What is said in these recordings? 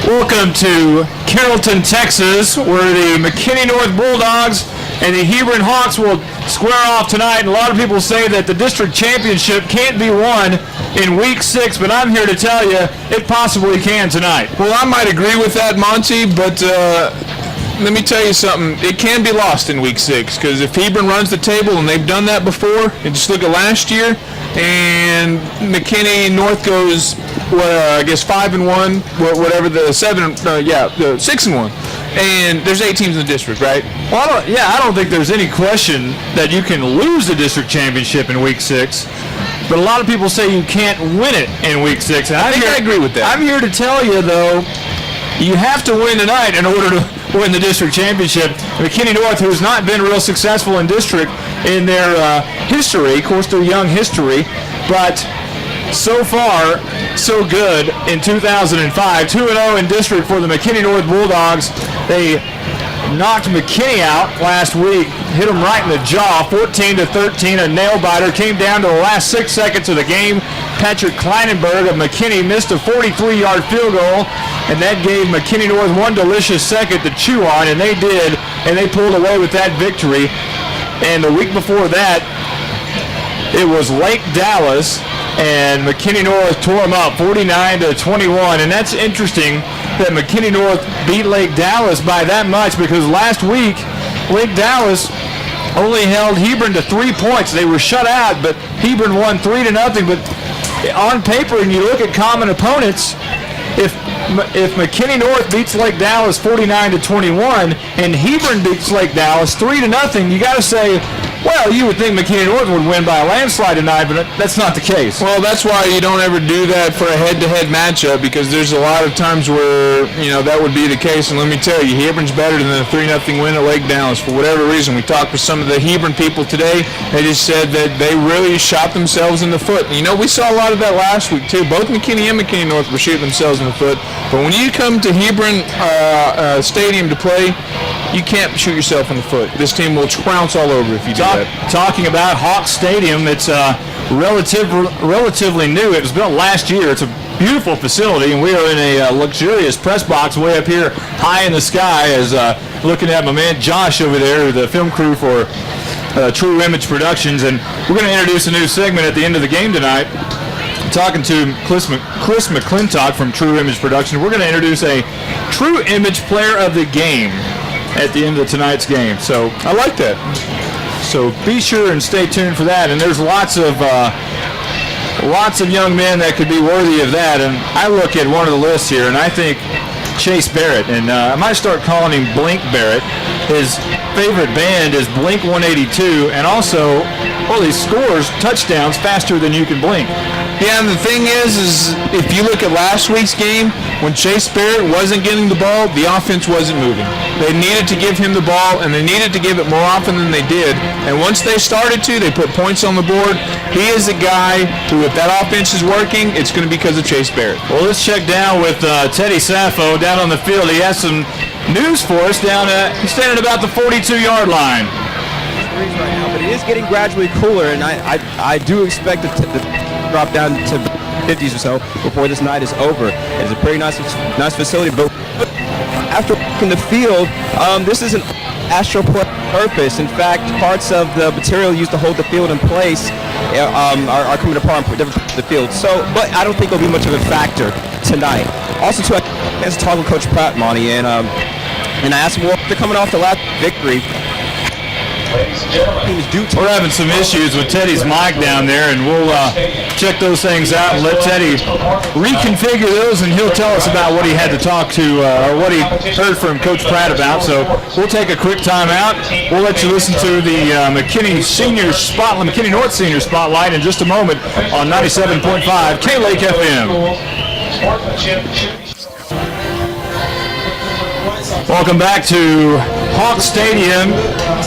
Welcome to Carrollton, Texas, where the McKinney North Bulldogs and the Hebron Hawks will square off tonight. And a lot of people say that the district championship can't be won in week 6, but I'm here to tell you it possibly can tonight. Well, I might agree with that, Monty, but let me tell you something. It can be lost in week 6, because if Hebron runs the table, and they've done that before, and just look at last year, and McKinney North goes, I guess 5-1, whatever the 6-1, and there's 8 teams in the district, right? Well, I don't think there's any question that you can lose the district championship in week 6. But a lot of people say you can't win it in week 6. And I agree with that. I'm here to tell you, though, you have to win tonight in order to win the district championship. McKinney North, who's not been real successful in district in their history, of course, their young history, but so far, so good in 2005. 2-0 in district for the McKinney North Bulldogs. They knocked McKinney out last week, hit them right in the jaw, 14-13, a nail-biter. Came down to the last 6 seconds of the game. Patrick Kleinenberg of McKinney missed a 43-yard field goal, and that gave McKinney North one delicious second to chew on, and they did, and they pulled away with that victory. And the week before that, it was Lake Dallas, and McKinney North tore them up 49-21, and that's interesting that McKinney North beat Lake Dallas by that much, because last week Lake Dallas only held Hebron to 3 points. They were shut out, but Hebron won 3-0. But on paper, and you look at common opponents, if McKinney North beats Lake Dallas 49-21 and Hebron beats Lake Dallas 3-0, you got to say, well, you would think McKinney North would win by a landslide tonight, but that's not the case. Well, that's why you don't ever do that for a head-to-head matchup, because there's a lot of times where, that would be the case. And let me tell you, Hebron's better than a 3-0 win at Lake Dallas. For whatever reason, we talked with some of the Hebron people today. They just said that they really shot themselves in the foot. And, we saw a lot of that last week, too. Both McKinney and McKinney North were shooting themselves in the foot. But when you come to Hebron Stadium to play, you can't shoot yourself in the foot. This team will trounce all over if you do that. Talking about Hawk Stadium, it's relatively new. It was built last year. It's a beautiful facility, and we are in a luxurious press box way up here high in the sky, as looking at my man Josh over there, the film crew for True Image Productions. And we're going to introduce a new segment at the end of the game tonight. Talking to Chris McClintock from True Image Production. We're going to introduce a True Image Player of the Game at the end of tonight's game. So I like that. So be sure and stay tuned for that. And there's lots of young men that could be worthy of that. And I look at one of the lists here, and I think Chase Barrett, and I might start calling him Blink Barrett. His favorite band is Blink 182, and also, he scores touchdowns faster than you can blink. Yeah, and the thing is if you look at last week's game, when Chase Barrett wasn't getting the ball, the offense wasn't moving. They needed to give him the ball, and they needed to give it more often than they did. And once they started to, they put points on the board. He is a guy who, if that offense is working, it's going to be because of Chase Barrett. Well, let's check down with Teddy Saffo down on the field. He has some news for us he's standing about the 42-yard line. Right now, but it is getting gradually cooler, and I do expect it to drop down to 50s or so before this night is over. It's a pretty nice facility, but after in the field, this is an astral purpose. In fact, parts of the material used to hold the field in place are coming apart on different parts of the field. So, but I don't think it'll be much of a factor tonight. Also, too, I had to talk with Coach Pratt, Monty, and I asked him, well, they're coming off the last victory. We're having some issues with Teddy's mic down there, and we'll check those things out and let Teddy reconfigure those, and he'll tell us about what he had to talk to, or what he heard from Coach Pratt about. So we'll take a quick time out. We'll let you listen to the McKinney North Senior Spotlight in just a moment on 97.5 K-Lake FM. Welcome back to Hawk Stadium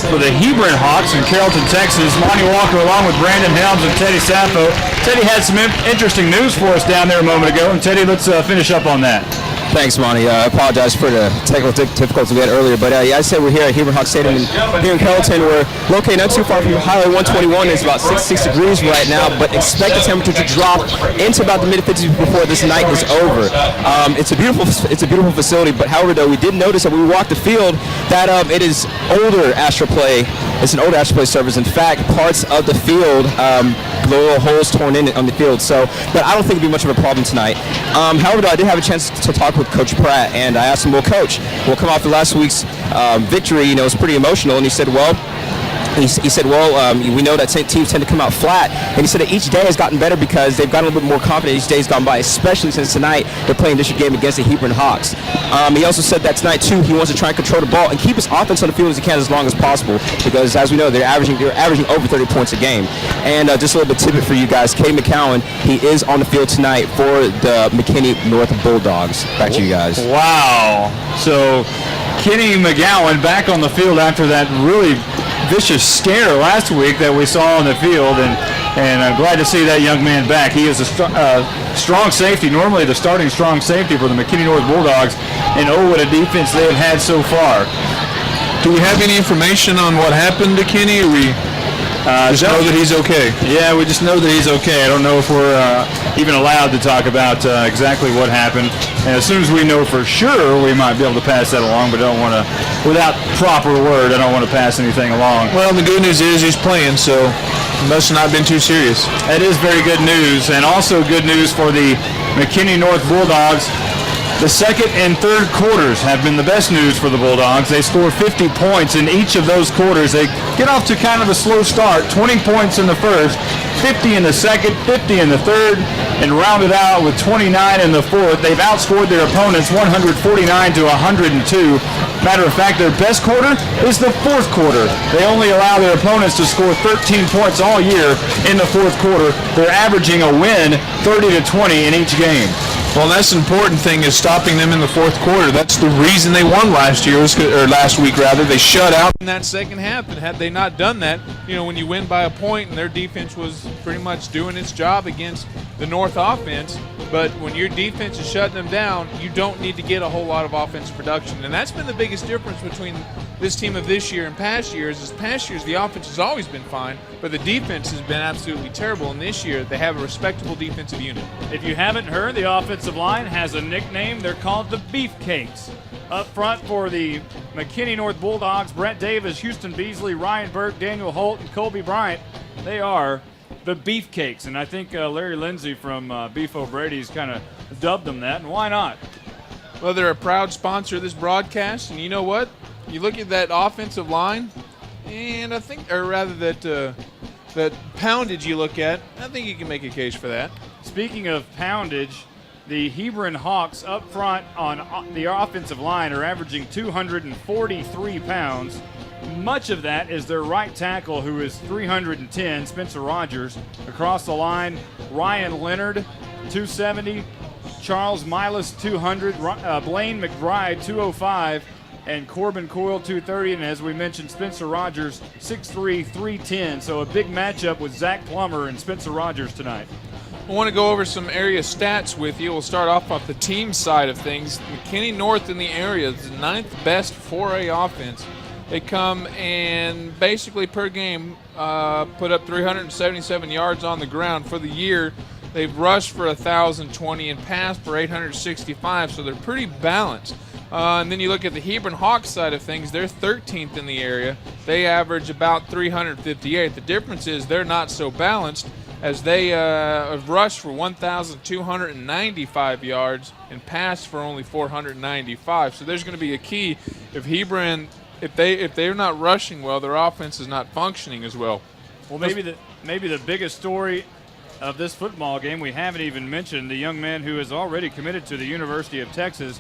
for the Hebron Hawks in Carrollton, Texas. Monty Walker along with Brandon Helms and Teddy Saffo. Teddy had some interesting news for us down there a moment ago, and Teddy, let's finish up on that. Thanks, Monty. I apologize for the technical difficulties we had earlier. But yeah, I said we're here at Hebron Hawk Stadium here in Carrollton. We're located not too far from Highway 121. It's about 66 degrees right now, but expect the temperature to drop into about the mid-50s before this night is over. It's a beautiful facility. But however, though, we did notice that when we walked the field that it is older AstroPlay. It's an older AstroPlay service. In fact, parts of the field, the little holes torn in on the field. So, but I don't think it'll be much of a problem tonight. However, though, I did have a chance to talk with Coach Pratt, and I asked him, well, Coach, we'll come off the last week's victory, it was pretty emotional, and he said, well, we know that teams tend to come out flat, and he said that each day has gotten better because they've gotten a little bit more confident each day's gone by, especially since tonight they're playing this game against the Hebron Hawks. He also said that tonight too he wants to try and control the ball and keep his offense on the field as he can as long as possible because, as we know, they're averaging over 30 points a game. And just a little bit tidbit for you guys: Kay McCowan, he is on the field tonight for the McKinney North Bulldogs. Back to you guys. Wow. So Kenny McGowan back on the field after that really vicious scare last week that we saw on the field, and I'm glad to see that young man back. He is a strong safety, normally the starting strong safety for the McKinney North Bulldogs, and what a defense they have had so far. Do we have any information on what happened to Kenny, or we just know that he's okay? Yeah, we just know that he's okay. I don't know if we're even allowed to talk about exactly what happened. And as soon as we know for sure, we might be able to pass that along, but I don't want to, without proper word, I don't want to pass anything along. Well, the good news is he's playing, so it must have not been too serious. That is very good news, and also good news for the McKinney North Bulldogs. The second and third quarters have been the best news for the Bulldogs. They score 50 points in each of those quarters. They get off to kind of a slow start, 20 points in the first, 50 in the second, 50 in the third, and rounded out with 29 in the fourth. They've outscored their opponents 149 to 102. Matter of fact, their best quarter is the fourth quarter. They only allow their opponents to score 13 points all year in the fourth quarter. They're averaging a win 30 to 20 in each game. Well, that's the important thing, is stopping them in the fourth quarter. That's the reason they won last week. They shut out in that second half, and had they not done that, when you win by a point and their defense was pretty much doing its job against the North offense, but when your defense is shutting them down, you don't need to get a whole lot of offensive production. And that's been the biggest difference between this team of this year and past years. Past years, the offense has always been fine, but the defense has been absolutely terrible. And this year, they have a respectable defensive unit. If you haven't heard, the offensive line has a nickname. They're called the Beefcakes. Up front for the McKinney North Bulldogs, Brett Davis, Houston Beasley, Ryan Burke, Daniel Holt, and Colby Bryant. They are the Beefcakes, and I think Larry Lindsey from Beef O'Brady's kind of dubbed them that, and why not? Well, they're a proud sponsor of this broadcast, and you know what? You look at that offensive line, and I think, or rather that poundage you look at, I think you can make a case for that. Speaking of poundage, the Hebron Hawks up front on the offensive line are averaging 243 pounds. Much of that is their right tackle, who is 310, Spencer Rogers. Across the line, Ryan Leonard, 270, Charles Milas, 200, Blaine McBride, 205, and Corbin Coyle, 230. And as we mentioned, Spencer Rogers, 6'3", 310. So a big matchup with Zach Plummer and Spencer Rogers tonight. I want to go over some area stats with you. We'll start off the team side of things. McKinney North in the area is the 9th best 4A offense. They come and basically per game put up 377 yards on the ground. For the year, they've rushed for 1,020 and passed for 865, so they're pretty balanced. And then you look at the Hebron Hawks side of things, they're 13th in the area. They average about 358. The difference is they're not so balanced, as they have rushed for 1,295 yards and passed for only 495. So there's going to be a key if Hebron, if they're not rushing well, their offense is not functioning as well. Well, maybe the biggest story of this football game, we haven't even mentioned the young man who is already committed to the University of Texas,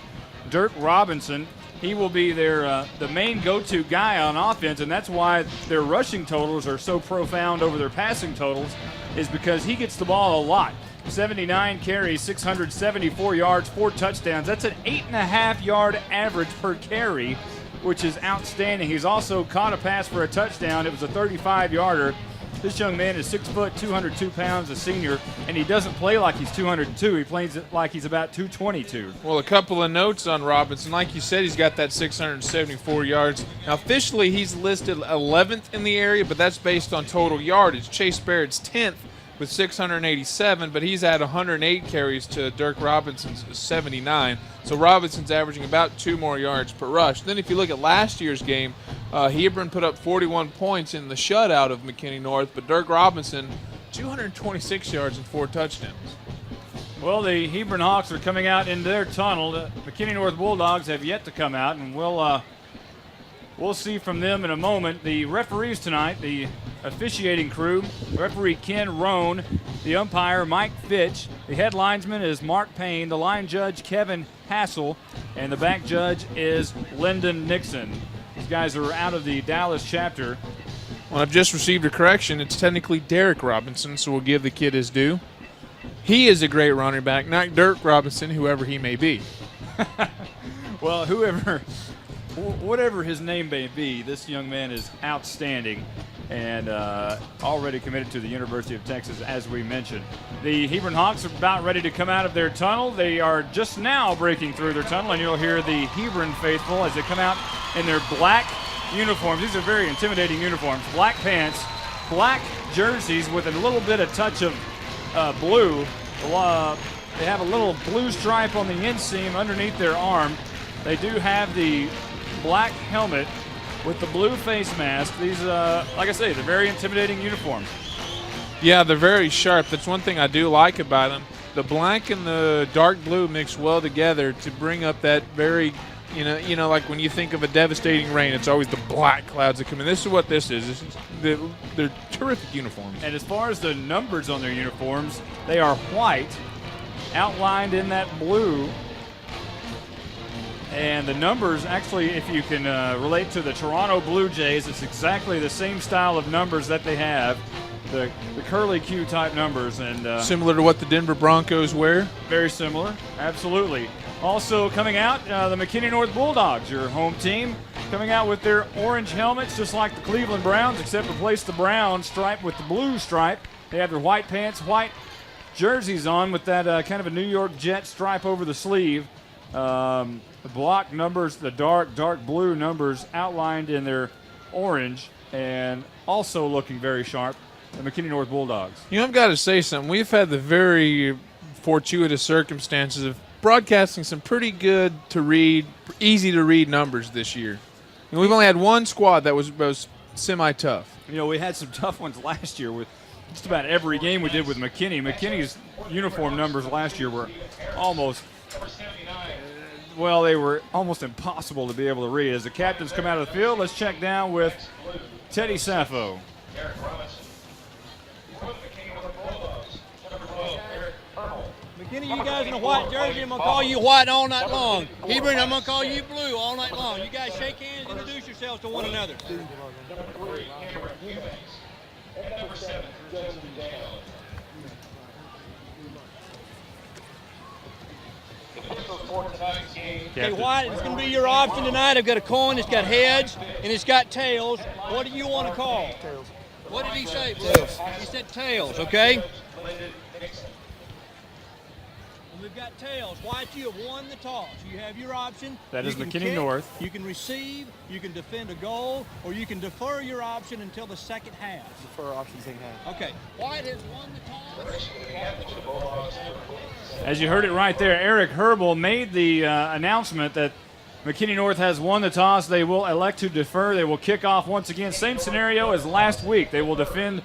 Dirk Robinson. He will be their the main go-to guy on offense, and that's why their rushing totals are so profound over their passing totals, is because he gets the ball a lot. 79 carries, 674 yards, 4 touchdowns. That's an 8.5-yard average per carry, which is outstanding. He's also caught a pass for a touchdown. It was a 35-yarder. This young man is 6 foot, 202 pounds, a senior, and he doesn't play like he's 202. He plays it like he's about 222. Well, a couple of notes on Robinson. Like you said, he's got that 674 yards. Now, officially, he's listed 11th in the area, but that's based on total yardage. Chase Barrett's 10th with 687, but he's had 108 carries to Dirk Robinson's 79. So Robinson's averaging about 2 more yards per rush. Then if you look at last year's game, Hebron put up 41 points in the shutout of McKinney North, but Dirk Robinson, 226 yards and 4 touchdowns. Well, the Hebron Hawks are coming out in their tunnel. The McKinney North Bulldogs have yet to come out, and we'll see from them in a moment. The referees tonight, the officiating crew, referee Ken Roan, the umpire Mike Fitch, the head linesman is Mark Payne, the line judge Kevin Hassel, and the back judge is Lyndon Nixon. These guys are out of the Dallas chapter. Well, I've just received a correction. It's technically Derek Robinson, so we'll give the kid his due. He is a great running back, not Dirk Robinson, whoever he may be. Well, whatever his name may be, this young man is outstanding and already committed to the University of Texas, as we mentioned. The Hebron Hawks are about ready to come out of their tunnel. They are just now breaking through their tunnel, and you'll hear the Hebron faithful as they come out in their black uniforms. These are very intimidating uniforms. Black pants, black jerseys with a little bit of touch of blue. They have a little blue stripe on the inseam underneath their arm. They do have the black helmet with the blue face mask. These, like I say, they're very intimidating uniforms. Yeah, they're very sharp. That's one thing I do like about them. The black and the dark blue mix well together to bring up that very, like when you think of a devastating rain, it's always the black clouds that come in. This is what this is. They're terrific uniforms. And as far as the numbers on their uniforms, they are white, outlined in that blue. And the numbers, actually, if you can relate to the Toronto Blue Jays, it's exactly the same style of numbers that they have, the curly Q type numbers. And similar to what the Denver Broncos wear? Very similar, absolutely. Also coming out, the McKinney North Bulldogs, your home team, coming out with their orange helmets, just like the Cleveland Browns, except replace the brown stripe with the blue stripe. They have their white pants, white jerseys on with that kind of a New York Jet stripe over the sleeve. The block numbers, the dark blue numbers outlined in their orange, and also looking very sharp, the McKinney North Bulldogs. I've got to say something. We've had the very fortuitous circumstances of broadcasting some pretty good to read, easy to read numbers this year. We've only had one squad that was semi-tough. We had some tough ones last year with just about every game we did with McKinney. McKinney's uniform numbers last year were they were almost impossible to be able to read. As the captains come out of the field, let's check down with Teddy Saffo. McKinney, you guys in a white jersey, I'm going to call you white all night long. Hebron, I'm going to call you blue all night long. You guys shake hands, introduce yourselves to one another. Okay, White, it's going to be your option tonight. I've got a coin, it's got heads, and it's got tails. What do you want to call? Tails. What did he say? Tails. He said tails, okay? We've got tails. White, you have won the toss. You have your option. That is McKinney kick, North. You can receive, you can defend a goal, or you can defer your option until the second half. Defer option second half. Okay. White has won the toss. As you heard it right there, Eric Herbal made the announcement that McKinney North has won the toss. They will elect to defer. They will kick off once again. Same scenario as last week. They will defend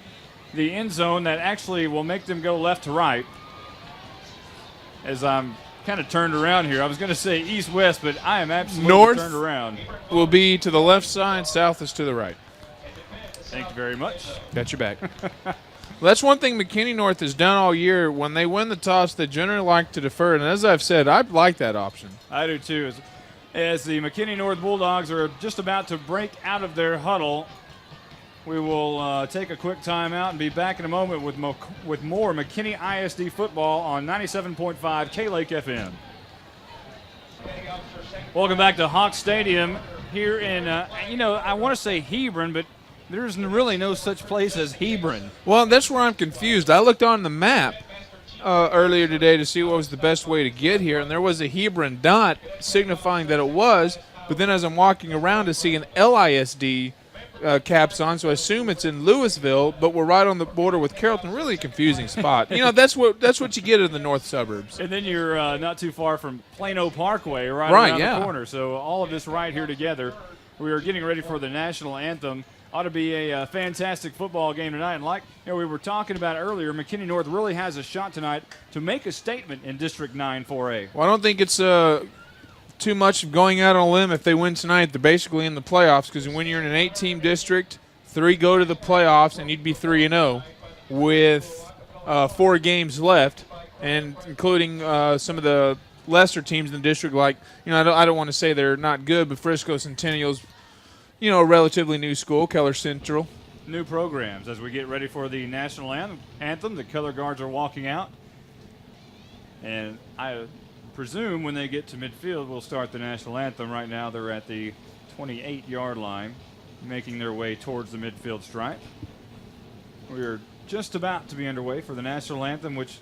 the end zone that actually will make them go left to right. As I'm kind of turned around here. I was going to say east-west, but I am absolutely North turned around. Will be to the left side, south is to the right. Thank you very much. Got your back. Well, that's one thing McKinney North has done all year. When they win the toss, they generally like to defer. And as I've said, I like that option. I do too. As the McKinney North Bulldogs are just about to break out of their huddle, we will take a quick timeout and be back in a moment with more McKinney ISD football on 97.5 K-Lake FM. Welcome back to Hawk Stadium here in, I want to say Hebron, but There's really no such place as Hebron. Well, that's where I'm confused. I looked on the map earlier today to see what was the best way to get here, and there was a Hebron dot signifying that it was, but then as I'm walking around to see an LISD caps on, so I assume it's in Louisville, but we're right on the border with Carrollton. Really confusing spot. That's what you get in the north suburbs. And then you're not too far from Plano Parkway, right around the corner. So all of this right here together. We are getting ready for the national anthem. Ought to be a fantastic football game tonight. And like we were talking about earlier, McKinney North really has a shot tonight to make a statement in District 9 4A. Well, I don't think it's too much of going out on a limb if they win tonight. They're basically in the playoffs because when you're in an 8-team district, 3 go to the playoffs, and you'd be 3-0 with 4 games left, and including some of the lesser teams in the district. Like, I don't want to say they're not good, but Frisco Centennial's a relatively new school, Keller Central. New programs as we get ready for the national anthem. The color guards are walking out, and I presume when they get to midfield, we'll start the national anthem. Right now, they're at the 28-yard line, making their way towards the midfield stripe. We are just about to be underway for the national anthem, which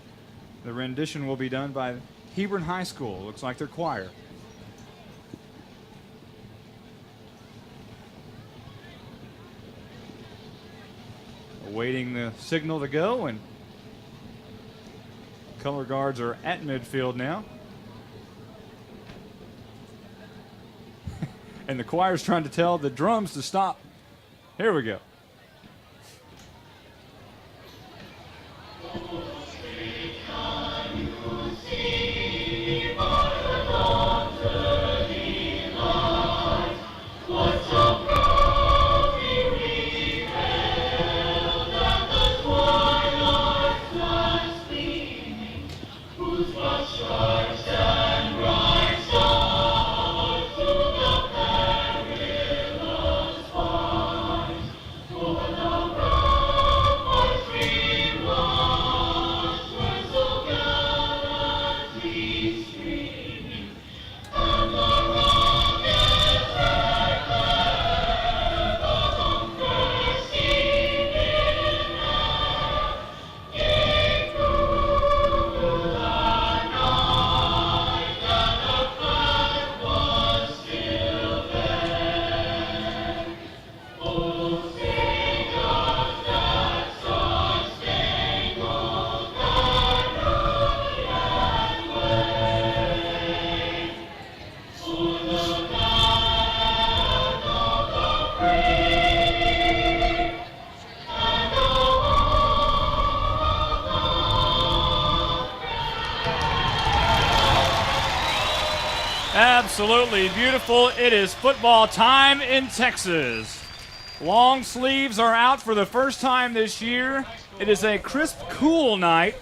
the rendition will be done by Hebron High School. Looks like their choir. Awaiting the signal to go, and color guards are at midfield now. And the choir's trying to tell the drums to stop. Here we go. Absolutely beautiful. It is football time in Texas. Long sleeves are out for the first time this year. It is a crisp, cool night,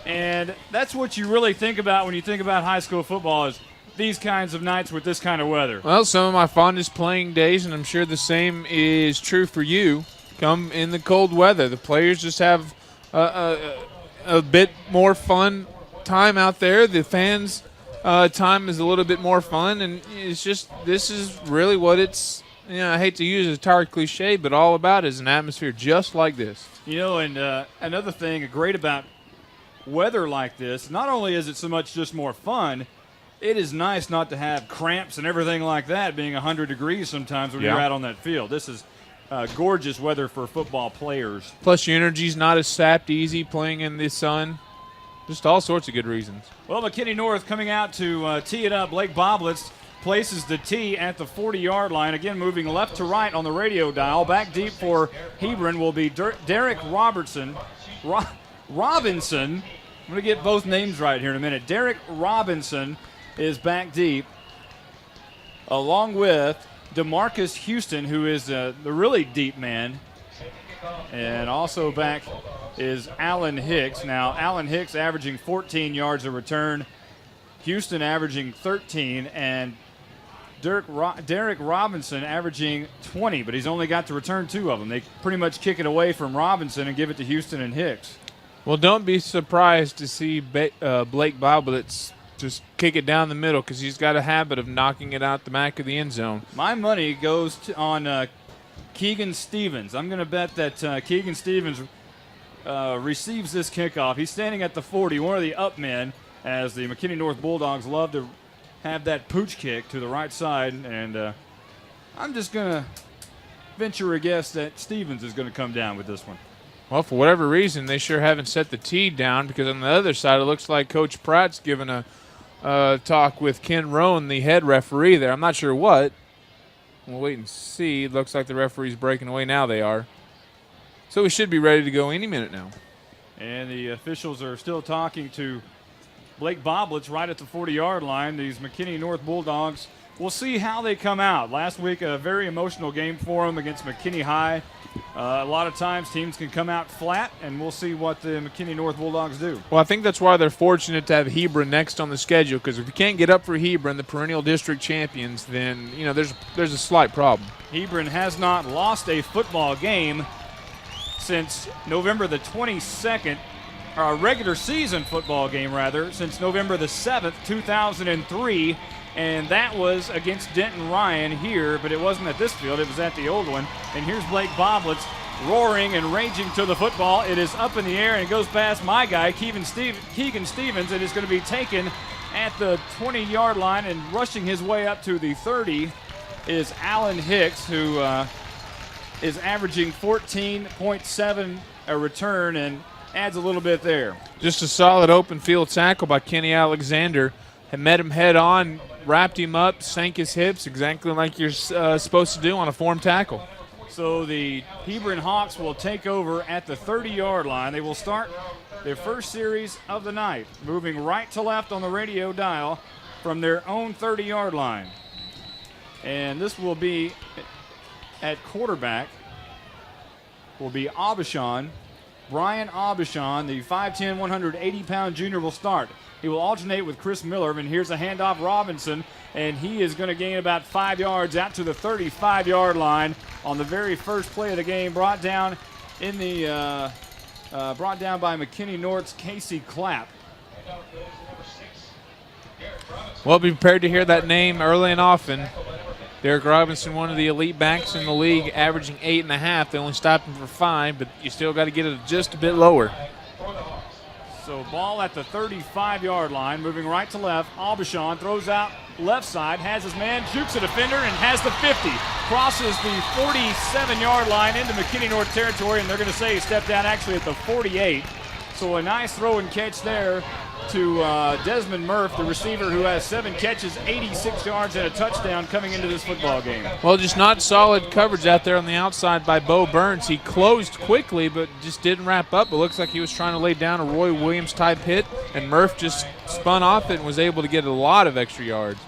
and that's what you really think about when you think about high school football is these kinds of nights with this kind of weather. Well, some of my fondest playing days, and I'm sure the same is true for you, come in the cold weather. The players just have a bit more fun time out there. The fans' time is a little bit more fun, and it's just this is really what it's. I hate to use a tired cliche, but all about is an atmosphere just like this. And another thing great about weather like this, not only is it so much just more fun, it is nice not to have cramps and everything like that being 100 degrees sometimes when you're out on that field. This is gorgeous weather for football players. Plus your energy's not as sapped easy playing in the sun. Just all sorts of good reasons. Well, McKinney North coming out to tee it up. Blake Boblitz places the tee at the 40-yard line. Again, moving left to right on the radio dial. Back deep for Hebron will be Derek Robinson. Robinson. I'm going to get both names right here in a minute. Derek Robinson is back deep, along with DeMarcus Houston, who is the really deep man. And also back is Alan Hicks. Now, Alan Hicks averaging 14 yards a return. Houston averaging 13. And Derek Robinson averaging 20, but he's only got to return 2 of them. They pretty much kick it away from Robinson and give it to Houston and Hicks. Well, don't be surprised to see Blake Boblitz just kick it down the middle because he's got a habit of knocking it out the back of the end zone. My money goes on Keegan Stevens. I'm going to bet that Keegan Stevens receives this kickoff. He's standing at the 40, one of the up men, as the McKinney North Bulldogs love to have that pooch kick to the right side. And I'm just going to venture a guess that Stevens is going to come down with this one. Well, for whatever reason, they sure haven't set the tee down, because on the other side, it looks like Coach Pratt's given a talk with Ken Roan, the head referee there. I'm not sure what. We'll wait and see. It looks like the referee's breaking away. Now they are. So we should be ready to go any minute now. And the officials are still talking to Blake Boblitz right at the 40-yard line. These McKinney North Bulldogs, we'll see how they come out. Last week, a very emotional game for them against McKinney High. A lot of times teams can come out flat, and we'll see what the McKinney North Bulldogs do. Well, I think that's why they're fortunate to have Hebron next on the schedule, because if you can't get up for Hebron, the perennial district champions, then there's a slight problem. Hebron has not lost a football game since November the 22nd, or a regular season football game, rather, since November the 7th, 2003. And that was against Denton Ryan here, but it wasn't at this field. It was at the old one. And here's Blake Boblitz roaring and raging to the football. It is up in the air, and it goes past my guy, Keegan Stevens. It is going to be taken at the 20-yard line, and rushing his way up to the 30 is Alan Hicks, who is averaging 14.7 a return and adds a little bit there. Just a solid open field tackle by Kenny Alexander. Had met him head on, wrapped him up, sank his hips, exactly like you're supposed to do on a form tackle. So the Hebron Hawks will take over at the 30-yard line. They will start their first series of the night, moving right to left on the radio dial from their own 30-yard line. And this will be at quarterback, will be Aubuchon. Brian Aubuchon, the 5'10", 180-pound junior, will start. He will alternate with Chris Miller, and here's a handoff Robinson, and he is going to gain about 5 yards out to the 35-yard line on the very first play of the game, brought down by McKinney North's Casey Clapp. Well, be prepared to hear that name early and often. Derek Robinson, one of the elite backs in the league, averaging 8.5. They only stopped him for 5, but you still got to get it just a bit lower. So ball at the 35-yard line, moving right to left. Aubuchon throws out left side, has his man, jukes a defender, and has the 50. Crosses the 47-yard line into McKinney North territory, and they're going to say he stepped down actually at the 48. So a nice throw and catch there to Desmond Murph, the receiver, who has 7 catches, 86 yards, and a touchdown coming into this football game. Well, just not solid coverage out there on the outside by Bo Burns. He closed quickly, but just didn't wrap up. It looks like he was trying to lay down a Roy Williams-type hit, and Murph just spun off it and was able to get a lot of extra yards.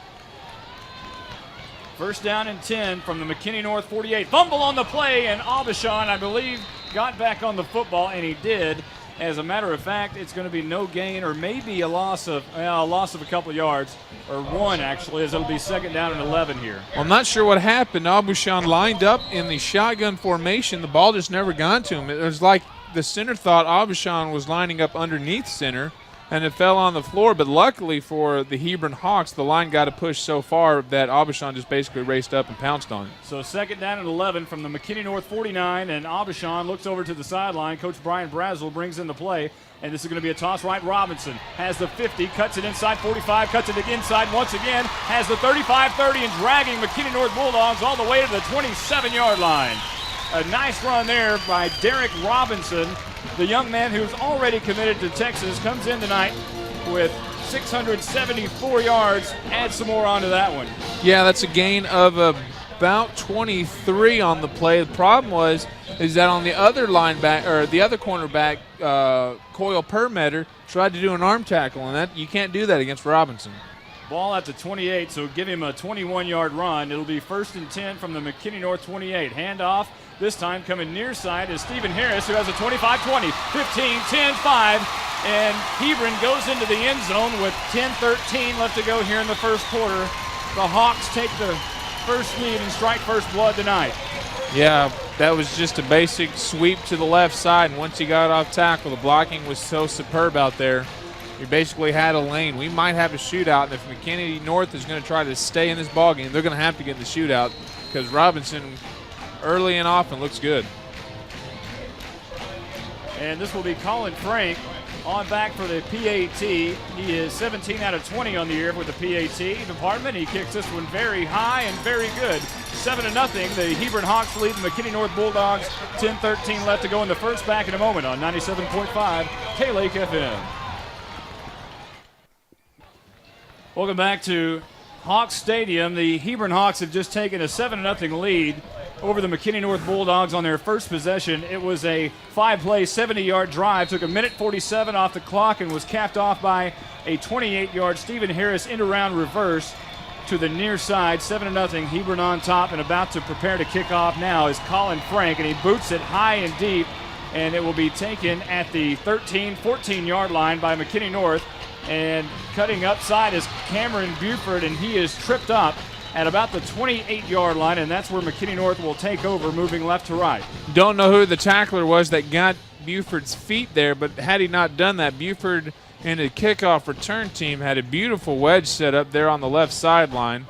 First down and 10 from the McKinney North 48. Fumble on the play, and Aubuchon, I believe, got back on the football, and he did. As a matter of fact, it's going to be no gain, or maybe a loss of a couple of yards, or one actually, as it'll be second down and 11 here. Well, I'm not sure what happened. Aubuchon lined up in the shotgun formation. The ball just never got to him. It was like the center thought Aubuchon was lining up underneath center, and it fell on the floor. But luckily for the Hebron Hawks, the line got a push so far that Aubuchon just basically raced up and pounced on it. So second down and 11 from the McKinney North 49, and Aubuchon looks over to the sideline. Coach Brian Brazel brings in the play, and this is going to be a toss right. Robinson has the 50, cuts it inside 45, cuts it inside once again, has the 35-30, and dragging McKinney North Bulldogs all the way to the 27-yard line. A nice run there by Derek Robinson, the young man who's already committed to Texas, comes in tonight with 674 yards. Add some more onto that one. Yeah, that's a gain of about 23 on the play. The problem is that on the other linebacker, or the other cornerback, Coyle Permeter, tried to do an arm tackle, and that you can't do that against Robinson. Ball at the 28, so give him a 21-yard run. It'll be first and 10 from the McKinney North 28. Handoff, this time coming near side, is Stephen Harris, who has a 25-20, 15, 10, 5, and Hebron goes into the end zone with 10-13 left to go here in the first quarter. The Hawks take the first lead and strike first blood tonight. Yeah, that was just a basic sweep to the left side, and once he got off tackle, the blocking was so superb out there. We basically had a lane. We might have a shootout, and if McKinney North is going to try to stay in this ballgame, they're going to have to get in the shootout because Robinson early and often. Looks good. And this will be Colin Frank on back for the PAT. He is 17 out of 20 on the year with the PAT department. He kicks this one very high and very good. 7-0. The Hebron Hawks lead the McKinney North Bulldogs. 10-13 left to go in the first. Back in a moment on 97.5 K-Lake FM. Welcome back to Hawks Stadium. The Hebron Hawks have just taken a 7-0 lead over the McKinney North Bulldogs on their first possession. It was a 5-play, 70-yard drive. Took a minute 47 off the clock and was capped off by a 28-yard Stephen Harris end-around reverse to the near side. 7-0. Hebron on top and about to prepare to kick off now is Colin Frank, and he boots it high and deep, and it will be taken at the 13, 14-yard line by McKinney North. And cutting upside is Cameron Buford, and he is tripped up at about the 28-yard line, and that's where McKinney North will take over, moving left to right. Don't know who the tackler was that got Buford's feet there, but had he not done that, Buford and the kickoff return team had a beautiful wedge set up there on the left sideline.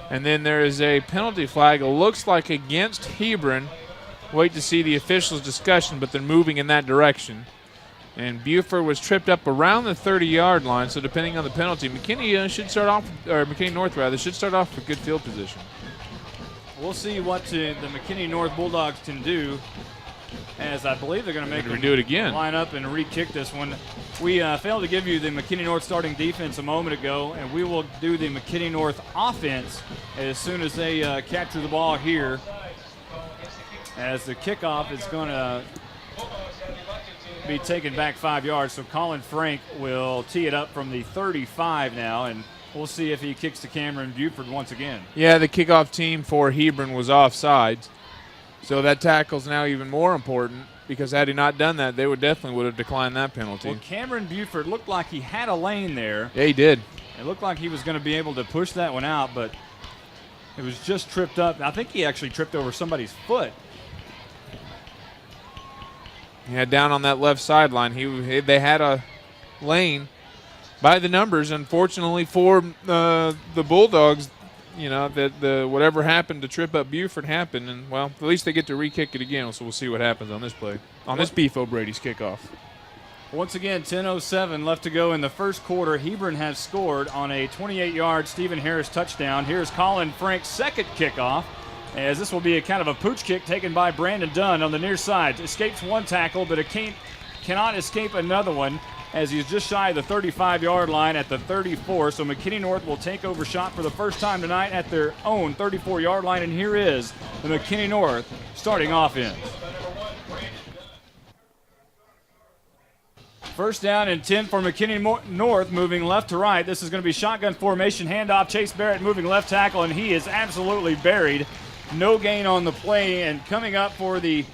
And then there is a penalty flag. It looks like against Hebron. Wait to see the officials' discussion, but they're moving in that direction. And Buford was tripped up around the 30-yard line, so depending on the penalty, McKinney should start off, or McKinney North rather, should start off with good field position. We'll see what the McKinney North Bulldogs can do, as I believe they're going to make them do it again. Line up and re-kick this one. We failed to give you the McKinney North starting defense a moment ago, and we will do the McKinney North offense as soon as they capture the ball here, as the kickoff is going to be taken back 5 yards. So Colin Frank will tee it up from the 35 now, and we'll see if he kicks to Cameron Buford once again. Yeah, the kickoff team for Hebron was offsides, so that tackle's now even more important, because had he not done that, they would have declined that penalty. Well, Cameron Buford looked like he had a lane there. Yeah, he did. It looked like he was going to be able to push that one out, but it was just tripped up. I think he actually tripped over somebody's foot. Yeah, down on that left sideline, they had a lane by the numbers. Unfortunately for the Bulldogs, that whatever happened to trip up Buford happened, and well, at least they get to re-kick it again. So we'll see what happens on this play, on this Beef O'Brady's kickoff. Once again, 10:07 left to go in the first quarter. Hebron has scored on a 28-yard Stephen Harris touchdown. Here's Colin Frank's second kickoff, as this will be a kind of a pooch kick taken by Brandon Dunn on the near side. Escapes one tackle, but it cannot escape another one, as he's just shy of the 35-yard line at the 34. So McKinney North will take over shot for the first time tonight at their own 34-yard line, and here is the McKinney North starting offense. First down and 10 for McKinney North, moving left to right. This is going to be shotgun formation, handoff. Chase Barrett moving left tackle, and he is absolutely buried. No gain on the play, and coming up for the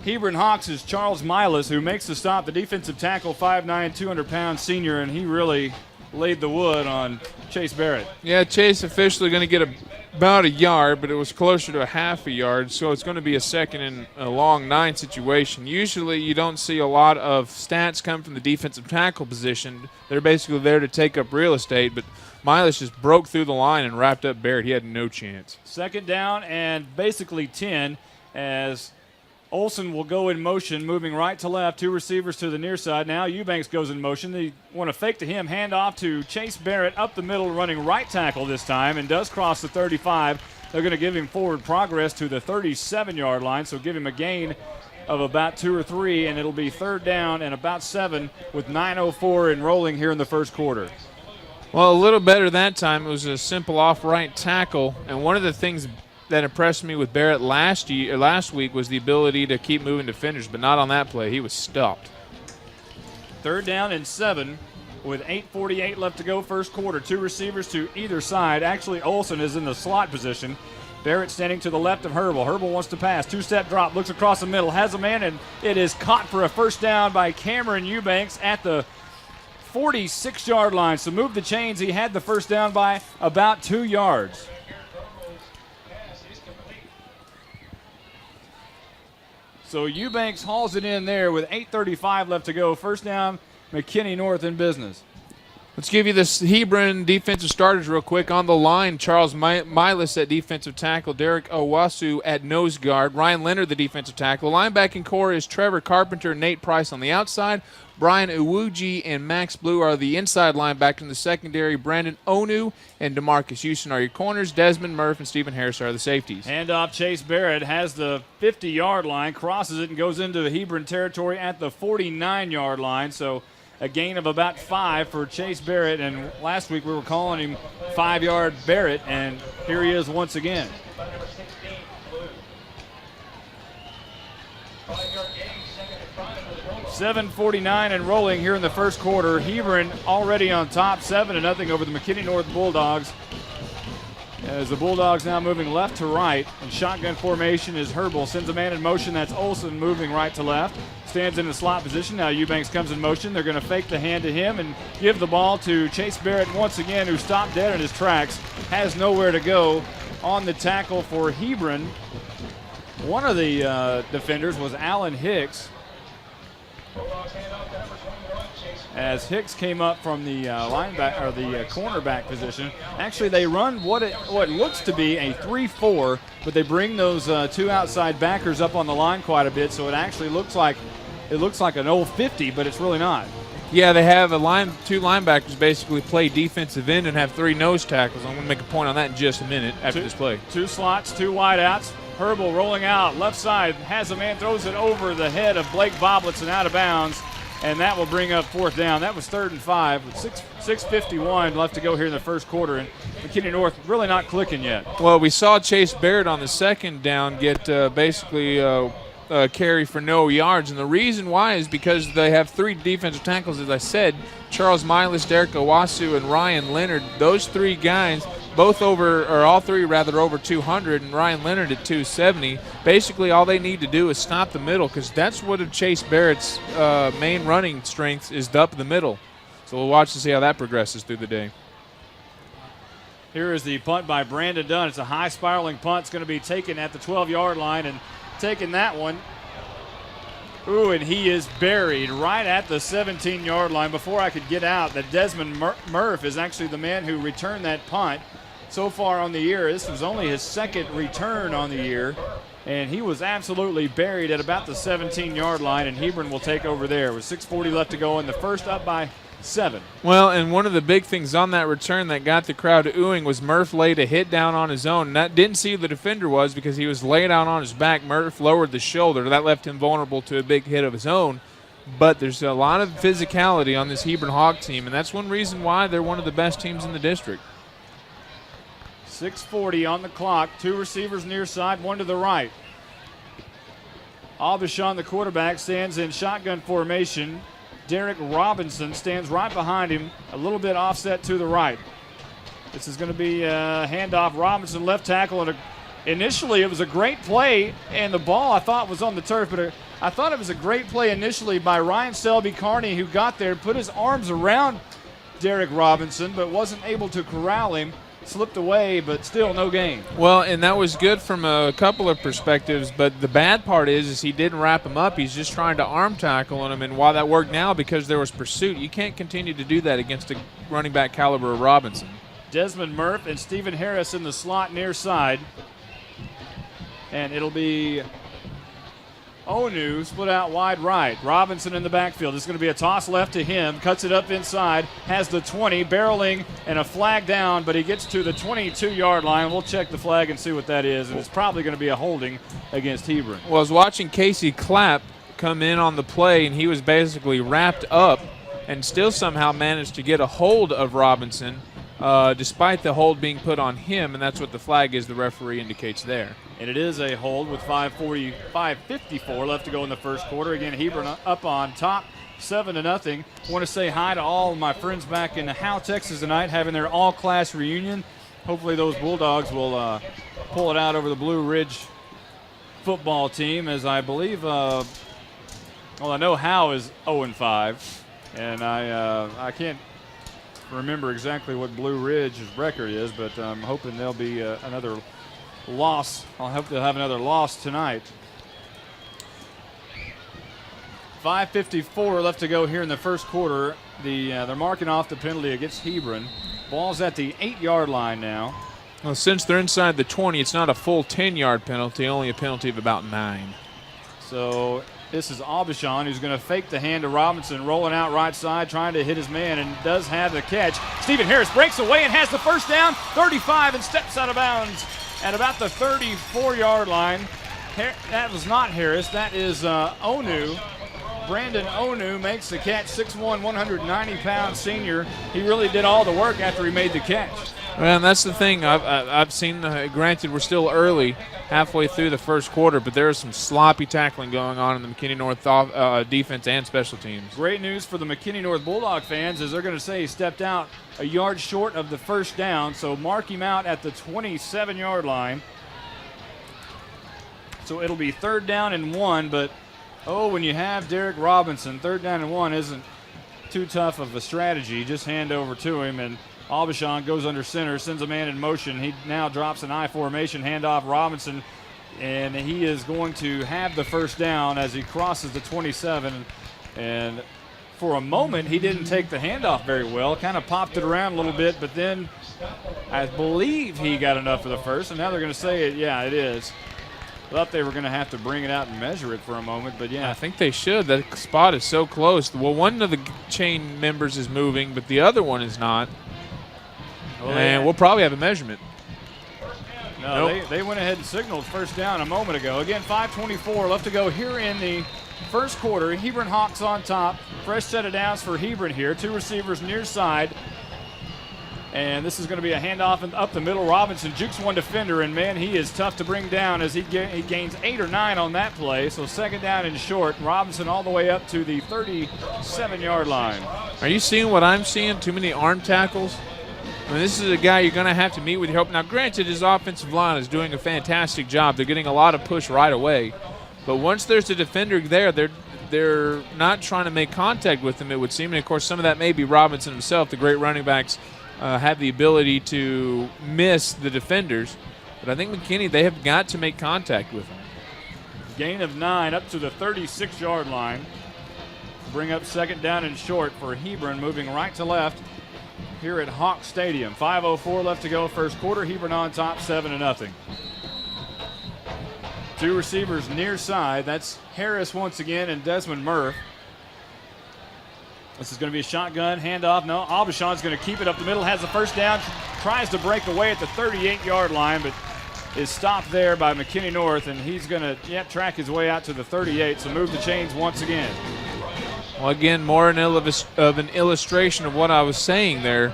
Hebron Hawks is Charles Milas, who makes the stop. The defensive tackle, 5'9", 200-pound senior, and he really laid the wood on Chase Barrett. Yeah, Chase officially going to get about a yard, but it was closer to a half a yard, so it's going to be a second and a long 9 situation. Usually you don't see a lot of stats come from the defensive tackle position. They're basically there to take up real estate, but Milas just broke through the line and wrapped up Barrett. He had no chance. Second down and basically 10, as Olsen will go in motion, moving right to left, 2 receivers to the near side. Now Eubanks goes in motion. They want to fake to him, hand off to Chase Barrett up the middle, running right tackle this time, and does cross the 35. They're going to give him forward progress to the 37-yard line, so give him a gain of about 2 or 3, and it'll be third down and about 7 with 9:04 and rolling here in the first quarter. Well, a little better that time. It was a simple off-right tackle, and one of the things that impressed me with Barrett last week was the ability to keep moving to finish, but not on that play. He was stopped. Third down and 7 with 8:48 left to go first quarter. 2 receivers to either side. Actually, Olsen is in the slot position. Barrett standing to the left of Herbal. Herbal wants to pass. 2-step drop, looks across the middle, has a man, and it is caught for a first down by Cameron Eubanks at the 46-yard line. So move the chains. He had the first down by about 2 yards. So Eubanks hauls it in there with 8:35 left to go. First down, McKinney North in business. Let's give you this Hebron defensive starters real quick. On the line, Charles Milas at defensive tackle, Derek Owasu at nose guard, Ryan Leonard the defensive tackle. Linebacking core is Trevor Carpenter and Nate Price on the outside. Brian Uwuji and Max Blue are the inside linebacker in the secondary. Brandon Onu and DeMarcus Houston are your corners. Desmond Murph and Stephen Harris are the safeties. Handoff, Chase Barrett has the 50-yard line, crosses it, and goes into Hebron territory at the 49-yard line. So a gain of about 5 for Chase Barrett, and last week we were calling him 5-yard Barrett, and here he is once again. .7:49 and rolling here in the first quarter. Hebron already on top, 7-0 over the McKinney North Bulldogs. As the Bulldogs now moving left to right, and shotgun formation is Herbal. Sends a man in motion, that's Olsen moving right to left. Stands in the slot position. Now Eubanks comes in motion. They're going to fake the hand to him and give the ball to Chase Barrett once again, who stopped dead in his tracks. Has nowhere to go on the tackle for Hebron. One of the defenders was Alan Hicks. As Hicks came up from the linebacker or the cornerback position. Actually, they run what looks to be a 3-4, but they bring those two outside backers up on the line quite a bit, so it actually looks like an old 50, but it's really not. Yeah, they have two linebackers basically play defensive end and have 3 nose tackles. I'm going to make a point on that in just a minute after this play. 2 slots, 2 wideouts. Herbal rolling out, left side, has a man, throws it over the head of Blake Boblitz and out of bounds, and that will bring up 4th down. That was 3rd and 5 with 6:51 left to go here in the first quarter, and McKinney North really not clicking yet. Well, we saw Chase Barrett on the 2nd down get basically carry for no yards, and the reason why is because they have 3 defensive tackles, as I said, Charles Milas, Derek Owasu, and Ryan Leonard. Those 3 guys, all 3 over 200, and Ryan Leonard at 270. Basically, all they need to do is stop the middle, because that's one of Chase Barrett's main running strengths is up the middle. So we'll watch to see how that progresses through the day. Here is the punt by Brandon Dunn. It's a high spiraling punt. It's going to be taken at the 12-yard line, and taking that one. Ooh, and he is buried right at the 17-yard line. Before I could get out, that Desmond Murph is actually the man who returned that punt. So far on the year, this was only his 2nd return on the year, and he was absolutely buried at about the 17-yard line, and Hebron will take over there with 6:40 left to go in the first, up by 7. Well, and one of the big things on that return that got the crowd oohing was Murph laid a hit down on his own. And that didn't see who the defender was because he was laid out on his back. Murph lowered the shoulder. That left him vulnerable to a big hit of his own. But there's a lot of physicality on this Hebron Hawk team, and that's one reason why they're one of the best teams in the district. 6:40 on the clock. 2 receivers near side, 1 to the right. Aubuchon, the quarterback, stands in shotgun formation. Derek Robinson stands right behind him, a little bit offset to the right. This is going to be a handoff. Robinson, left tackle. And initially, it was a great play, and the ball I thought was on the turf, but I thought it was a great play initially by Ryan Selby Carney, who got there, put his arms around Derek Robinson, but wasn't able to corral him. Slipped away, but still no gain. Well, and that was good from a couple of perspectives, but the bad part is he didn't wrap him up. He's just trying to arm tackle him, and while that worked now because there was pursuit, you can't continue to do that against a running back caliber of Robinson. Desmond Murph and Stephen Harris in the slot near side. And it'll be Onu split out wide right. Robinson in the backfield. It's going to be a toss left to him. Cuts it up inside. Has the 20. Barreling and a flag down, but he gets to the 22-yard line. We'll check the flag and see what that is. And it's probably going to be a holding against Hebron. Well, I was watching Casey Clapp come in on the play, and he was basically wrapped up and still somehow managed to get a hold of Robinson despite the hold being put on him, and that's what the flag is the referee indicates there. And it is a hold with 5:54 left to go in the first quarter. Again, Hebron up on top, 7-0. Want to say hi to all of my friends back in Howe, Texas tonight, having their all-class reunion. Hopefully those Bulldogs will pull it out over the Blue Ridge football team, as I believe, I know Howe is 0-5, and I can't remember exactly what Blue Ridge's record is, but I'm hoping there'll be another loss. I'll hope they'll have another loss tonight. 5:54 left to go here in the first quarter. they're marking off the penalty against Hebron. Ball's at the 8-yard line now. Well, since they're inside the 20, it's not a full 10-yard penalty, only a penalty of about 9. So this is Aubuchon, who's going to fake the hand to Robinson, rolling out right side, trying to hit his man, and does have the catch. Stephen Harris breaks away and has the first down, 35, and steps out of bounds at about the 34-yard line. That was not Harris. That is Onu. Brandon Onu makes the catch, 6'1", 190-pound senior. He really did all the work after he made the catch. Well, and that's the thing. I've seen, granted, we're still early, halfway through the first quarter, but there is some sloppy tackling going on in the McKinney North defense and special teams. Great news for the McKinney North Bulldog fans is they're going to say he stepped out a yard short of the first down, so mark him out at the 27-yard line. So it'll be 3rd down and 1, but when you have Derek Robinson, 3rd down and 1 isn't too tough of a strategy. Just hand over to him, and Aubuchon goes under center, sends a man in motion. He now drops an I formation, handoff Robinson, and he is going to have the first down as he crosses the 27. And for a moment, he didn't take the handoff very well, kind of popped it around a little bit, but then I believe he got enough for the first, and now they're going to say it, yeah, it is. Thought they were going to have to bring it out and measure it for a moment, but yeah. I think they should. That spot is so close. Well, one of the chain members is moving, but the other one is not. And we'll probably have a measurement. No, Nope. they went ahead and signaled first down a moment ago. Again, 5:24 left to go here in the first quarter. Hebron Hawks on top. Fresh set of downs for Hebron here. 2 receivers near side. And this is going to be a handoff up the middle. Robinson jukes one defender, and man, he is tough to bring down as he gains 8 or 9 on that play. So 2nd down and short. Robinson all the way up to the 37-yard line. Are you seeing what I'm seeing? Too many arm tackles? I mean, this is a guy you're going to have to meet with your help. Now, granted, his offensive line is doing a fantastic job. They're getting a lot of push right away. But once there's a defender there, they're not trying to make contact with him, it would seem. And, of course, some of that may be Robinson himself. The great running backs have the ability to miss the defenders. But I think McKinney, they have got to make contact with him. Gain of 9 up to the 36-yard line. Bring up 2nd down and short for Hebron, moving right to left here at Hawk Stadium. 5:04 left to go first quarter. Hebron on top, 7-0. 2 receivers near side. That's Harris once again and Desmond Murph. This is going to be a shotgun handoff. No, Aubuchon's going to keep it up the middle. Has the first down. Tries to break away at the 38-yard line, but is stopped there by McKinney North, and he's going to track his way out to the 38. So move the chains once again. Well, again, more of an illustration of what I was saying there.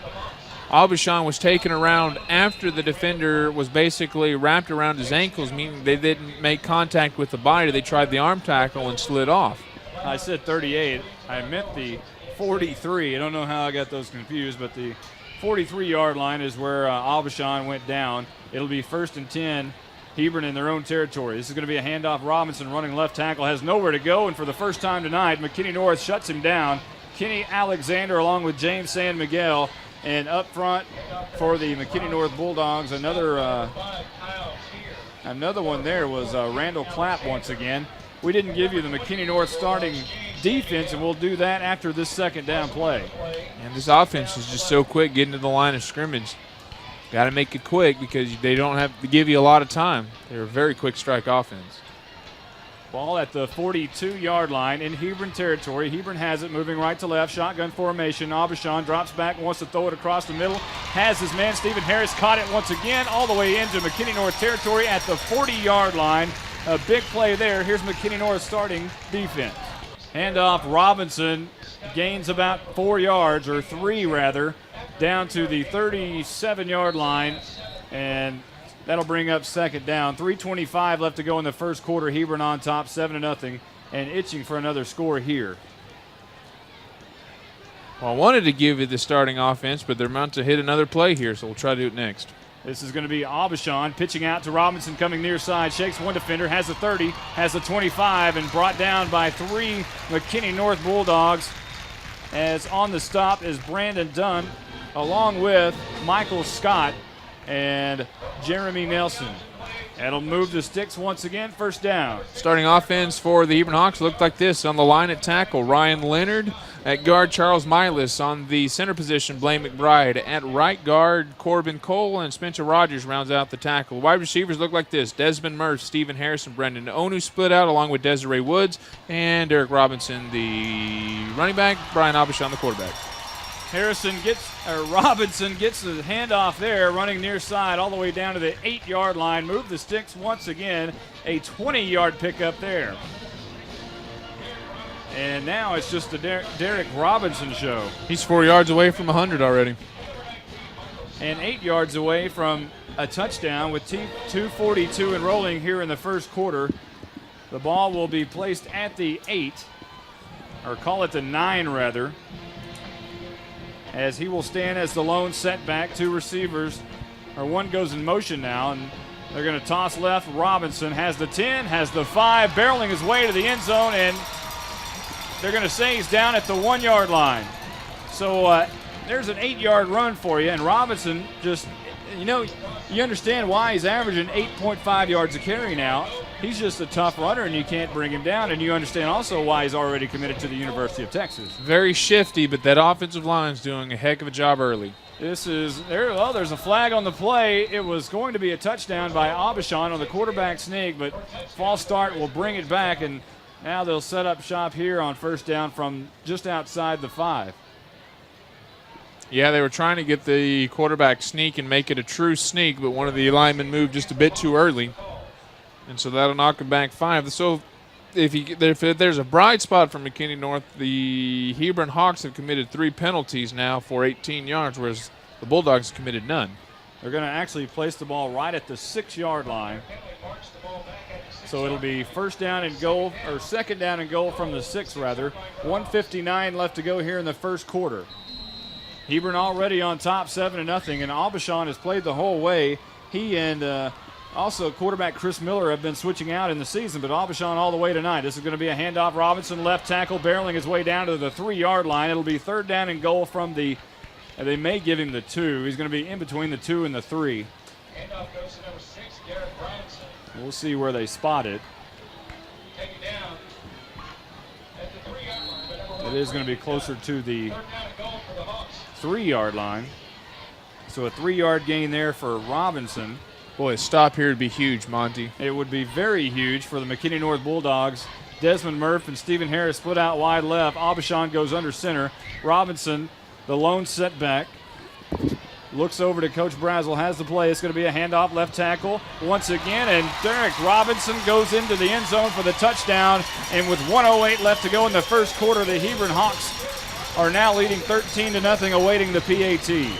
Aubuchon was taken around after the defender was basically wrapped around his ankles, meaning they didn't make contact with the body. They tried the arm tackle and slid off. I said 38. I meant the 43. I don't know how I got those confused, but the 43-yard line is where Aubuchon went down. It'll be 1st and 10. Hebron in their own territory. This is going to be a handoff. Robinson running left tackle, has nowhere to go, and for the first time tonight, McKinney North shuts him down. Kenny Alexander along with James San Miguel, and up front for the McKinney North Bulldogs, another one there was Randall Clapp once again. We didn't give you the McKinney North starting defense, and we'll do that after this 2nd down play. And this offense is just so quick getting to the line of scrimmage. Got to make it quick because they don't have to give you a lot of time. They're a very quick strike offense. Ball at the 42-yard line in Hebron territory. Hebron has it, moving right to left, shotgun formation. Aubuchon drops back, wants to throw it across the middle. Has his man, Stephen Harris, caught it once again, all the way into McKinney North territory at the 40-yard line. A big play there. Here's McKinney North starting defense. Handoff, Robinson gains about 4 yards, or 3 rather, down to the 37-yard line, and that'll bring up 2nd down. 3:25 left to go in the first quarter. Hebron on top, 7-0, and itching for another score here. Well, I wanted to give you the starting offense, but they're about to hit another play here, so we'll try to do it next. This is going to be Aubuchon pitching out to Robinson, coming near side, shakes one defender, has the 30, has the 25, and brought down by 3 McKinney North Bulldogs. As on the stop is Brandon Dunn, along with Michael Scott and Jeremy Nelson. That'll move the sticks once again, 1st down. Starting offense for the Hebron Hawks looked like this. On the line at tackle, Ryan Leonard, At guard, Charles Milas. On the center position, Blaine McBride. At right guard, Corbin Cole and Spencer Rogers rounds out the tackle. Wide receivers look like this: Desmond Murph, Stephen Harrison, Brendan Onu split out along with Desiree Woods, and Derek Robinson, the running back, Brian Abishon, the quarterback. Robinson gets the handoff there, running near side all the way down to the 8-yard line. Move the sticks once again. A 20-yard pickup there. And now it's just the Derek Robinson show. He's 4 yards away from 100 already. And 8 yards away from a touchdown with 2:42 and rolling here in the first quarter. The ball will be placed at the 8, or call it the 9 rather, as he will stand as the lone setback. Two receivers, or one goes in motion now, and they're going to toss left. Robinson has the 10, has the 5, barreling his way to the end zone, and they're going to say he's down at the 1-yard line. So there's an 8-yard run for you, and Robinson just, you understand why he's averaging 8.5 yards a carry now. He's just a tough runner, and you can't bring him down. And you understand also why he's already committed to the University of Texas. Very shifty, but that offensive line's doing a heck of a job early. There's a flag on the play. It was going to be a touchdown by Abishon on the quarterback sneak, but false start will bring it back, and now they'll set up shop here on first down from just outside the 5. Yeah, they were trying to get the quarterback sneak and make it a true sneak, but one of the linemen moved just a bit too early. And so that'll knock him back 5. So if there's a bright spot for McKinney North, the Hebron Hawks have committed 3 penalties now for 18 yards, whereas the Bulldogs have committed none. They're going to actually place the ball right at the 6-yard line. So it'll be first down and goal, or second down and goal from the 6 rather. 1:59 left to go here in the first quarter. Hebron already on top 7-0, and Abishon has played the whole way. He and also quarterback Chris Miller have been switching out in the season, but Abishon all the way tonight. This is going to be a handoff. Robinson left tackle, barreling his way down to the 3-yard line. It'll be third down and goal from the, they may give him the 2. He's going to be in between the 2 and the 3. Handoff goes to number 6, Garrett Robinson. We'll see where they spot it. Take it down at the 3-yard line. It is going to be closer to the 3-yard line. So a 3-yard gain there for Robinson. Boy, a stop here would be huge, Monty. It would be very huge for the McKinney North Bulldogs. Desmond Murph and Stephen Harris split out wide left. Abishon goes under center. Robinson, the lone setback, looks over to Coach Brazel, has the play. It's going to be a handoff left tackle once again, and Derek Robinson goes into the end zone for the touchdown. And with 1:08 left to go in the first quarter, the Hebron Hawks are now leading 13-0, awaiting the PAT.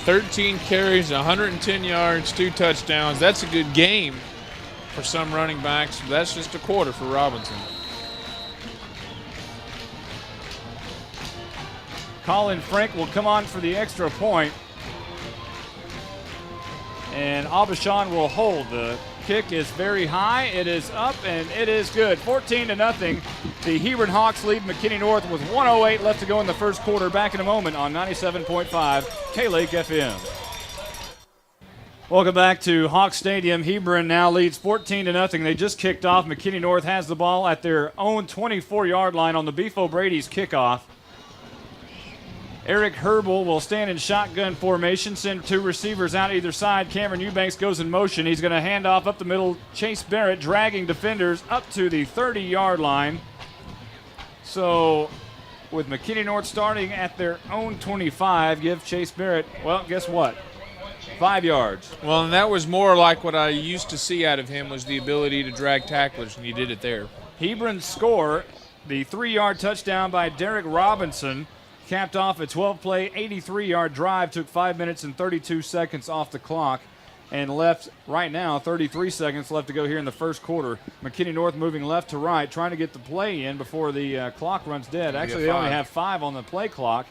13 carries, 110 yards, 2 touchdowns. That's a good game for some running backs. That's just a quarter for Robinson. Colin Frank will come on for the extra point. And Abishon will hold. The kick is very high. It is up, and it is good. 14-0. The Hebron Hawks lead McKinney North with 1:08 left to go in the first quarter. Back in a moment on 97.5 K-Lake FM. Welcome back to Hawk Stadium. Hebron now leads 14-0. They just kicked off. McKinney North has the ball at their own 24-yard line on the Beef O'Brady's kickoff. Eric Herbel will stand in shotgun formation, send 2 receivers out either side. Cameron Eubanks goes in motion. He's going to hand off up the middle. Chase Barrett dragging defenders up to the 30-yard line. So with McKinney North starting at their own 25, give Chase Barrett, well, guess what? 5 yards. Well, and that was more like what I used to see out of him, was the ability to drag tacklers, and he did it there. Hebron's score, the 3-yard touchdown by Derek Robinson, capped off a 12-play, 83-yard drive, took 5 minutes and 32 seconds off the clock, and left right now 33 seconds left to go here in the first quarter. McKinney North moving left to right, trying to get the play in before the clock runs dead. Actually, they only have 5 on the play clock.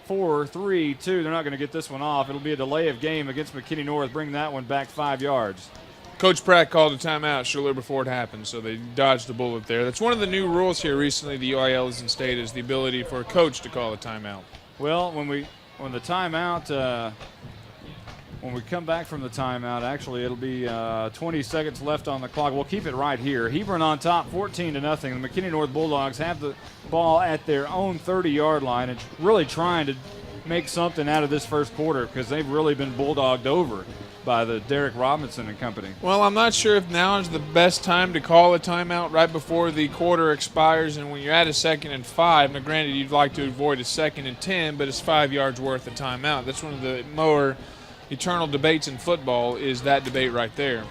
4, 3, 2. They're not going to get this one off. It'll be a delay of game against McKinney North. Bring that one back 5 yards. Coach Pratt called a timeout shortly before it happened, so they dodged a bullet there. That's one of the new rules here recently. The UIL has instated, is the ability for a coach to call a timeout. Well, when the timeout when we come back from the timeout, actually, it'll be 20 seconds left on the clock. We'll keep it right here. Hebron on top, 14-0. The McKinney North Bulldogs have the ball at their own 30-yard line and really trying to make something out of this first quarter because they've really been bulldogged over by the Derek Robinson and company. Well, I'm not sure if now is the best time to call a timeout right before the quarter expires, and when you're at a 2nd and 5, now granted you'd like to avoid a 2nd and 10, but it's 5 yards worth of timeout. That's one of the more eternal debates in football, is that debate right there.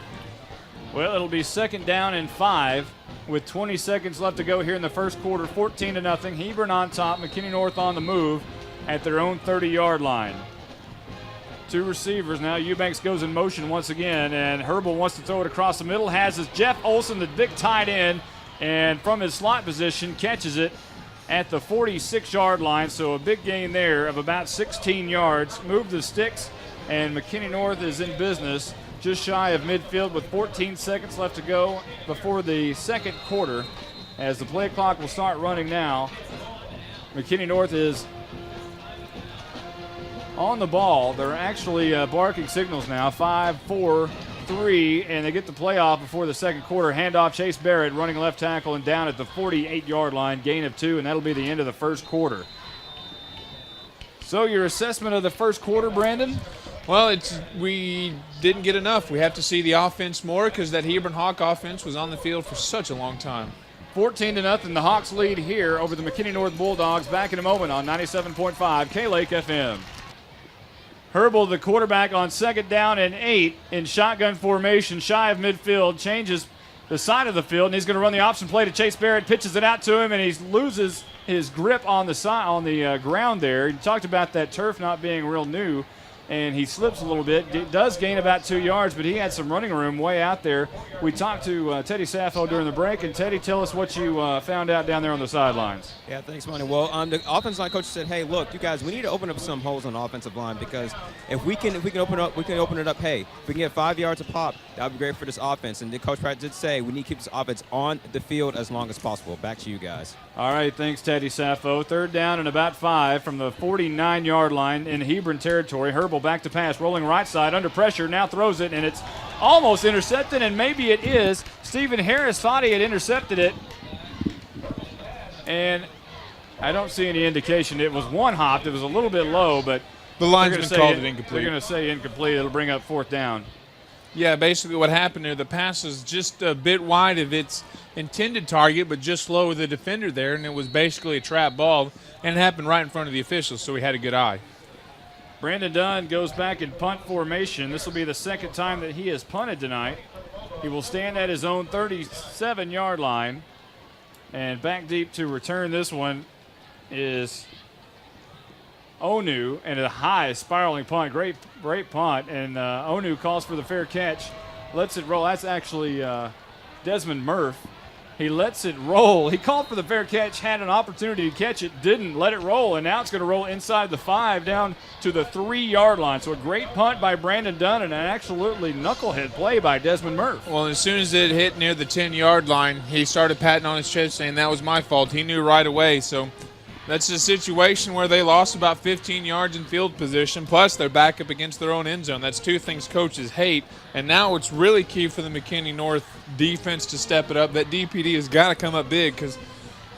Well, it'll be 2nd down and 5 with 20 seconds left to go here in the first quarter. 14-0. Hebron on top, McKinney North on the move at their own 30-yard line. 2 receivers now. Eubanks goes in motion once again, and Herbal wants to throw it across the middle. Has his Jeff Olson, the big tight end, and from his slot position catches it at the 46-yard line. So a big gain there of about 16 yards. Move the sticks, and McKinney North is in business just shy of midfield with 14 seconds left to go before the second quarter. As the play clock will start running now, McKinney North is on the ball. They're actually barking signals now. 5, 4, 3, and they get the play off before the second quarter. Handoff, Chase Barrett running left tackle and down at the 48-yard line. Gain of 2, and that'll be the end of the first quarter. So your assessment of the first quarter, Brandon? Well, we didn't get enough. We have to see the offense more because that Hebron Hawk offense was on the field for such a long time. 14-0. The Hawks lead here over the McKinney North Bulldogs. Back in a moment on 97.5 K-Lake FM. Herbal, the quarterback, on 2nd down and 8 in shotgun formation, shy of midfield, changes the side of the field, and he's going to run the option play to Chase Barrett, pitches it out to him, and he loses his grip on the ground there. He talked about that turf not being real new, and he slips a little bit. It does gain about 2 yards, but he had some running room way out there. We talked to Teddy Saffo during the break, and Teddy, tell us what you found out down there on the sidelines. Yeah, thanks, Monty. Well, the offensive line coach said, "Hey, look, you guys, we need to open up some holes on the offensive line because if we can open it up. Hey, if we can get 5 yards a pop, that would be great for this offense." And the coach Pratt did say we need to keep this offense on the field as long as possible. Back to you guys. All right, thanks, Teddy Saffo. 3rd down and about 5 from the 49-yard line in Hebron territory. Herbal back to pass, rolling right side, under pressure, now throws it, and it's almost intercepted, and maybe it is. Stephen Harris thought he had intercepted it, and I don't see any indication. It was one-hopped. It was a little bit low, but the linesman called it incomplete. They're going to say incomplete. It'll bring up 4th down. Yeah, basically what happened there, the pass was just a bit wide of its intended target, but just low of the defender there, and it was basically a trap ball, and it happened right in front of the officials, so we had a good eye. Brandon Dunn goes back in punt formation. This will be the 2nd time that he has punted tonight. He will stand at his own 37-yard line, and back deep to return this one is Onu, and a high spiraling punt. Great punt, and Onu calls for the fair catch, lets it roll. That's actually Desmond Murph. He lets it roll. He called for the fair catch, had an opportunity to catch it, didn't let it roll, and now it's going to roll inside the 5 down to the 3-yard line. So a great punt by Brandon Dunn and an absolutely knucklehead play by Desmond Murph. Well, as soon as it hit near the 10-yard line, he started patting on his chest saying that was my fault. He knew right away, so that's a situation where they lost about 15 yards in field position, plus they're back up against their own end zone. That's 2 things coaches hate, and now it's really key for the McKinney North defense to step it up. That DPD has got to come up big because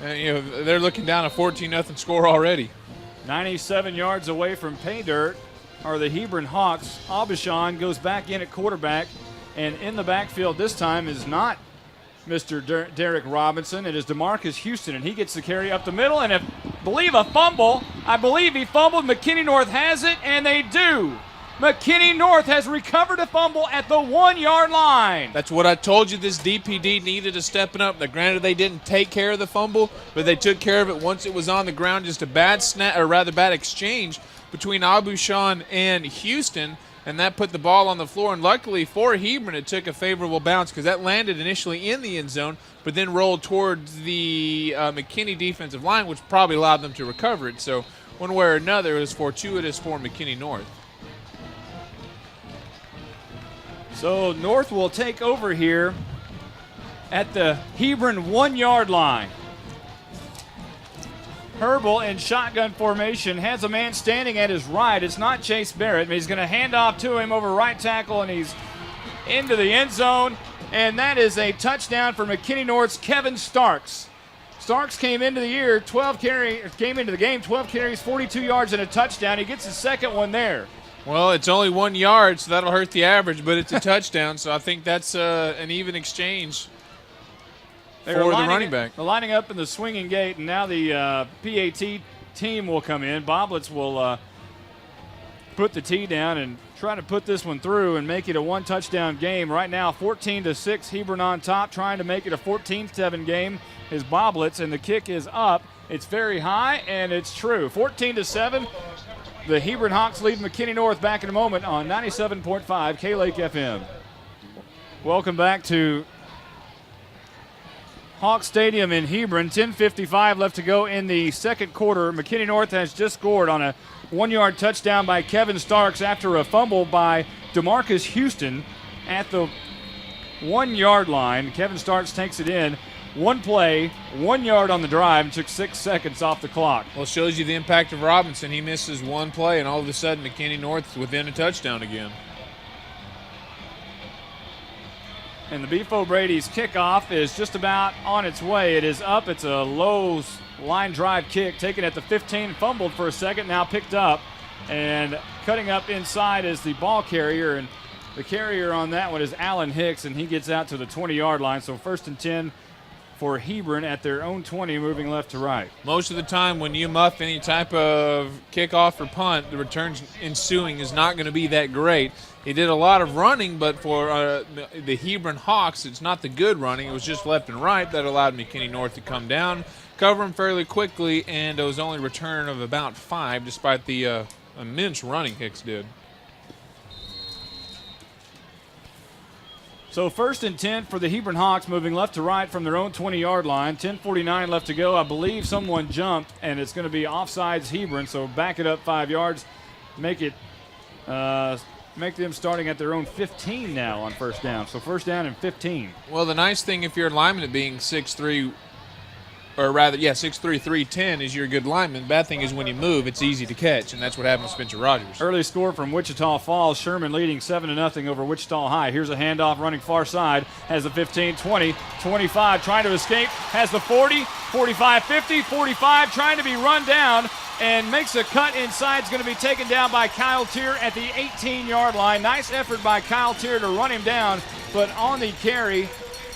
they're looking down a 14-0 score already. 97 yards away from pay dirt are the Hebron Hawks. Aubuchon goes back in at quarterback, and in the backfield this time is not Mr. Derek Robinson. It is DeMarcus Houston, and he gets the carry up the middle, and a fumble. I believe he fumbled. McKinney North has it, and they do. McKinney North has recovered a fumble at the 1-yard line. That's what I told you. This DPD needed to step it up. Now, granted, they didn't take care of the fumble, but they took care of it once it was on the ground. Just a bad bad exchange between Aubuchon and Houston, and that put the ball on the floor. And luckily for Hebron, it took a favorable bounce because that landed initially in the end zone, but then rolled towards the McKinney defensive line, which probably allowed them to recover it. So one way or another, it was fortuitous for McKinney North. So North will take over here at the Hebron 1-yard line. Herbal in shotgun formation has a man standing at his right. It's not Chase Barrett, but he's going to hand off to him over right tackle, and he's into the end zone. And that is a touchdown for McKinney North's Kevin Starks. Starks came into the game, 12 carries, 42 yards, and a touchdown. He gets his second one there. Well, it's only 1 yard, so that'll hurt the average, but it's a touchdown, so I think that's an even exchange for the running back. They're lining up in the swinging gate, and now the PAT team will come in. Boblets will put the tee down and try to put this one through and make it a one-touchdown game. Right now, 14-6, Hebron on top, trying to make it a 14-7 game is Boblets, and the kick is up. It's very high, and it's true. 14-7. The Hebron Hawks lead McKinney North. Back in a moment on 97.5 K-Lake FM. Welcome back to Hawk Stadium in Hebron. 10:55 left to go in the second quarter. McKinney North has just scored on a 1-yard touchdown by Kevin Starks after a fumble by DeMarcus Houston at the 1-yard line. Kevin Starks takes it in. One play, 1 yard on the drive, and took 6 seconds off the clock. Well, it shows you the impact of Robinson. He misses one play, and all of a sudden McKinney North's within a touchdown again. And the Beef O'Brady's kickoff is just about on its way. It is up. It's a low line drive kick taken at the 15, fumbled for a second, now picked up. And cutting up inside is the ball carrier, and the carrier on that one is Alan Hicks, and he gets out to the 20-yard line. So 1st and 10 for Hebron at their own 20, moving left to right. Most of the time when you muff any type of kickoff or punt, the returns ensuing is not going to be that great. He did a lot of running, but for the Hebron Hawks, it's not the good running. It was just left and right that allowed McKinney North to come down, cover him fairly quickly, and it was only a return of about 5, despite the immense running Hicks did. So 1st and 10 for the Hebron Hawks, moving left to right from their own 20-yard line. 10:49 left to go. I believe someone jumped, and it's going to be offsides Hebron. So back it up 5 yards, make them starting at their own 15 now on first down. So 1st down and 15. Well, the nice thing if you're a lineman at being 6'3", or rather, 6'3", 310 is you're a good lineman. Bad thing is when you move, it's easy to catch, and that's what happened to Spencer Rogers. Early score from Wichita Falls. Sherman leading 7-0 over Wichita High. Here's a handoff running far side. Has the 15, 20, 25, trying to escape. Has the 40, 45, 50, 45, trying to be run down, and makes a cut inside. It's going to be taken down by Kyle Tier at the 18-yard line. Nice effort by Kyle Tier to run him down, but on the carry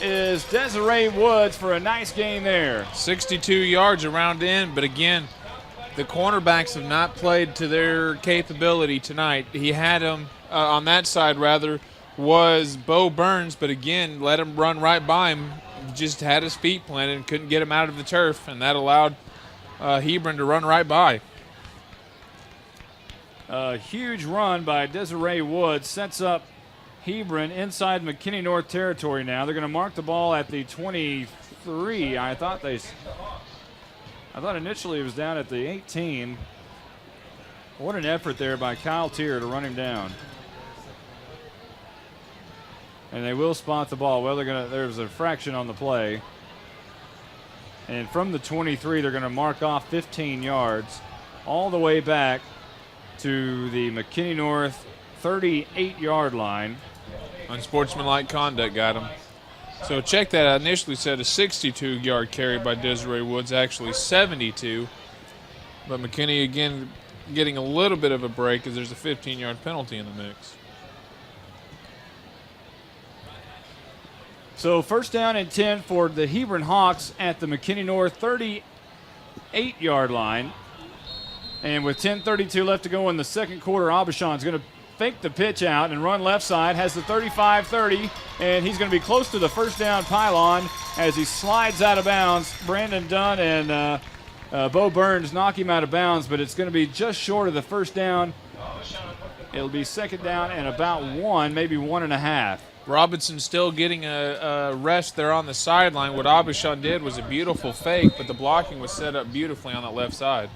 is Desiree Woods for a nice gain there. 62 yards around in, but again, the cornerbacks have not played to their capability tonight. He had him on that side, rather, was Bo Burns, but again, let him run right by him. Just had his feet planted and couldn't get him out of the turf, and that allowed Hebron to run right by. A huge run by Desiree Woods sets up Hebron inside McKinney North territory now. They're going to mark the ball at the 23. I thought initially it was down at the 18. What an effort there by Kyle Tier to run him down. And they will spot the ball. Well, there's a fraction on the play. And from the 23, they're going to mark off 15 yards all the way back to the McKinney North 38-yard line. Unsportsmanlike conduct got him. So check that. I initially said a 62-yard carry by Desiree Woods, actually 72. But McKinney, again, getting a little bit of a break as there's a 15-yard penalty in the mix. So 1st down and 10 for the Hebron Hawks at the McKinney North 38-yard line. And with 10:32 left to go in the second quarter, Abishon's going to fake the pitch out and run left side, has the 35-30, and he's going to be close to the 1st down pylon as he slides out of bounds. Brandon Dunn and Bo Burns knock him out of bounds, but it's going to be just short of the 1st down. It'll be 2nd down and about 1, maybe 1.5. Robinson still getting a rest there on the sideline. What Abishon did was a beautiful fake, but the blocking was set up beautifully on that left side.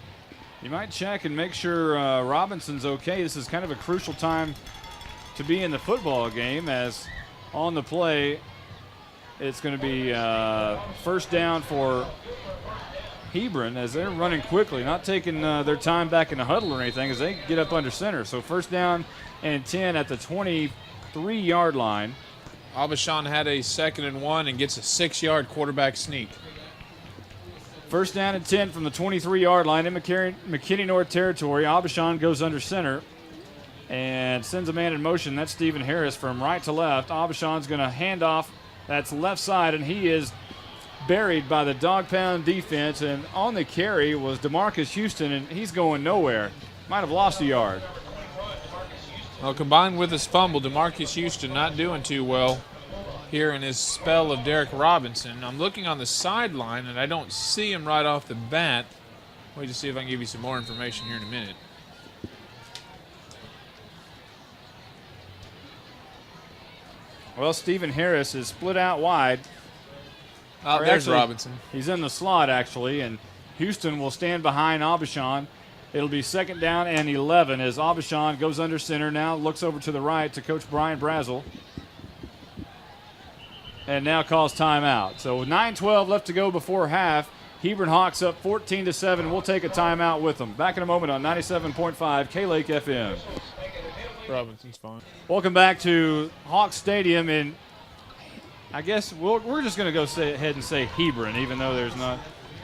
You might check and make sure Robinson's okay. This is kind of a crucial time to be in the football game, as on the play it's going to be 1st down for Hebron as they're running quickly, not taking their time back in the huddle or anything as they get up under center. So first down and 10 at the 23-yard line. Abishan had a 2nd and 1 and gets a 6-yard quarterback sneak. First down and 10 from the 23-yard line in McKinney North territory. Abishan goes under center and sends a man in motion. That's Stephen Harris from right to left. Abishan's going to hand off. That's left side, and he is buried by the dog pound defense. And on the carry was DeMarcus Houston, and he's going nowhere. Might have lost a yard. Well, combined with his fumble, DeMarcus Houston not doing too well here in his spell of Derek Robinson. I'm looking on the sideline, and I don't see him right off the bat. Wait to see if I can give you some more information here in a minute. Well, Stephen Harris is split out wide. Oh, Or there's actually, Robinson. He's in the slot, actually, and Houston will stand behind Abishan. It'll be 2nd down and 11 as Abishan goes under center now, looks over to the right to Coach Brian Brazel, and now calls timeout. So with 9:12 left to go before half, Hebron Hawks up 14-7. We'll take a timeout with them. Back in a moment on 97.5 K-Lake FM. Robinson's fine. Welcome back to Hawks Stadium, and I guess we're just going to go ahead and say Hebron, even though there's not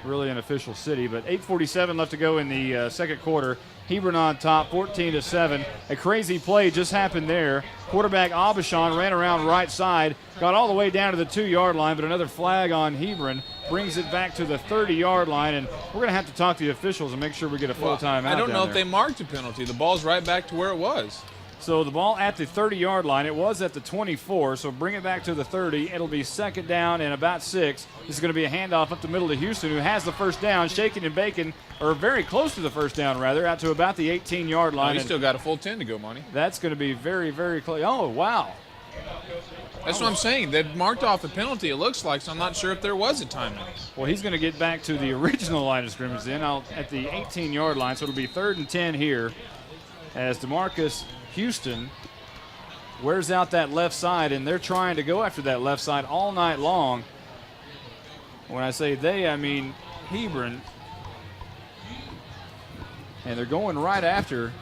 really an official city. But 8:47 left to go in the second quarter. Hebron on top, 14-7. A crazy play just happened there. Quarterback Abishan ran around right side, got all the way down to the 2-yard line, but another flag on Hebron brings it back to the 30-yard line, and we're going to have to talk to the officials and make sure we get a full timeout. I don't know down if there. they marked a penalty. The ball's right back to where it was. So the ball at the 30-yard line. It was at the 24, so bring it back to the 30. It'll be 2nd down and about 6. This is going to be a handoff up the middle to Houston, who has the first down, shaking and baking, or very close to the first down, rather, out to about the 18-yard line. He's still got a full 10 to go, Monty. That's going to be very, very close. Oh, wow. That's what I'm saying. They marked off a penalty, it looks like, so I'm not sure if there was a timeout. Well, he's going to get back to the original line of scrimmage then at the 18-yard line, so it'll be 3rd and 10 here as DeMarcus Houston wears out that left side, and they're trying to go after that left side all night long. When I say they, I mean Hebron. And they're going right after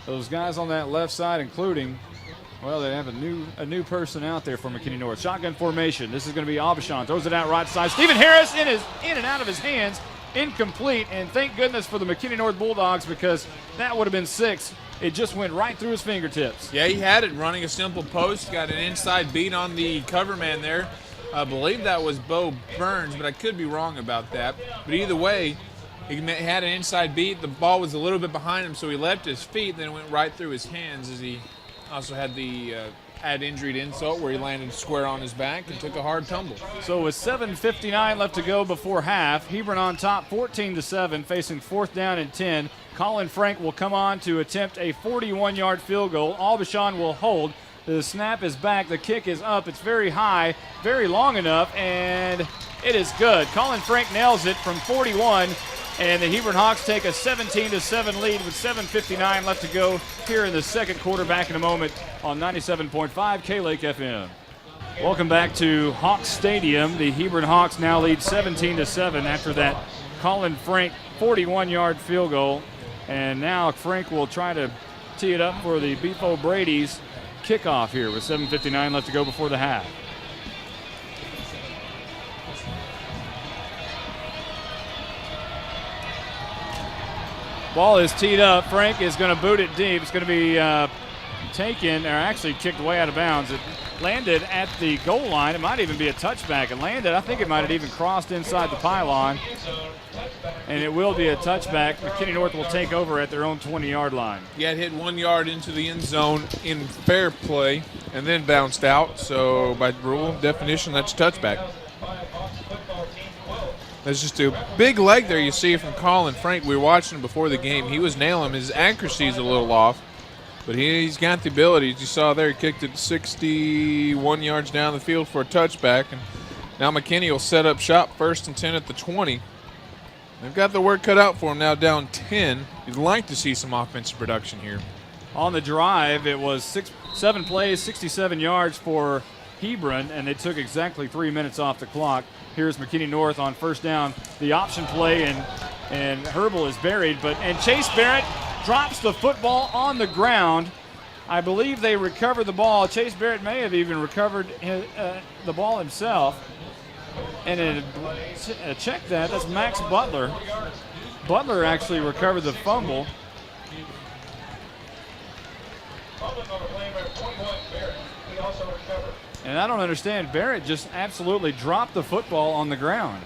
those guys on that left side, including, well, they have a new person out there for McKinney North. Shotgun formation. This is going to be Abishan. Throws it out right side. Stephen Harris in and out of his hands. Incomplete, and thank goodness for the McKinney North Bulldogs, because that would have been 6. It just went right through his fingertips. Yeah, he had it running a simple post. Got an inside beat on the cover man there. I believe that was Bo Burns, but I could be wrong about that. But either way, he had an inside beat. The ball was a little bit behind him, so he leapt his feet, then it went right through his hands, as he also had the injury to insult where he landed square on his back and took a hard tumble. So with 7:59 left to go before half, Hebron on top 14-7, facing 4th down and 10. Colin Frank will come on to attempt a 41-yard field goal. Abishan will hold. The snap is back. The kick is up. It's very high, very long enough, and it is good. Colin Frank nails it from 41, and the Hebron Hawks take a 17-7 lead with 7:59 left to go here in the second quarter. Back in a moment on 97.5 K-Lake FM. Welcome back to Hawks Stadium. The Hebron Hawks now lead 17-7 after that Colin Frank 41-yard field goal. And now Frank will try to tee it up for the Beef O'Brady's kickoff here with 7:59 left to go before the half. Ball is teed up. Frank is going to boot it deep. It's going to be taken, or actually kicked way out of bounds. It landed at the goal line. It might even be a touchback. It landed, I think it might have even crossed inside the pylon. And it will be a touchback. McKinney North will take over at their own 20-yard line. Yeah, it hit 1 yard into the end zone in fair play and then bounced out. So by rule definition, that's a touchback. There's just a big leg there you see from Colin Frank. We were watching him before the game. He was nailing him. His accuracy is a little off, but he's got the ability. As you saw there, he kicked it 61 yards down the field for a touchback. And now McKinney will set up shop 1st and 10 at the 20. They've got the work cut out for them now, down 10. You'd like to see some offensive production here. On the drive, it was 7 plays, 67 yards for Hebron, and they took exactly 3 minutes off the clock. Here's McKinney North on first down. The option play, and Herbal is buried, and Chase Barrett drops the football on the ground. I believe they recovered the ball. Chase Barrett may have even recovered the ball himself. And check that. That's Max Butler. Butler actually recovered the fumble. And I don't understand. Barrett just absolutely dropped the football on the ground.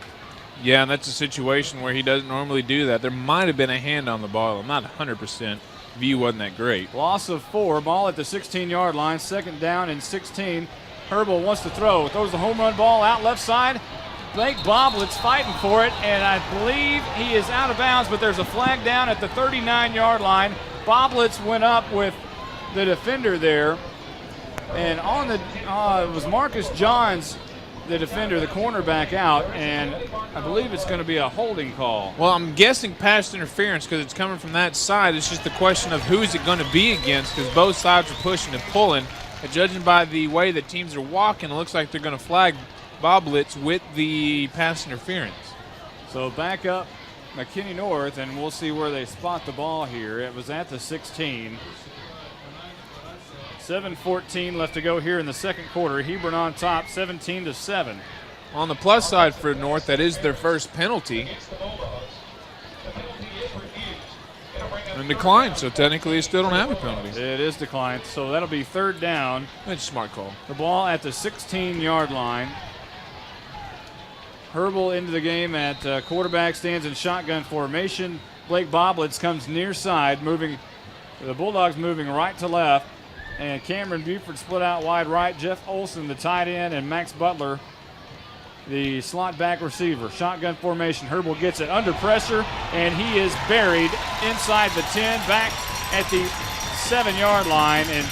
Yeah, and that's a situation where he doesn't normally do that. There might have been a hand on the ball. I'm not 100%. View wasn't that great. Loss of 4. Ball at the 16-yard line. Second down and 16. Herbal wants to throw. Throws the home run ball out left side. Blake Boblett's fighting for it, and I believe he is out of bounds, but there's a flag down at the 39-yard line. Boblett's went up with the defender there. And on the it was Marcus Johns, the defender, the cornerback out, and I believe it's going to be a holding call. Well, I'm guessing pass interference because it's coming from that side. It's just a question of who is it going to be against because both sides are pushing and pulling. And judging by the way that teams are walking, it looks like they're going to flag Boblitz with the pass interference. So back up McKinney North, and we'll see where they spot the ball here. It was at the 16. 7:14 left to go here in the second quarter. Hebron on top, 17-7. On the plus side for North, that is their first penalty. And declined, so technically they still don't have a penalty. It is declined, so that'll be third down. That's a smart call. The ball at the 16-yard line. Herbal into the game at quarterback, stands in shotgun formation. Blake Boblitz comes near side, moving. The Bulldogs moving right to left. And Cameron Buford split out wide right. Jeff Olson, the tight end, and Max Butler, the slot back receiver. Shotgun formation. Herbal gets it under pressure, and he is buried inside the 10, back at the 7-yard line. And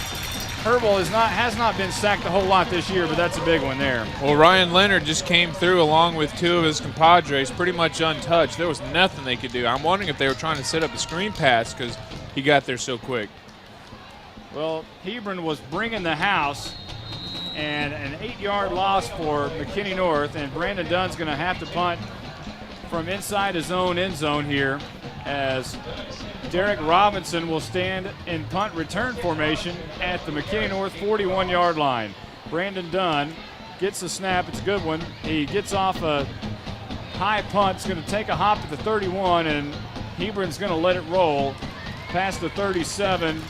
Herbal has not been sacked a whole lot this year, but that's a big one there. Well, Ryan Leonard just came through along with 2 of his compadres, pretty much untouched. There was nothing they could do. I'm wondering if they were trying to set up a screen pass because he got there so quick. Well, Hebron was bringing the house, and an 8-yard loss for McKinney North, and Brandon Dunn's going to have to punt from inside his own end zone here as Derek Robinson will stand in punt return formation at the McKinney North 41-yard line. Brandon Dunn gets the snap. It's a good one. He gets off a high punt. It's going to take a hop at the 31, and Hebron's going to let it roll past the 37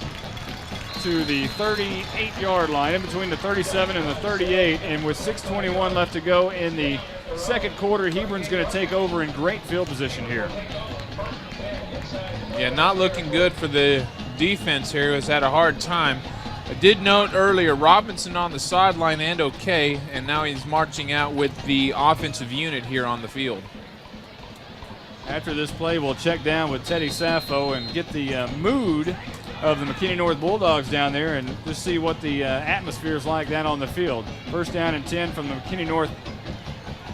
to the 38-yard line, in between the 37 and the 38. And with 6:21 left to go in the second quarter, Hebron's going to take over in great field position here. Yeah, not looking good for the defense here, who has had a hard time. I did note earlier, Robinson on the sideline and okay, and now he's marching out with the offensive unit here on the field. After this play, we'll check down with Teddy Sappho and get the mood of the McKinney North Bulldogs down there and just see what the atmosphere is like down on the field. First down and 10 from the McKinney North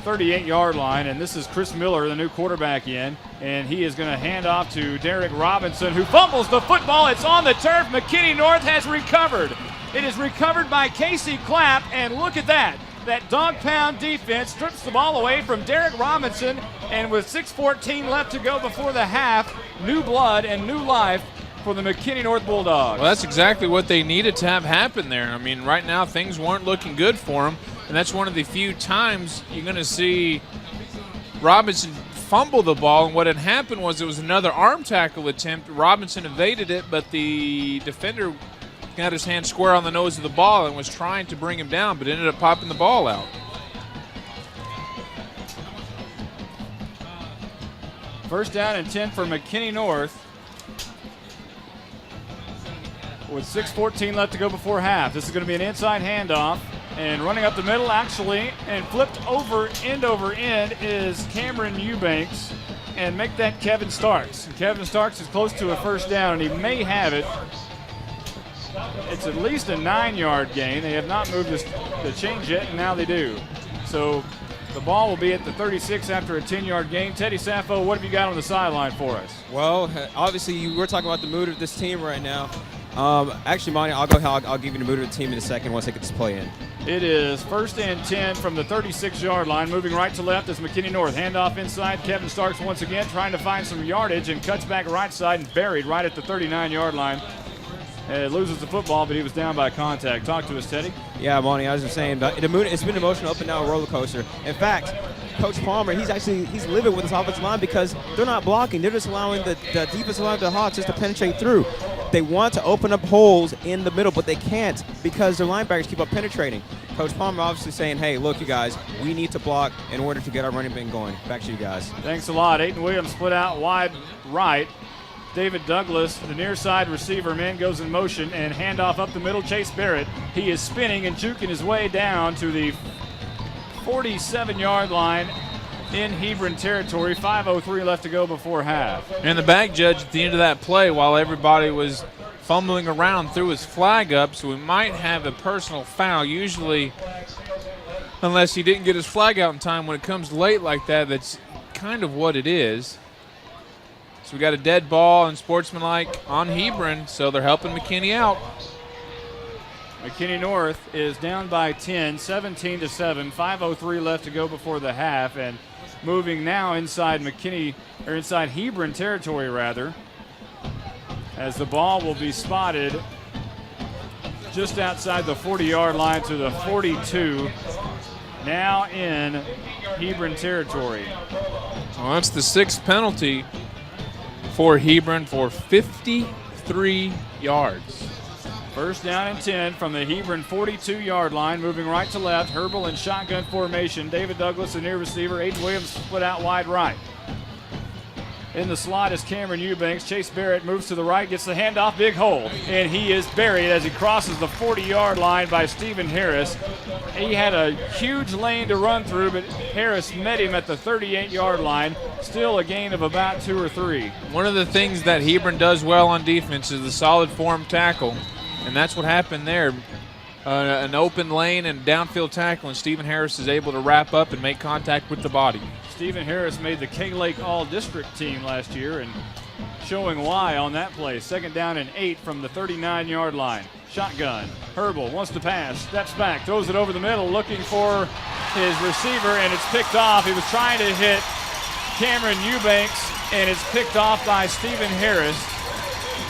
38-yard line, and this is Chris Miller, the new quarterback in, and he is going to hand off to Derek Robinson, who fumbles the football. It's on the turf. McKinney North has recovered. It is recovered by Casey Clapp, and look at that. That dog-pound defense strips the ball away from Derek Robinson, and with 6:14 left to go before the half, new blood and new life for the McKinney North Bulldogs. Well, that's exactly what they needed to have happen there. I mean, right now things weren't looking good for them, and that's one of the few times you're going to see Robinson fumble the ball. And what had happened was it was another arm tackle attempt. Robinson evaded it, but the defender got his hand square on the nose of the ball and was trying to bring him down, but ended up popping the ball out. First down and 10 for McKinney North, with 6:14 left to go before half. This is going to be an inside handoff, and running up the middle actually and flipped over end is Cameron Eubanks, and make that Kevin Starks. And Kevin Starks is close to a first down, and he may have it. It's at least a 9-yard gain. They have not moved the chains yet, and now they do. So the ball will be at the 36 after a 10-yard gain. Teddy Sappho, what have you got on the sideline for us? Well, obviously we're talking about the mood of this team right now. Actually, Monty, I'll give you the mood of the team in a second once I get this play in. It is 1st and 10 from the 36-yard line. Moving right to left is McKinney North. Handoff inside. Kevin Starks once again trying to find some yardage and cuts back right side and buried right at the 39-yard line. Loses the football, but he was down by contact. Talk to us, Teddy. Yeah, Monty, I was just saying, it's been an emotional up and down roller coaster. In fact, Coach Palmer, he's living with his offensive line because they're not blocking. They're just allowing the defensive line of the Hawks just to penetrate through. They want to open up holes in the middle, but they can't because their linebackers keep up penetrating. Coach Palmer obviously saying, hey, look, you guys, we need to block in order to get our running game going. Back to you guys. Thanks a lot. Aiden Williams split out wide right. David Douglas, the near side receiver, man goes in motion and handoff up the middle. Chase Barrett, he is spinning and juking his way down to the 47-yard line in Hebron territory. 5:03 left to go before half. And the back judge at the end of that play, while everybody was fumbling around, threw his flag up, so we might have a personal foul. Usually, unless he didn't get his flag out in time, when it comes late like that, that's kind of what it is. So we got a dead ball and sportsmanlike on Hebron, so they're helping McKinney out. McKinney North is down by 10, 17-7. 5:03 left to go before the half, and moving now inside inside Hebron territory rather, as the ball will be spotted just outside the 40-yard line to the 42. Now in Hebron territory. Well, that's the 6th penalty for Hebron for 53 yards. First down and 10 from the Hebron 42-yard line. Moving right to left, Herbal in shotgun formation. David Douglas, the near receiver. Aiden Williams split out wide right. In the slot is Cameron Eubanks. Chase Barrett moves to the right, gets the handoff, big hole. And he is buried as he crosses the 40-yard line by Stephen Harris. He had a huge lane to run through, but Harris met him at the 38-yard line. Still a gain of about 2 or 3. One of the things that Hebron does well on defense is the solid form tackle, and that's what happened there. An open lane and downfield tackle, and Stephen Harris is able to wrap up and make contact with the body. Stephen Harris made the K-Lake All-District team last year, and showing why on that play. 2nd down and 8 from the 39-yard line. Shotgun. Herbal wants to pass, steps back, throws it over the middle, looking for his receiver, and it's picked off. He was trying to hit Cameron Eubanks, and it's picked off by Stephen Harris.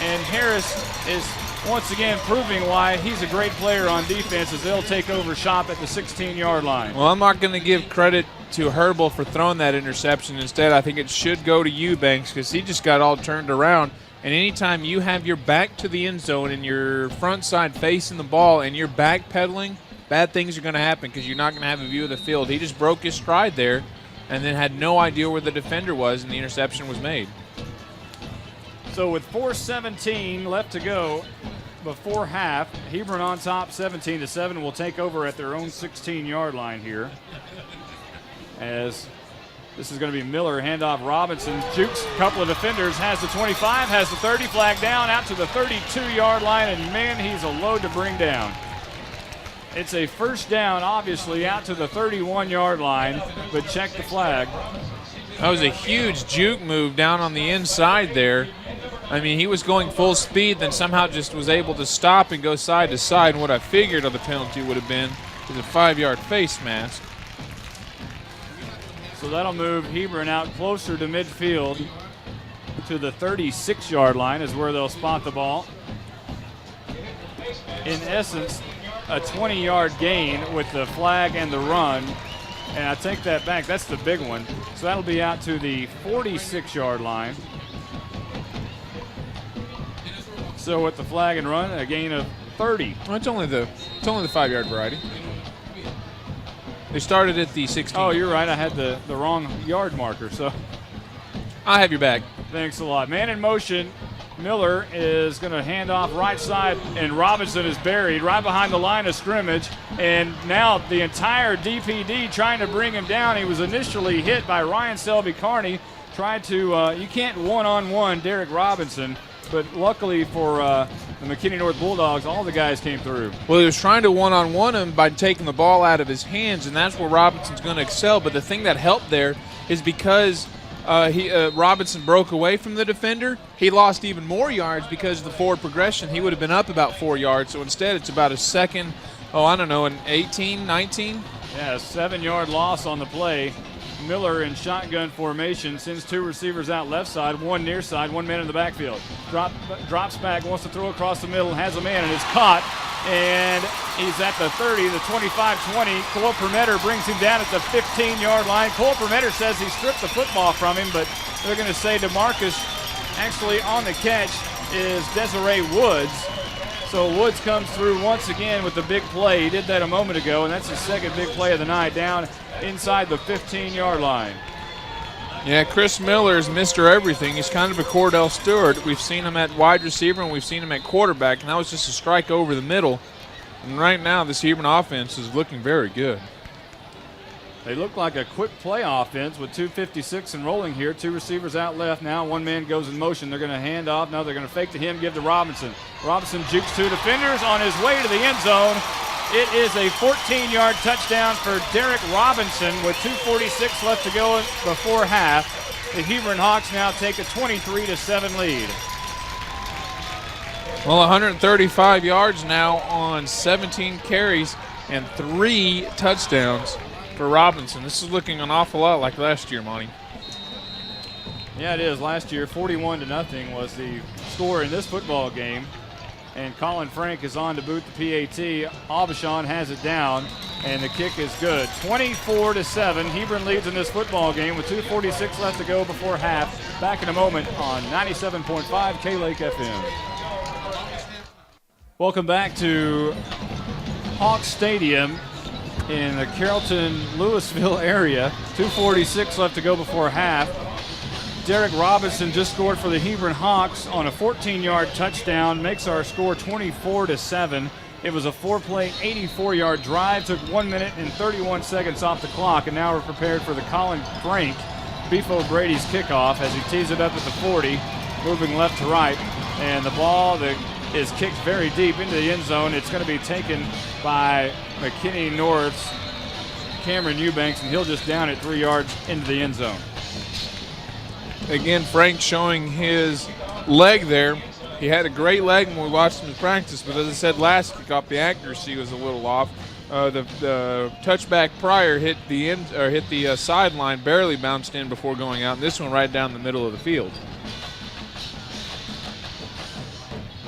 And Harris is once again proving why he's a great player on defense as they'll take over shop at the 16-yard line. Well, I'm not going to give credit to Herbal for throwing that interception. Instead, I think it should go to Eubanks because he just got all turned around. And anytime you have your back to the end zone and your front side facing the ball and you're backpedaling, bad things are going to happen because you're not going to have a view of the field. He just broke his stride there and then had no idea where the defender was, and the interception was made. So with 4:17 left to go before half, Hebron on top 17-7 will take over at their own 16-yard line here. As this is going to be Miller, handoff Robinson, jukes a couple of defenders, has the 25, has the 30, flag down out to the 32-yard line, and man, he's a load to bring down. It's a first down, obviously, out to the 31-yard line, but check the flag. That was a huge juke move down on the inside there. I mean, he was going full speed, then somehow just was able to stop and go side to side. And what I figured of the penalty would have been is a 5-yard face mask. So that'll move Hebron out closer to midfield to the 36-yard line is where they'll spot the ball. In essence, a 20-yard gain with the flag and the run. And I take that back. That's the big one. So that'll be out to the 46-yard line. So with the flag and run, a gain of 30. Well, it's only the 5-yard variety. They started at the 16. Oh, you're right. I had the wrong yard marker. So I have your back. Thanks a lot. Man in motion. Miller is going to hand off right side, and Robinson is buried right behind the line of scrimmage. And now the entire DPD trying to bring him down. He was initially hit by Ryan Selby Carney. Tried to, you can't one-on-one Derek Robinson, but luckily for the McKinney North Bulldogs, all the guys came through. Well, he was trying to one-on-one him by taking the ball out of his hands, and that's where Robinson's going to excel. But the thing that helped there is because Robinson broke away from the defender. He lost even more yards because of the forward progression. He would have been up about 4 yards. So instead, it's about a second, an 18, 19. Yeah, a 7-yard loss on the play. Miller in shotgun formation sends 2 receivers out left side, 1 near side, 1 man in the backfield. Drops back, wants to throw across the middle, has a man, and is caught. And he's at the 30, the 25-20. Cole Permetter brings him down at the 15-yard line. Cole Permetter says he stripped the football from him, but they're going to say DeMarcus actually on the catch is Desiree Woods. So Woods comes through once again with the big play. He did that a moment ago, and that's his second big play of the night, down inside the 15-yard line. Yeah, Chris Miller is Mr. Everything. He's kind of a Cordell Stewart. We've seen him at wide receiver, and we've seen him at quarterback, and that was just a strike over the middle. And right now, this Hebron offense is looking very good. They look like a quick play offense with 2:56 and rolling here. 2 receivers out left now. 1 man goes in motion. They're going to hand off. Now they're going to fake to him, give to Robinson. Robinson jukes 2 defenders on his way to the end zone. It is a 14-yard touchdown for Derek Robinson with 2:46 left to go before half. The Hebron Hawks now take a 23-7 lead. Well, 135 yards now on 17 carries and 3 touchdowns for Robinson. This is looking an awful lot like last year, Monty. Yeah, it is. Last year, 41-0 was the score in this football game. And Colin Frank is on to boot the PAT. Aubuchon has it down, and the kick is good. 24-7. Hebron leads in this football game with 2:46 left to go before half. Back in a moment on 97.5 K-Lake FM. Welcome back to Hawks Stadium in the Carrollton-Louisville area. 2:46 left to go before half. Derek Robinson just scored for the Hebron Hawks on a 14-yard touchdown, makes our score 24-7. It was a 4-play, 84-yard drive, took 1 minute and 31 seconds off the clock, and now we're prepared for the Colin Frank, Beef O'Brady's kickoff as he tees it up at the 40, moving left to right, and the ball that is kicked very deep into the end zone. It's going to be taken by McKinney North's Cameron Eubanks, and he'll just down it 3 yards into the end zone. Again, Frank showing his leg there. He had a great leg when we watched him in practice, but as I said last kickoff, the accuracy was a little off. The touchback prior hit the sideline, barely bounced in before going out, and this one right down the middle of the field.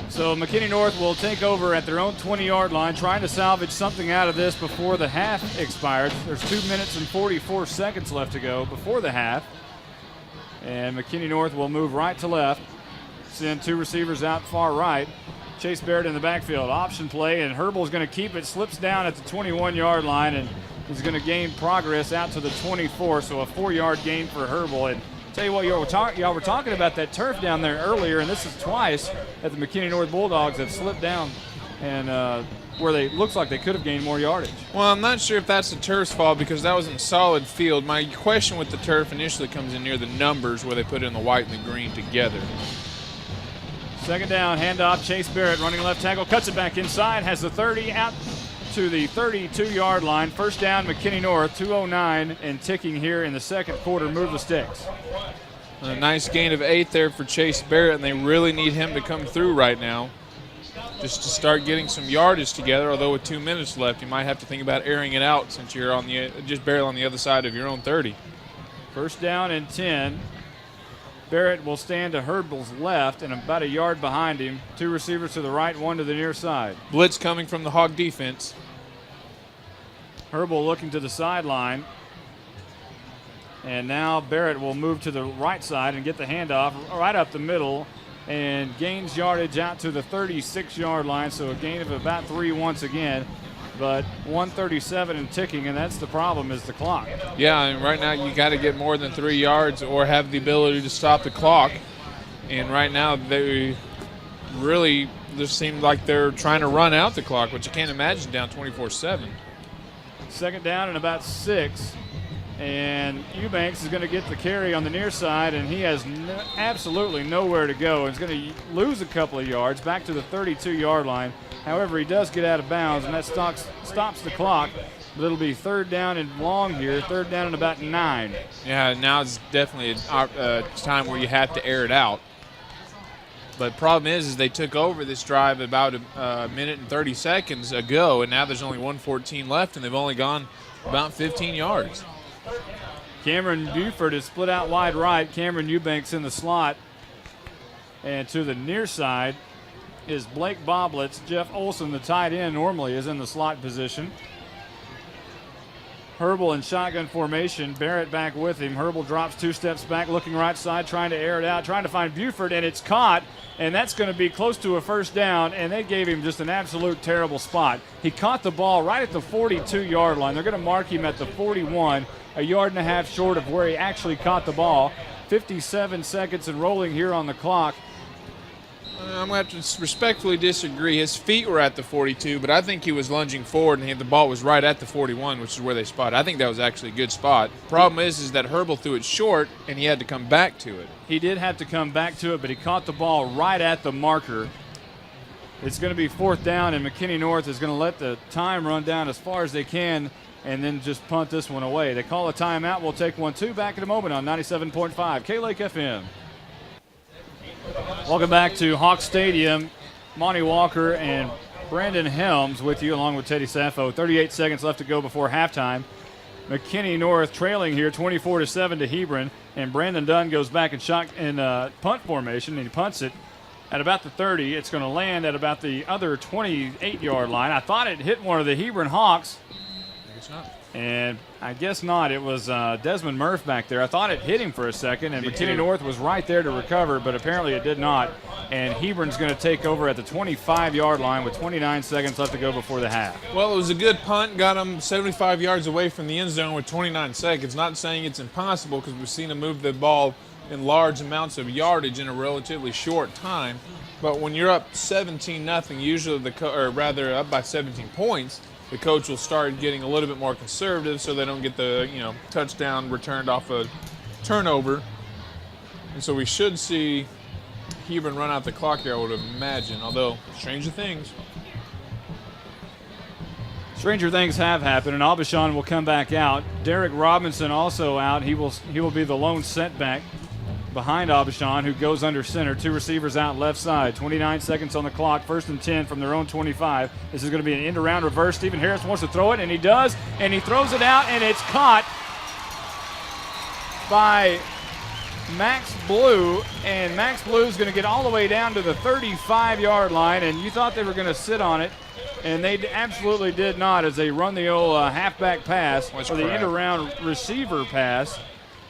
So McKinney North will take over at their own 20-yard line, trying to salvage something out of this before the half expires. There's 2 minutes and 44 seconds left to go before the half. And McKinney North will move right to left, send 2 receivers out far right. Chase Barrett in the backfield, option play, and Herbal's going to keep it, slips down at the 21-yard line, and he's going to gain progress out to the 24, so a 4-yard gain for Herbal. And tell you what, y'all were talking about that turf down there earlier, and this is twice that the McKinney North Bulldogs have slipped down and where they looks like they could have gained more yardage. Well, I'm not sure if that's the turf's fault because that was in solid field. My question with the turf initially comes in near the numbers where they put in the white and the green together. Second down, handoff, Chase Barrett running left tackle, cuts it back inside, has the 30 out to the 32-yard line. First down, McKinney North, 2:09 and ticking here in the second quarter. Move the sticks. A nice gain of 8 there for Chase Barrett, and they really need him to come through right now just to start getting some yardage together, although with 2 minutes left, you might have to think about airing it out since you're on just barely on the other side of your own 30. First down and 10. Barrett will stand to Herbal's left and about a yard behind him. 2 receivers to the right, 1 to the near side. Blitz coming from the Hawk defense. Herbal looking to the sideline. And now Barrett will move to the right side and get the handoff right up the middle and gains yardage out to the 36-yard line, so a gain of about 3 once again. But 1:37 and ticking, and that's the problem is the clock. Yeah, and right now you got to get more than 3 yards or have the ability to stop the clock. And right now they really just seem like they're trying to run out the clock, which you can't imagine down 24-7. Second down and about 6. And Eubanks is going to get the carry on the near side, and he has absolutely nowhere to go. He's going to lose a couple of yards back to the 32-yard line. However, he does get out of bounds, and that stops the clock. But it'll be 3rd down and long here, 3rd down and about 9. Yeah, now it's definitely a time where you have to air it out. But problem is they took over this drive about a minute and 30 seconds ago, and now there's only 1:14 left, and they've only gone about 15 yards. Cameron Buford is split out wide right. Cameron Eubanks in the slot. And to the near side is Blake Boblitz. Jeff Olson, the tight end, normally is in the slot position. Herbal in shotgun formation. Barrett back with him. Herbal drops 2 steps back, looking right side, trying to air it out, trying to find Buford, and it's caught. And that's going to be close to a 1st down, and they gave him just an absolute terrible spot. He caught the ball right at the 42-yard line. They're going to mark him at the 41, a yard and a half short of where he actually caught the ball. 57 seconds and rolling here on the clock. I'm going to have to respectfully disagree. His feet were at the 42, but I think he was lunging forward, and the ball was right at the 41, which is where they spotted. I think that was actually a good spot. Problem is that Herbal threw it short, and he had to come back to it. He did have to come back to it, but he caught the ball right at the marker. It's going to be 4th down, and McKinney North is going to let the time run down as far as they can and then just punt this one away. They call a timeout. We'll take 1-2 back in a moment on 97.5 K-Lake FM. Welcome back to Hawk Stadium. Monty Walker and Brandon Helms with you, along with Teddy Saffo. 38 seconds left to go before halftime. McKinney North trailing here 24-7 to Hebron, and Brandon Dunn goes back in punt formation, and he punts it at about the 30. It's going to land at about the other 28-yard line. I thought it hit one of the Hebron Hawks. It's not. And I guess not. It was Desmond Murph back there. I thought it hit him for a second, and McKinney North was right there to recover, but apparently it did not. And Hebron's going to take over at the 25-yard line with 29 seconds left to go before the half. Well, it was a good punt. Got him 75 yards away from the end zone with 29 seconds. Not saying it's impossible because we've seen him move the ball in large amounts of yardage in a relatively short time. But when you're up 17-0, usually up by 17 points, the coach will start getting a little bit more conservative so they don't get the touchdown returned off a turnover. And so we should see Hebron run out the clock here, I would imagine, although stranger things. Stranger things have happened, and Aubuchon will come back out. Derek Robinson also out. He will be the lone setback behind Aubuchon, who goes under center. 2 receivers out left side. 29 seconds on the clock. 1st and 10 from their own 25. This is going to be an end-around reverse. Stephen Harris wants to throw it, and he does. And he throws it out, and it's caught by Max Blue. And Max Blue is going to get all the way down to the 35-yard line. And you thought they were going to sit on it, and they absolutely did not, as they run the old halfback pass, or the end-around receiver pass.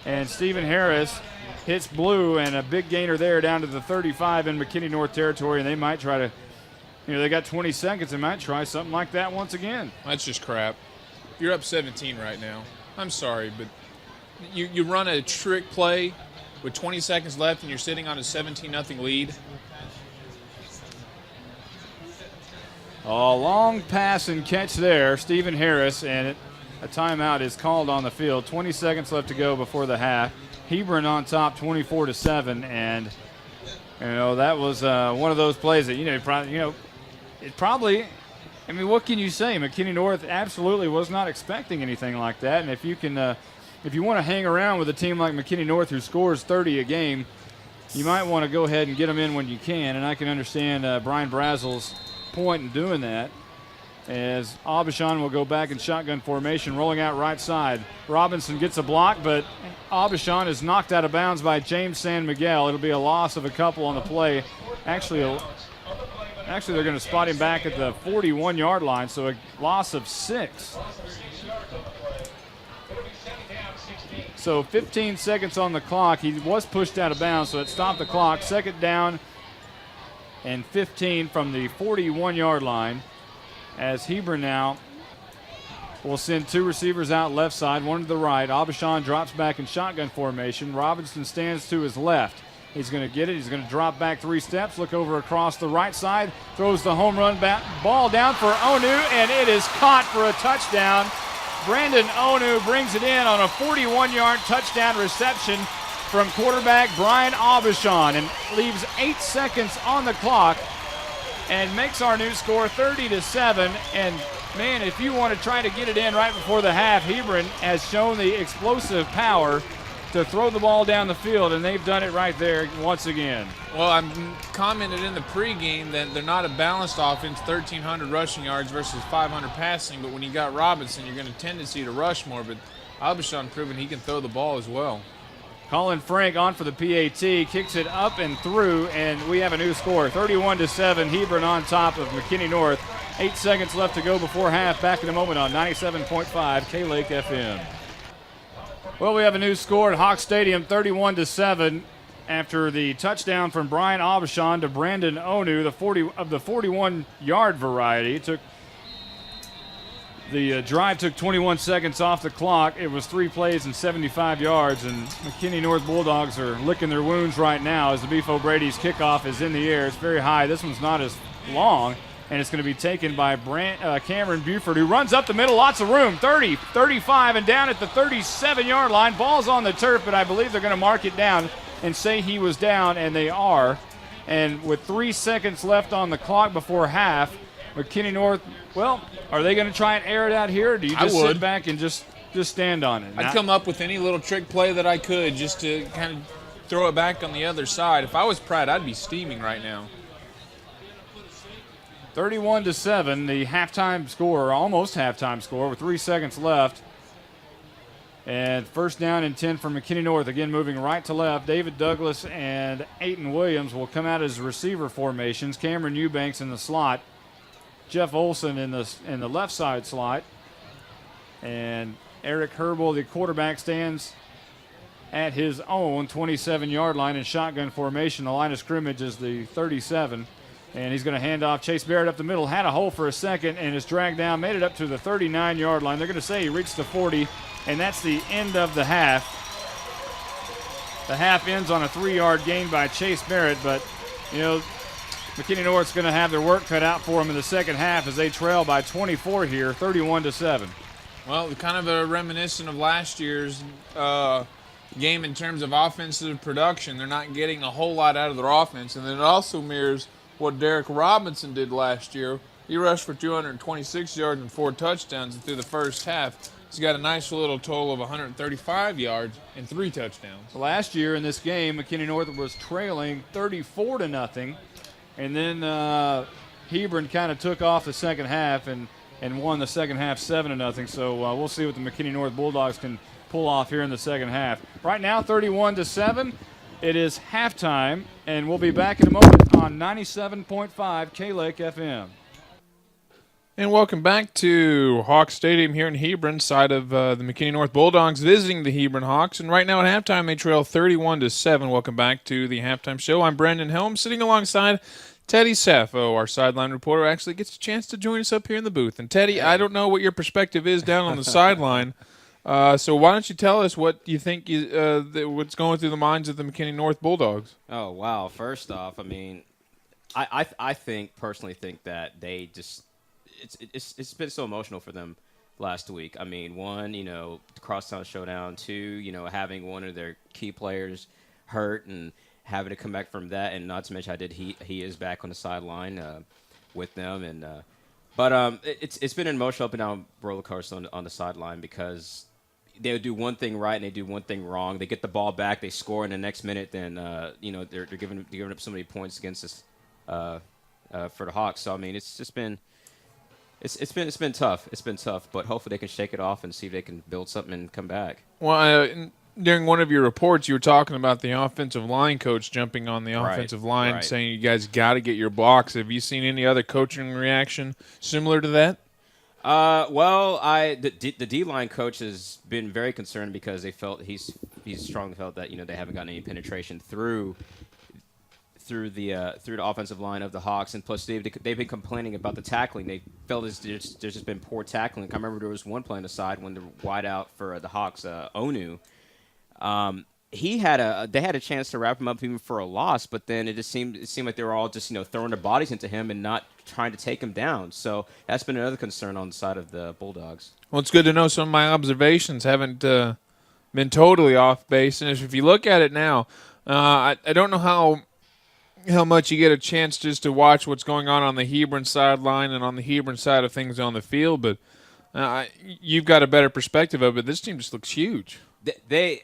And Stephen Harris hits Blue, and a big gainer there down to the 35 in McKinney North territory, and they might try to, they got 20 seconds. They might try something like that once again. That's just crap. You're up 17 right now. I'm sorry, but you run a trick play with 20 seconds left, and you're sitting on a 17-0 lead. A long pass and catch there, Stephen Harris, and a timeout is called on the field. 20 seconds left to go before the half. Hebron on top, 24-7, and that was one of those plays that what can you say? McKinney North absolutely was not expecting anything like that, and if you want to hang around with a team like McKinney North who scores 30 a game, you might want to go ahead and get them in when you can, and I can understand Brian Brazel's point in doing that. As Aubuchon will go back in shotgun formation, rolling out right side. Robinson gets a block, but Aubuchon is knocked out of bounds by James San Miguel. It'll be a loss of a couple on the play. Actually, they're going to spot him back at the 41-yard line, so a loss of 6. So 15 seconds on the clock. He was pushed out of bounds, so it stopped the clock. 2nd down and 15 from the 41-yard line. As Hebron now will send 2 receivers out left side, 1 to the right. Aubuchon drops back in shotgun formation. Robinson stands to his left. He's going to get it. He's going to drop back 3 steps, look over across the right side, throws the home run ball down for Onu, and it is caught for a touchdown Brandon Onu brings it in on a 41-yard touchdown reception from quarterback Brian Aubuchon and leaves 8 seconds on the clock and makes our new score 30-7. And man, if you want to try to get it in right before the half, Hebron has shown the explosive power to throw the ball down the field, and they've done it right there once again. Well, I commented in the pregame that they're not a balanced offense, 1,300 rushing yards versus 500 passing, but when you got Robinson, you're going to tendency to rush more, but Aubuchon proven he can throw the ball as well. Colin Frank on for the PAT, kicks it up and through, and we have a new score, 31-7, Hebron on top of McKinney North. 8 seconds left to go before half. Back in a moment on 97.5 K-Lake FM. Well, we have a new score at Hawk Stadium, 31-7, after the touchdown from Brian Aubuchon to Brandon Onu, the 41-yard variety. The drive took 21 seconds off the clock. It was 3 plays and 75 yards, and McKinney North Bulldogs are licking their wounds right now as the Beef O'Brady's kickoff is in the air. It's very high. This one's not as long, and it's going to be taken by Cameron Buford, who runs up the middle, lots of room, 30, 35, and down at the 37-yard line. Ball's on the turf, but I believe they're going to mark it down and say he was down, and they are. And with 3 seconds left on the clock before half, McKinney North, well, are they going to try and air it out here, or do you just sit back and just stand on it? I'd come up with any little trick play that I could just to kind of throw it back on the other side. If I was Pratt, I'd be steaming right now. 31-7, the halftime score, or almost halftime score, with 3 seconds left. And first down and 10 for McKinney North. Again, moving right to left. David Douglas and Ayton Williams will come out as receiver formations. Cameron Eubanks in the slot. Jeff Olson in the left side slot. And Eric Herbel, the quarterback, stands at his own 27-yard line in shotgun formation. The line of scrimmage is the 37. And he's going to hand off Chase Barrett up the middle. Had a hole for a second and is dragged down. Made it up to the 39-yard line. They're going to say he reached the 40. And that's the end of the half. The half ends on a 3-yard gain by Chase Barrett. But, you know, McKinney North's going to have their work cut out for them in the second half as they trail by 24 here, 31-7. Well, kind of a reminiscent of last year's game in terms of offensive production. They're not getting a whole lot out of their offense. And then it also mirrors what Derek Robinson did last year. He rushed for 226 yards and 4 touchdowns through the first half. He's got a nice little total of 135 yards and 3 touchdowns. Last year in this game, McKinney North was trailing 34-0. And then Hebron kind of took off the second half and won the second half 7-0. So we'll see what the McKinney North Bulldogs can pull off here in the second half. Right now, 31-7. It is halftime, and we'll be back in a moment on 97.5 K-Lake FM. And welcome back to Hawk Stadium here in Hebron, side of the McKinney North Bulldogs visiting the Hebron Hawks. And right now at halftime, they trail 31-7. Welcome back to the halftime show. I'm Brendan Helm, sitting alongside Teddy Saffo, our sideline reporter, actually gets a chance to join us up here in the booth. And Teddy, I don't know what your perspective is down on the sideline. So why don't you tell us what you think what's going through the minds of the McKinney North Bulldogs? Oh, wow. First off, I mean, I personally think that they just it's been so emotional for them last week. I mean, one, you know, the crosstown showdown. 2, you know, having one of their key players hurt and having to come back from that, and not to mention he is back on the sideline with them, and but it's been an emotional up and down roller coaster on the sideline because they'll do one thing right and they do one thing wrong. They get the ball back, they score in the next minute, then you know they're giving up so many points against us for the Hawks. So I mean, it's just been. It's been tough. It's been tough, but hopefully they can shake it off and see if they can build something and come back. Well, during one of your reports, you were talking about the offensive line coach jumping on the offensive line, saying you guys got to get your blocks. Have you seen any other coaching reaction similar to that? Well, the D-line coach has been very concerned because they felt he's strongly felt that, you know, they haven't gotten any penetration through the offensive line of the Hawks, and plus they've been complaining about the tackling. They felt there's just been poor tackling. I remember there was one play on the side when the wide out for the Hawks, Onu, they had a chance to wrap him up even for a loss, but then it seemed like they were all just throwing their bodies into him and not trying to take him down. So that's been another concern on the side of the Bulldogs. Well, it's good to know some of my observations haven't been totally off base. And if you look at it now, I don't know how much you get a chance just to watch what's going on the Hebron sideline and on the Hebron side of things on the field, but you've got a better perspective of it. This team just looks huge. They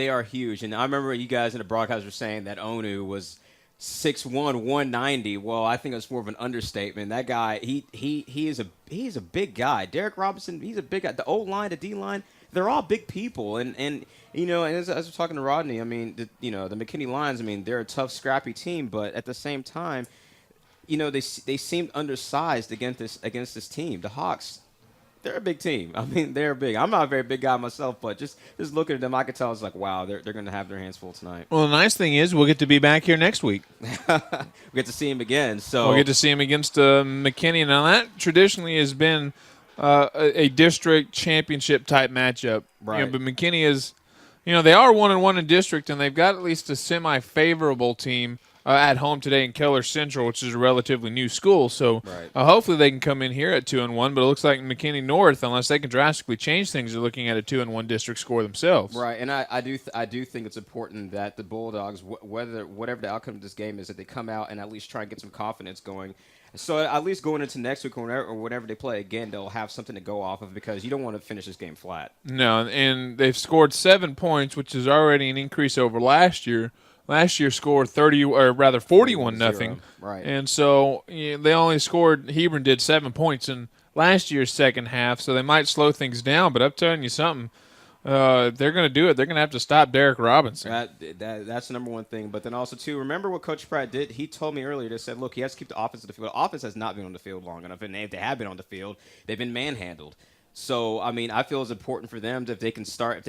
are huge, and I remember you guys in the broadcast were saying that Onu was 6'1", 190. Well, I think it's more of an understatement. That guy, he is a big guy. Derek Robinson, he's a big guy. The O line, the D line, they're all big people, and as we're talking to Rodney, I mean, the McKinney Lions, I mean, they're a tough, scrappy team, but at the same time, they seemed undersized against this team. The Hawks, they're a big team. I mean, they're big. I'm not a very big guy myself, but just looking at them, I could tell it's like, wow, they're going to have their hands full tonight. Well, the nice thing is we'll get to be back here next week. We get to see him again. So we'll get to see him against McKinney. Now, that traditionally has been a district championship type matchup. Right. But McKinney is, they are 1-1 in district, and they've got at least a semi-favorable team at home today in Keller Central, which is a relatively new school. So hopefully they can come in here at 2-1. But it looks like McKinney North, unless they can drastically change things, are looking at a 2-1 district score themselves. Right, and I do think it's important that the Bulldogs, whatever the outcome of this game is, that they come out and at least try and get some confidence going. So at least going into next week or whenever they play again, they'll have something to go off of, because you don't want to finish this game flat. No, and they've scored 7 points, which is already an increase over last year. Last year scored 41-0. Right. And so they only scored, Hebron did 7 points in last year's second half, so they might slow things down. But I'm telling you something, they're going to do it. They're going to have to stop Derek Robinson. That's the number one thing. But then also, too, remember what Coach Pratt did? He told me earlier, he said, look, he has to keep the offense on the field. The offense has not been on the field long enough, and if they have been on the field, they've been manhandled. So, I mean, I feel it's important for them if they can start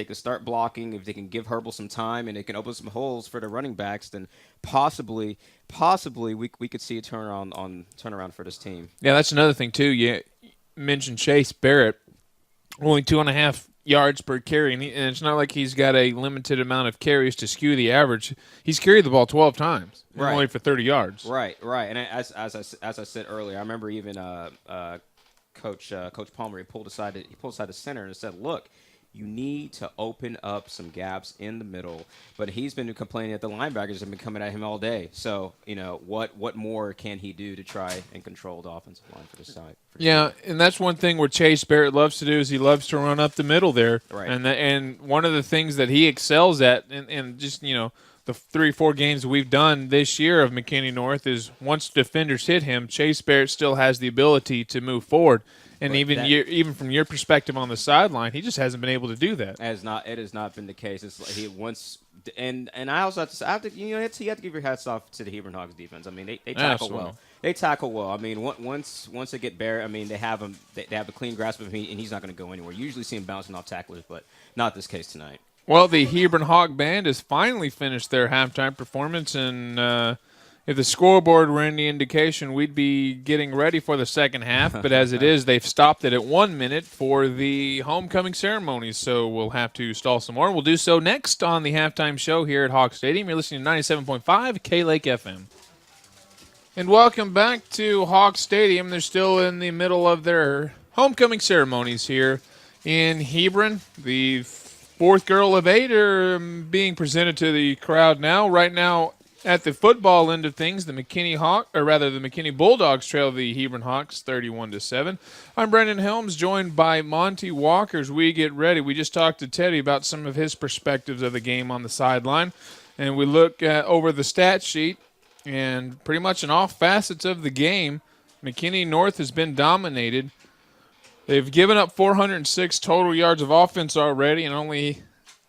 blocking, if they can give Herbal some time and they can open some holes for the running backs, then possibly we could see a turnaround for this team. Yeah, that's another thing too. You mentioned Chase Barrett, only 2.5 yards per carry, and it's not like he's got a limited amount of carries to skew the average. He's carried the ball 12 times, only for 30 yards. Right. And as I said earlier, I remember even Coach Palmer, he pulled aside the center and said, look, you need to open up some gaps in the middle. But he's been complaining that the linebackers have been coming at him all day. So, what more can he do to try and control the offensive line for the side? And that's one thing where Chase Barrett loves to do is he loves to run up the middle there. Right. And one of the things that he excels at, and just, the 3-4 games we've done this year of McKinney North is once defenders hit him, Chase Barrett still has the ability to move forward. And even from your perspective on the sideline, he just hasn't been able to do that. It has not been the case. And I also have to you have to give your hats off to the Hebron Hawks defense. I mean, they tackle well. They tackle well. I mean, once they get Barrett, I mean, they have him. They have a clean grasp of him, and he's not going to go anywhere. You usually see him bouncing off tacklers, but not this case tonight. Well, the Hebron Hawk Band has finally finished their halftime performance, and if the scoreboard were any indication, we'd be getting ready for the second half. But as it is, they've stopped it at 1 minute for the homecoming ceremonies, so we'll have to stall some more. We'll do so next on the halftime show here at Hawk Stadium. You're listening to 97.5 K-Lake FM. And welcome back to Hawk Stadium. They're still in the middle of their homecoming ceremonies here in Hebron. The fourth girl of 8 are being presented to the crowd now. Right now, at the football end of things, the McKinney Bulldogs trail the Hebron Hawks 31-7. I'm Brendan Helms, joined by Monty Walker as we get ready. We just talked to Teddy about some of his perspectives of the game on the sideline, and we look over the stat sheet, and pretty much in all facets of the game, McKinney North has been dominated. They've given up 406 total yards of offense already and only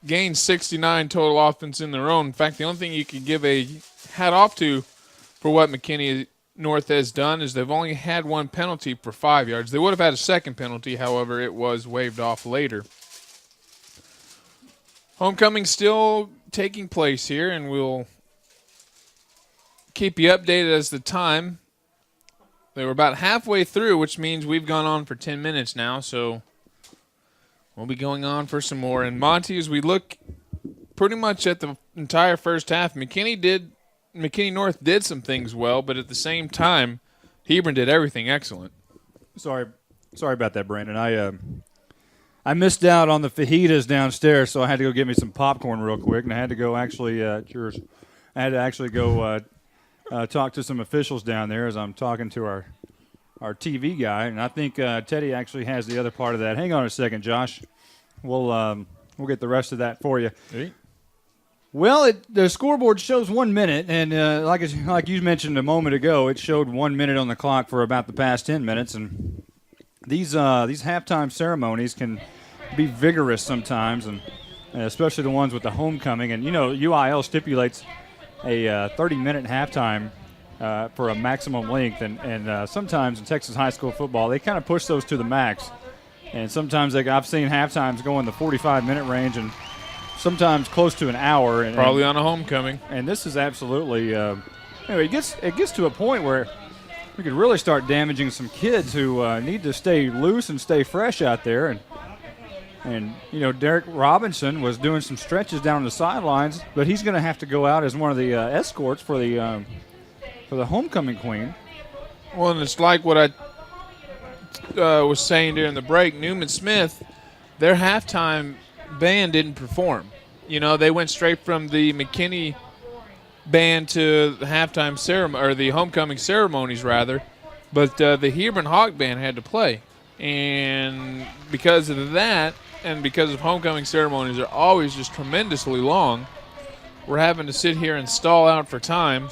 gained 69 total offense in their own. In fact, the only thing you could give a hat off to for what McKinney North has done is they've only had one penalty for 5 yards. They would have had a second penalty, however, it was waived off later. Homecoming still taking place here, and we'll keep you updated as the time. They were about halfway through, which means we've gone on for 10 minutes now, so we'll be going on for some more. And Monty, as we look pretty much at the entire first half. McKinney North did some things well, but at the same time, Hebron did everything excellent. Sorry about that, Brandon. I missed out on the fajitas downstairs, so I had to go get me some popcorn real quick, and I had to go cheers. I had to actually go talk to some officials down there as I'm talking to our TV guy, and I think Teddy actually has the other part of that. Hang on a second, Josh. We'll get the rest of that for you. Hey. Well, the scoreboard shows 1 minute, and like you mentioned a moment ago, it showed 1 minute on the clock for about the past 10 minutes, and these halftime ceremonies can be vigorous sometimes, and especially the ones with the homecoming. And UIL stipulates a 30-minute halftime for a maximum length, and sometimes in Texas high school football they kind of push those to the max, and sometimes I've seen halftimes go in the 45-minute range, and sometimes close to an hour. Probably on a homecoming. And this is absolutely it gets to a point where we could really start damaging some kids who need to stay loose and stay fresh out there. And Derek Robinson was doing some stretches down on the sidelines, but he's going to have to go out as one of the escorts for the homecoming queen. Well, and it's like what I was saying during the break. Newman Smith, their halftime band didn't perform. They went straight from the McKinney band to the halftime ceremony, or the homecoming ceremonies rather, but the Hebron Hawk band had to play, and because of that, and because of homecoming ceremonies are always just tremendously long, we're having to sit here and stall out for time,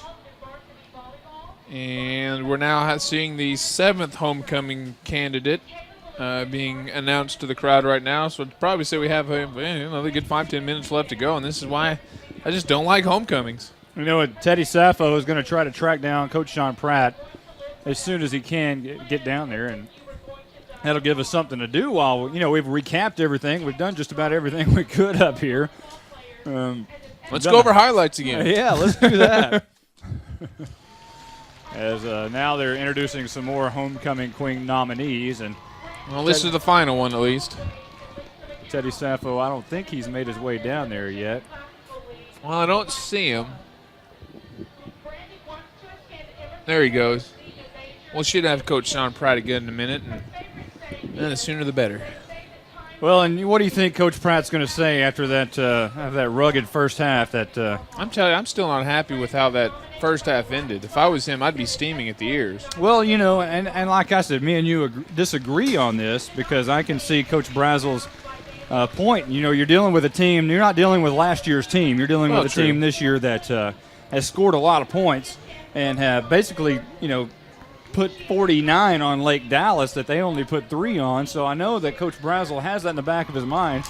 and we're now seeing the 7th homecoming candidate being announced to the crowd right now. So I'd probably say we have another good 5-10 minutes left to go, and this is why I just don't like homecomings. Teddy Sappho is going to try to track down Coach Sean Pratt as soon as he can get down there, and that'll give us something to do while we've recapped everything. We've done just about everything we could up here. Let's go over highlights again. Yeah, let's do that. As now they're introducing some more homecoming queen nominees, and well, this is the final one at least. Teddy Sappho, I don't think he's made his way down there yet. Well, I don't see him. There he goes. We should have Coach Sean Pratt again in a minute, and the sooner the better. Well, and what do you think Coach Pratt's going to say after that rugged first half? I'm telling you, I'm still not happy with how that first half ended. If I was him, I'd be steaming at the ears. Well, and like I said, me and you disagree on this, because I can see Coach Brazel's point. You're dealing with a team. You're not dealing with last year's team. You're dealing with a team this year that has scored a lot of points and have basically, put 49 on Lake Dallas that they only put 3 on. So I know that Coach Brazel has that in the back of his mind,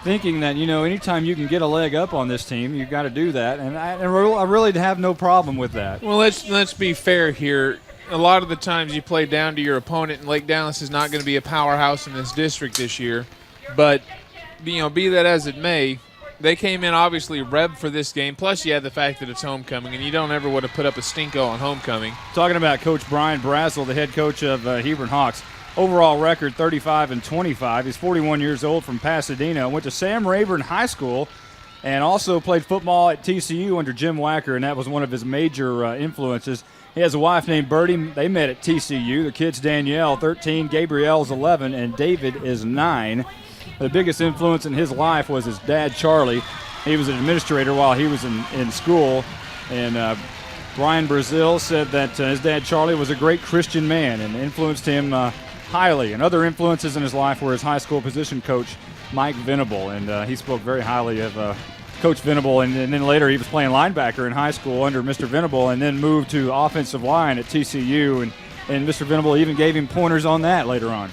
thinking that, anytime you can get a leg up on this team, you've got to do that. And I really have no problem with that. Well, let's be fair here. A lot of the times you play down to your opponent, and Lake Dallas is not going to be a powerhouse in this district this year. But, be that as it may, they came in obviously revved for this game. Plus, you had the fact that it's homecoming, and you don't ever want to put up a stinko on homecoming. Talking about Coach Brian Brazel, the head coach of Hebron Hawks. Overall record 35-25. He's 41 years old, from Pasadena. Went to Sam Rayburn High School and also played football at TCU under Jim Wacker, and that was one of his major influences. He has a wife named Bertie. They met at TCU. The kids, Danielle, 13, Gabrielle's 11, and David is 9. The biggest influence in his life was his dad, Charlie. He was an administrator while he was in school, and Brian Brazil said that his dad, Charlie, was a great Christian man and influenced him highly. And other influences in his life were his high school position coach, Mike Venable, and he spoke very highly of Coach Venable. And then later he was playing linebacker in high school under Mr. Venable, and then moved to offensive line at TCU, and Mr. Venable even gave him pointers on that later on.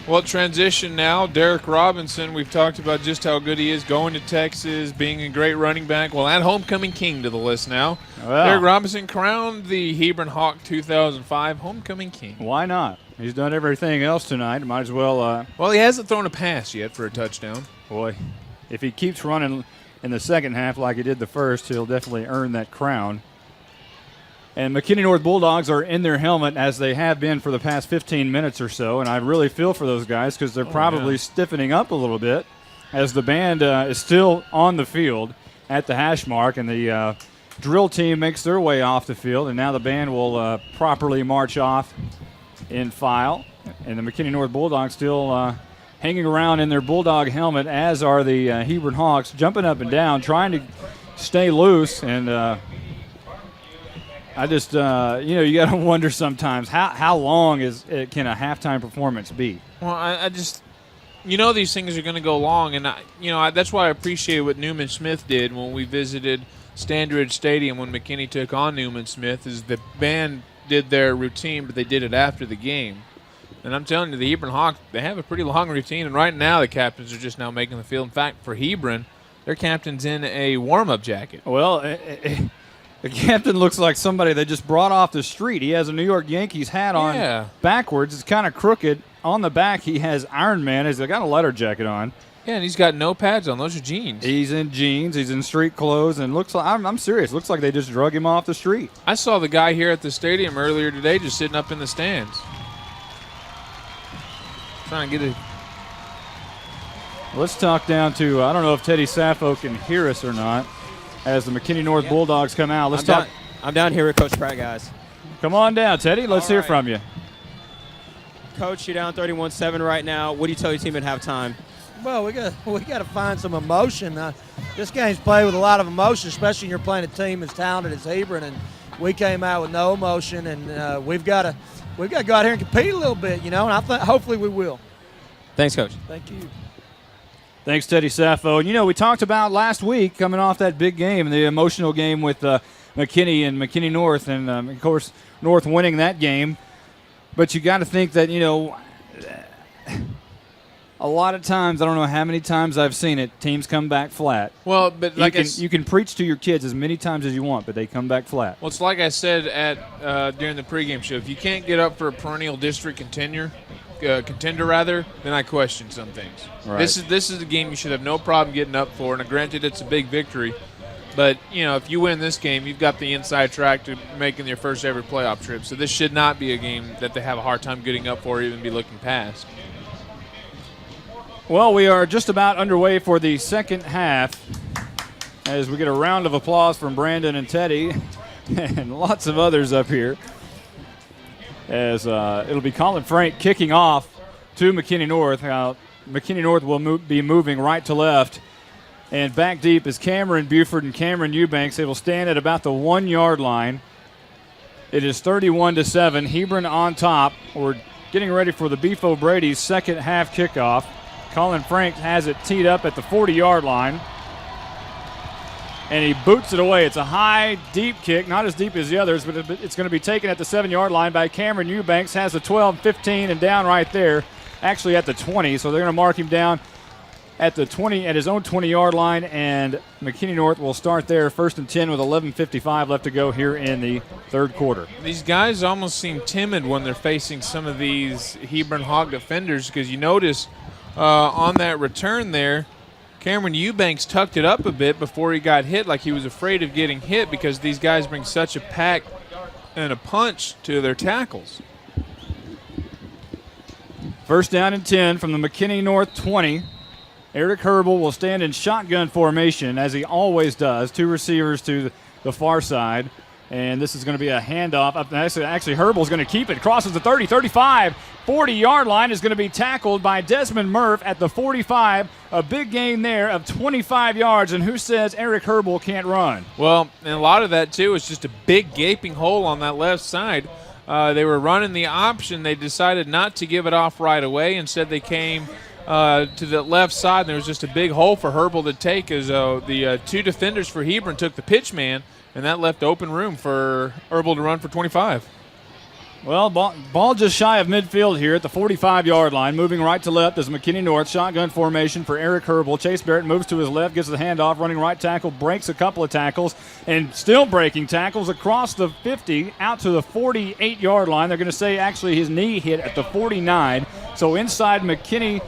Well, transition now. Derek Robinson, we've talked about just how good he is going to Texas, being a great running back. Well, add homecoming king to the list now. Well, Derek Robinson crowned the Hebron Hawk 2005 homecoming king. Why not? He's done everything else tonight. Might as well. Well, he hasn't thrown a pass yet for a touchdown. Boy, if he keeps running in the second half like he did the first, he'll definitely earn that crown. And McKinney North Bulldogs are in their helmet, as they have been for the past 15 minutes or so, and I really feel for those guys, because they're probably stiffening up a little bit as the band is still on the field. at the hash mark, and the drill team makes their way off the field, and now the band will properly march off in file. And the McKinney North Bulldogs still hanging around in their Bulldog helmet, as are the Hebron Hawks, jumping up and down, trying to stay loose. And I just, you got to wonder sometimes how long can a halftime performance be? Well, I just, these things are going to go long, and that's why I appreciate what Newman Smith did when we visited Standridge Stadium when McKinney took on Newman Smith. Is the band did their routine, but they did it after the game. And I'm telling you, the Hebron Hawks, they have a pretty long routine, and right now the captains are just now making the field. In fact, for Hebron, their captain's in a warm-up jacket. Well, the captain looks like somebody they just brought off the street. He has a New York Yankees hat on backwards. It's kind of crooked. On the back, he has Iron Man. He's got a leather jacket on. Yeah, and he's got no pads on. Those are jeans. He's in jeans. He's in street clothes, and looks like I'm serious. Looks like they just drug him off the street. I saw the guy here at the stadium earlier today just sitting up in the stands. Trying to get it. Let's talk down to, I don't know if Teddy Sappho can hear us or not, as the McKinney North Bulldogs come out. I'm down here with Coach Pratt, guys. Come on down, Teddy. Let's hear from you. Coach, you're down 31-7 right now. What do you tell your team at halftime? Well, we got to find some emotion. This game's played with a lot of emotion, especially when you're playing a team as talented as Hebron, and we came out with no emotion, and we've got to go out here and compete a little bit, and hopefully we will. Thanks, Coach. Thank you. Thanks, Teddy Sappho. And, we talked about last week coming off that big game, the emotional game with McKinney and McKinney North, and, of course, North winning that game. But you got to think that, a lot of times, I don't know how many times I've seen it, teams come back flat. Well, but you can preach to your kids as many times as you want, but they come back flat. Well, it's like I said during the pregame show. If you can't get up for a perennial district contender, then I question some things. Right. This is a game you should have no problem getting up for. And granted, it's a big victory, but if you win this game, you've got the inside track to making your first ever playoff trip. So this should not be a game that they have a hard time getting up for or even be looking past. Well, we are just about underway for the second half as we get a round of applause from Brandon and Teddy and lots of others up here, as it'll be Colin Frank kicking off to McKinney North. McKinney North will be moving right to left, and back deep is Cameron Buford and Cameron Eubanks. They will stand at about the 1 yard line. It is 31-7. Hebron on top. We're getting ready for the Beef O'Brady's second half kickoff. Colin Frank has it teed up at the 40-yard line, and he boots it away. It's a high, deep kick, not as deep as the others, but it's going to be taken at the 7-yard line by Cameron Eubanks. Has the 12, 15, and down right there, actually at the 20. So they're going to mark him down at the 20, at his own 20-yard line, and McKinney North will start there, 1st and 10 with 11:55 left to go here in the third quarter. These guys almost seem timid when they're facing some of these Hebron Hog defenders, because you notice on that return there, Cameron Eubanks tucked it up a bit before he got hit, like he was afraid of getting hit, because these guys bring such a pack and a punch to their tackles. 1st down and 10 from the McKinney North 20. Eric Herbal will stand in shotgun formation, as he always does. 2 receivers to the far side. And this is going to be a handoff. Actually, Herbal's going to keep it. Crosses the 30, 35, 40-yard line. Is going to be tackled by Desmond Murph at the 45. A big gain there of 25 yards. And who says Eric Herbal can't run? Well, and a lot of that, too, is just a big gaping hole on that left side. They were running the option. They decided not to give it off right away. Instead, they came to the left side, and there was just a big hole for Herbal to take, as the 2 defenders for Hebron took the pitch man, and that left open room for Herbal to run for 25. Well, ball just shy of midfield here at the 45-yard line. Moving right to left is McKinney North. Shotgun formation for Eric Herbal. Chase Barrett moves to his left, gets the handoff, running right tackle, breaks a couple of tackles, and still breaking tackles across the 50 out to the 48-yard line. They're going to say actually his knee hit at the 49. So inside McKinney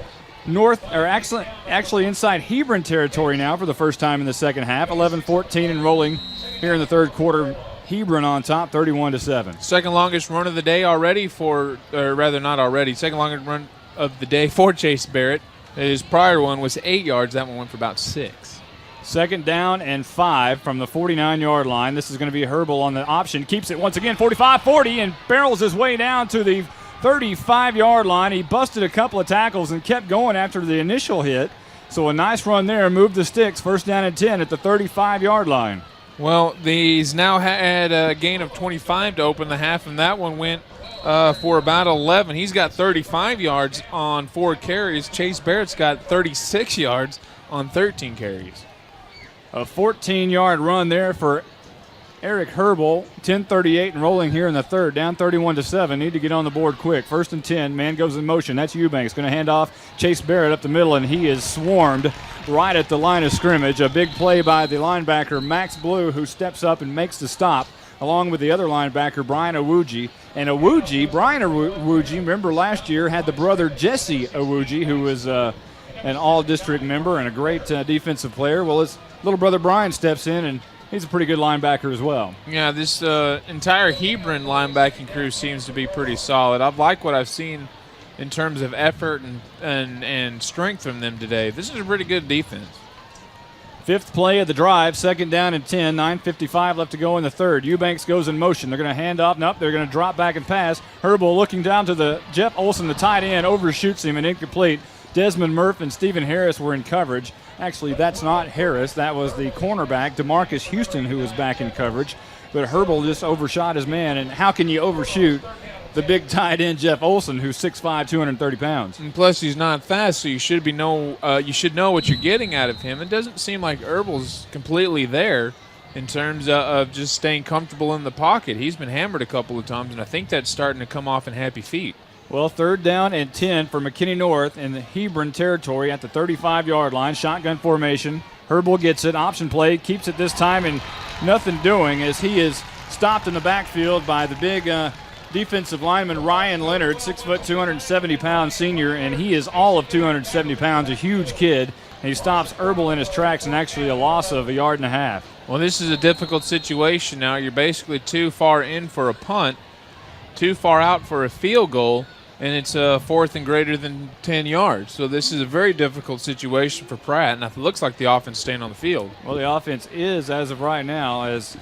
North, or actually inside Hebron territory now for the first time in the second half. 11-14 and rolling here in the third quarter. Hebron on top, 31-7. Second longest run of the day already for, or rather not already, second longest run of the day for Chase Barrett. His prior one was 8 yards. That one went for about 6. 2nd down and 5 from the 49-yard line. This is going to be Herbal on the option. Keeps it once again 45-40 and barrels his way down to the 35-yard line. He busted a couple of tackles and kept going after the initial hit. So a nice run there. Moved the sticks. 1st down and 10 at the 35-yard line. Well, he's now had a gain of 25 to open the half, and that one went for about 11. He's got 35 yards on 4 carries. Chase Barrett's got 36 yards on 13 carries. A 14-yard run there for Eric Herbal. 10:38 and rolling here in the third. Down 31-7. Need to get on the board quick. 1st and 10. Man goes in motion. That's Eubanks. Going to hand off Chase Barrett up the middle, and he is swarmed right at the line of scrimmage. A big play by the linebacker, Max Blue, who steps up and makes the stop, along with the other linebacker, Brian Awuji. And Brian Awuji, remember last year, had the brother Jesse Awuji, who was an all-district member and a great defensive player. Well, his little brother Brian steps in, and he's a pretty good linebacker as well. Yeah, this entire Hebron linebacking crew seems to be pretty solid. I've liked what I've seen in terms of effort and strength from them today. This is a pretty good defense. 5th play of the drive, 2nd down and 10, 9:55 left to go in the third. Eubanks goes in motion. They're going to hand off. Nope, they're going to drop back and pass. Herbal looking down to the Jeff Olson, the tight end, overshoots him and incomplete. Desmond Murph and Stephen Harris were in coverage. Actually, that's not Harris. That was the cornerback, DeMarcus Houston, who was back in coverage. But Herbal just overshot his man. And how can you overshoot the big tight end, Jeff Olson, who's 6'5", 230 pounds? And plus, he's not fast, so you should know what you're getting out of him. It doesn't seem like Herbal's completely there in terms of just staying comfortable in the pocket. He's been hammered a couple of times, and I think that's starting to come off in happy feet. Well, 3rd down and 10 for McKinney North in the Hebron territory at the 35-yard line. Shotgun formation. Herbal gets it. Option play. Keeps it this time, and nothing doing as he is stopped in the backfield by the big defensive lineman Ryan Leonard, 6', 270-pound senior, and he is all of 270 pounds, a huge kid. And he stops Herbal in his tracks, and actually a loss of 1.5 yards. Well, this is a difficult situation now. You're basically too far in for a punt, too far out for a field goal, and it's 4th and greater than 10 yards. So this is a very difficult situation for Pratt, and it looks like the offense staying on the field. Well, the offense is, as of right now, as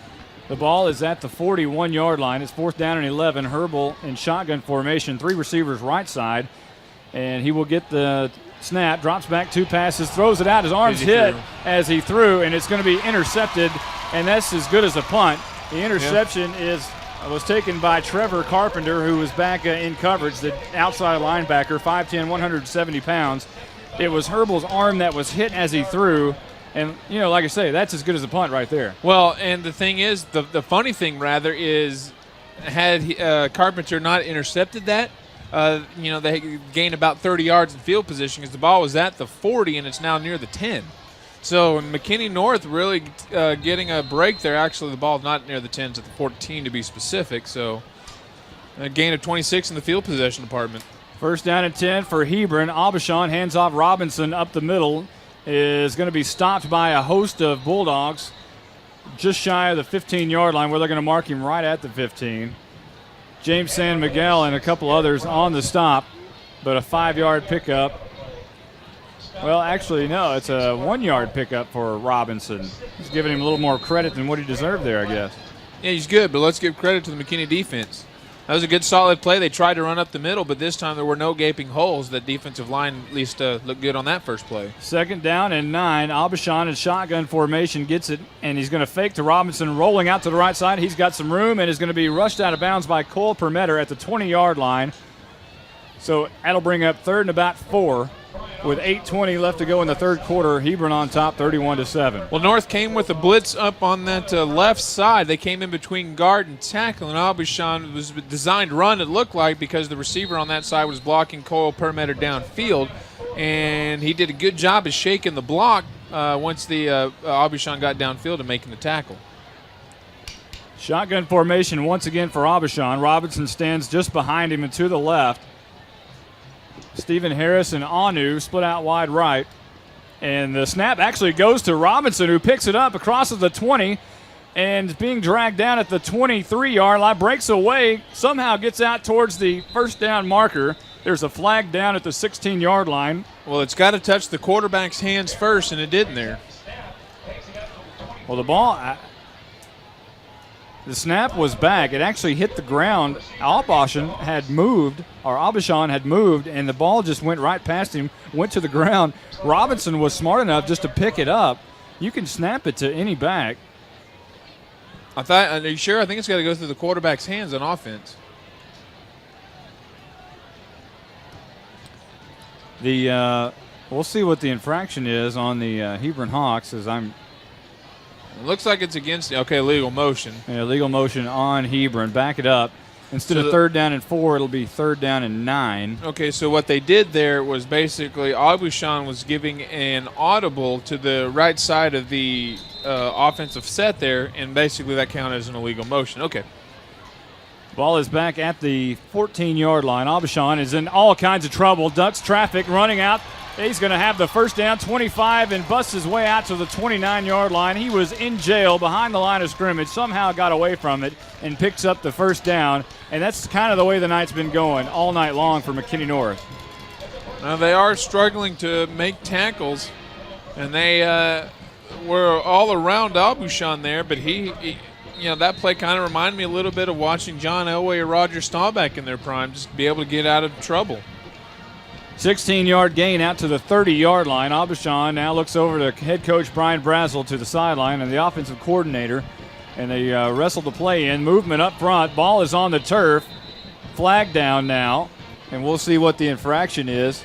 the ball is at the 41-yard line. It's 4th down and 11. Herbal in shotgun formation, 3 receivers right side, and he will get the snap, drops back 2 passes, throws it out. His arms hit as he threw, and it's going to be intercepted, and that's as good as a punt. The interception was taken by Trevor Carpenter, who was back in coverage, the outside linebacker, 5'10", 170 pounds. It was Herbal's arm that was hit as he threw. And, like I say, that's as good as a punt right there. Well, and the thing is, the funny thing, rather, is had Carpenter not intercepted that, they gained about 30 yards in field position because the ball was at the 40 and it's now near the 10. So McKinney North really getting a break there. Actually, the ball's not near the 10, it's at the 14 to be specific. So a gain of 26 in the field possession department. 1st down and 10 for Hebron. Aubuchon hands off Robinson up the middle. Is going to be stopped by a host of Bulldogs just shy of the 15-yard line, where they're going to mark him right at the 15. James San Miguel and a couple others on the stop, but a 5-yard pickup. Well, actually, no, it's a 1-yard pickup for Robinson. He's giving him a little more credit than what he deserved there, I guess. Yeah, he's good, but let's give credit to the McKinney defense. That was a good, solid play. They tried to run up the middle, but this time there were no gaping holes. The defensive line at least looked good on that first play. 2nd down and 9. Aubuchon in shotgun formation gets it, and he's going to fake to Robinson, rolling out to the right side. He's got some room and is going to be rushed out of bounds by Cole Permetter at the 20-yard line. So that'll bring up 3rd and about 4. With 8:20 left to go in the third quarter, Hebron on top, 31-7. Well, North came with a blitz up on that left side. They came in between guard and tackle, and Aubuchon was designed run, it looked like, because the receiver on that side was blocking Cole Permetter downfield, and he did a good job of shaking the block once the Aubuchon got downfield and making the tackle. Shotgun formation once again for Aubuchon. Robinson stands just behind him and to the left. Stephen Harris and Anu split out wide right. And the snap actually goes to Robinson, who picks it up, crosses the 20, and is being dragged down at the 23-yard line. Breaks away, somehow gets out towards the 1st down marker. There's a flag down at the 16-yard line. Well, it's got to touch the quarterback's hands first, and it didn't there. Well, the ball, the snap was back. It actually hit the ground. Abishan had moved, and the ball just went right past him, went to the ground. Robinson was smart enough just to pick it up. You can snap it to any back. Are you sure? I think it's got to go through the quarterback's hands on offense. We'll see what the infraction is on the Hebron Hawks It looks like it's against, legal motion. Legal motion on Hebron. Back it up. Instead of 3rd down and 4, it'll be 3rd down and 9. Okay, so what they did there was basically Abishan was giving an audible to the right side of the offensive set there, and basically that counted as an illegal motion. Okay. Ball is back at the 14-yard line. Abishan is in all kinds of trouble. Ducks traffic, running out. He's going to have the first down, 25, and busts his way out to the 29-yard line. He was in jail behind the line of scrimmage, somehow got away from it, and picks up the first down. And that's kind of the way the night's been going all night long for McKinney North. Now they are struggling to make tackles, and they were all around Abishan there, but he that play kind of reminded me a little bit of watching John Elway or Roger Staubach in their prime, just to be able to get out of trouble. 16-yard gain out to the 30-yard line. Abishan now looks over to head coach Brian Brazel to the sideline and the offensive coordinator, and they wrestle the play in. Movement up front. Ball is on the turf. Flag down now, and we'll see what the infraction is.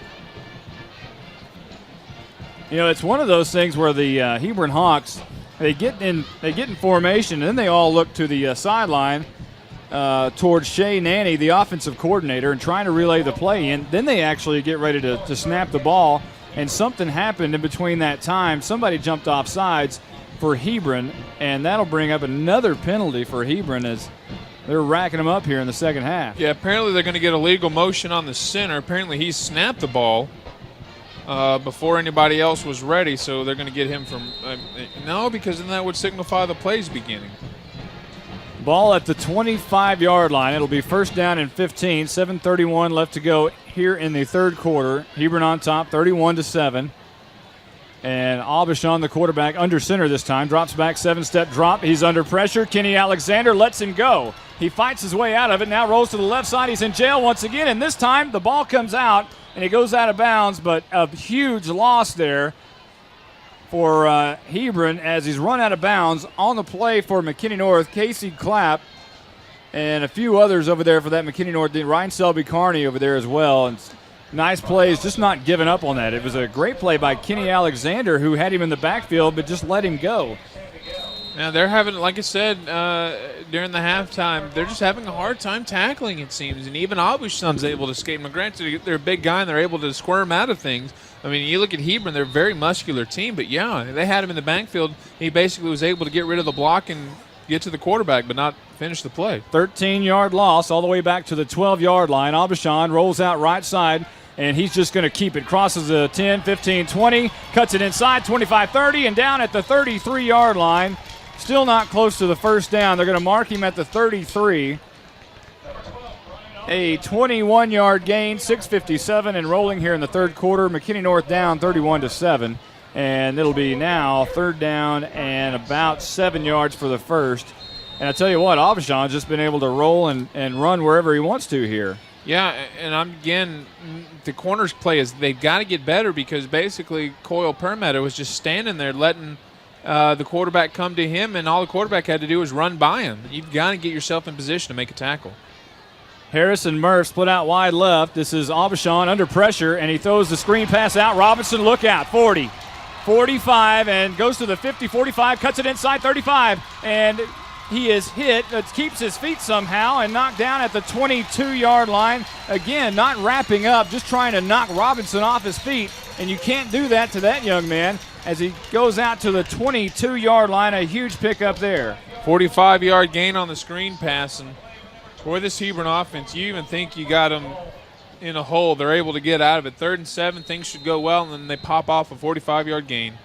It's one of those things where the Hebron Hawks, they get in formation, and then they all look to the sideline towards Shea Nanny, the offensive coordinator, and trying to relay the play in. Then they actually get ready to snap the ball, and something happened in between that time. Somebody jumped off sides for Hebron, and that'll bring up another penalty for Hebron as they're racking them up here in the second half. Yeah, apparently they're going to get a legal motion on the center. Apparently he snapped the ball before anybody else was ready, so they're going to get him from no, because then that would signify the play's beginning. Ball at the 25-yard line. It'll be first down and 15. 7:31 left to go here in the third quarter. Hebron on top, 31-7. And Abishan, the quarterback, under center this time. Drops back, 7-step drop. He's under pressure. Kenny Alexander lets him go. He fights his way out of it. Now rolls to the left side. He's in jail once again. And this time the ball comes out, and it goes out of bounds. But a huge loss there for Hebron as he's run out of bounds. On the play for McKinney North, Casey Clapp and a few others over there for that McKinney North. Ryan Selby-Carney over there as well. And nice plays, just not giving up on that. It was a great play by Kenny Alexander, who had him in the backfield but just let him go. Now they're having, like I said during the halftime, they're just having a hard time tackling, it seems. And even Abishan's able to escape. Now, granted, they're a big guy and they're able to squirm out of things. I mean, you look at Hebron, they're a very muscular team, but yeah, they had him in the backfield. He basically was able to get rid of the block and get to the quarterback, but not finish the play. 13-yard loss all the way back to the 12-yard line. Abishan rolls out right side, and he's just going to keep it. Crosses the 10, 15, 20, cuts it inside, 25, 30, and down at the 33-yard line. Still not close to the first down. They're going to mark him at the 33. A 21-yard gain, 6:57 and rolling here in the third quarter. McKinney North down 31-7. And it'll be now third down and about 7 yards for the first. And I tell you what, Abishan's just been able to roll and run wherever he wants to here. Yeah, and the corners play is they've got to get better because basically Coyle Permetter was just standing there letting the quarterback come to him, and all the quarterback had to do was run by him. You've got to get yourself in position to make a tackle. Harris and Murph split out wide left. This is Abishan under pressure, and he throws the screen pass out. Robinson, look out, 40, 45, and goes to the 50, 45, cuts it inside 35, and he is hit, keeps his feet somehow, and knocked down at the 22-yard line. Again, not wrapping up, just trying to knock Robinson off his feet, and you can't do that to that young man as he goes out to the 22-yard line. A huge pickup there. 45-yard gain on the screen pass, and for this Hebron offense, you even think you got them in a hole. They're able to get out of it. 3rd and 7, things should go well, and then they pop off a 45-yard gain.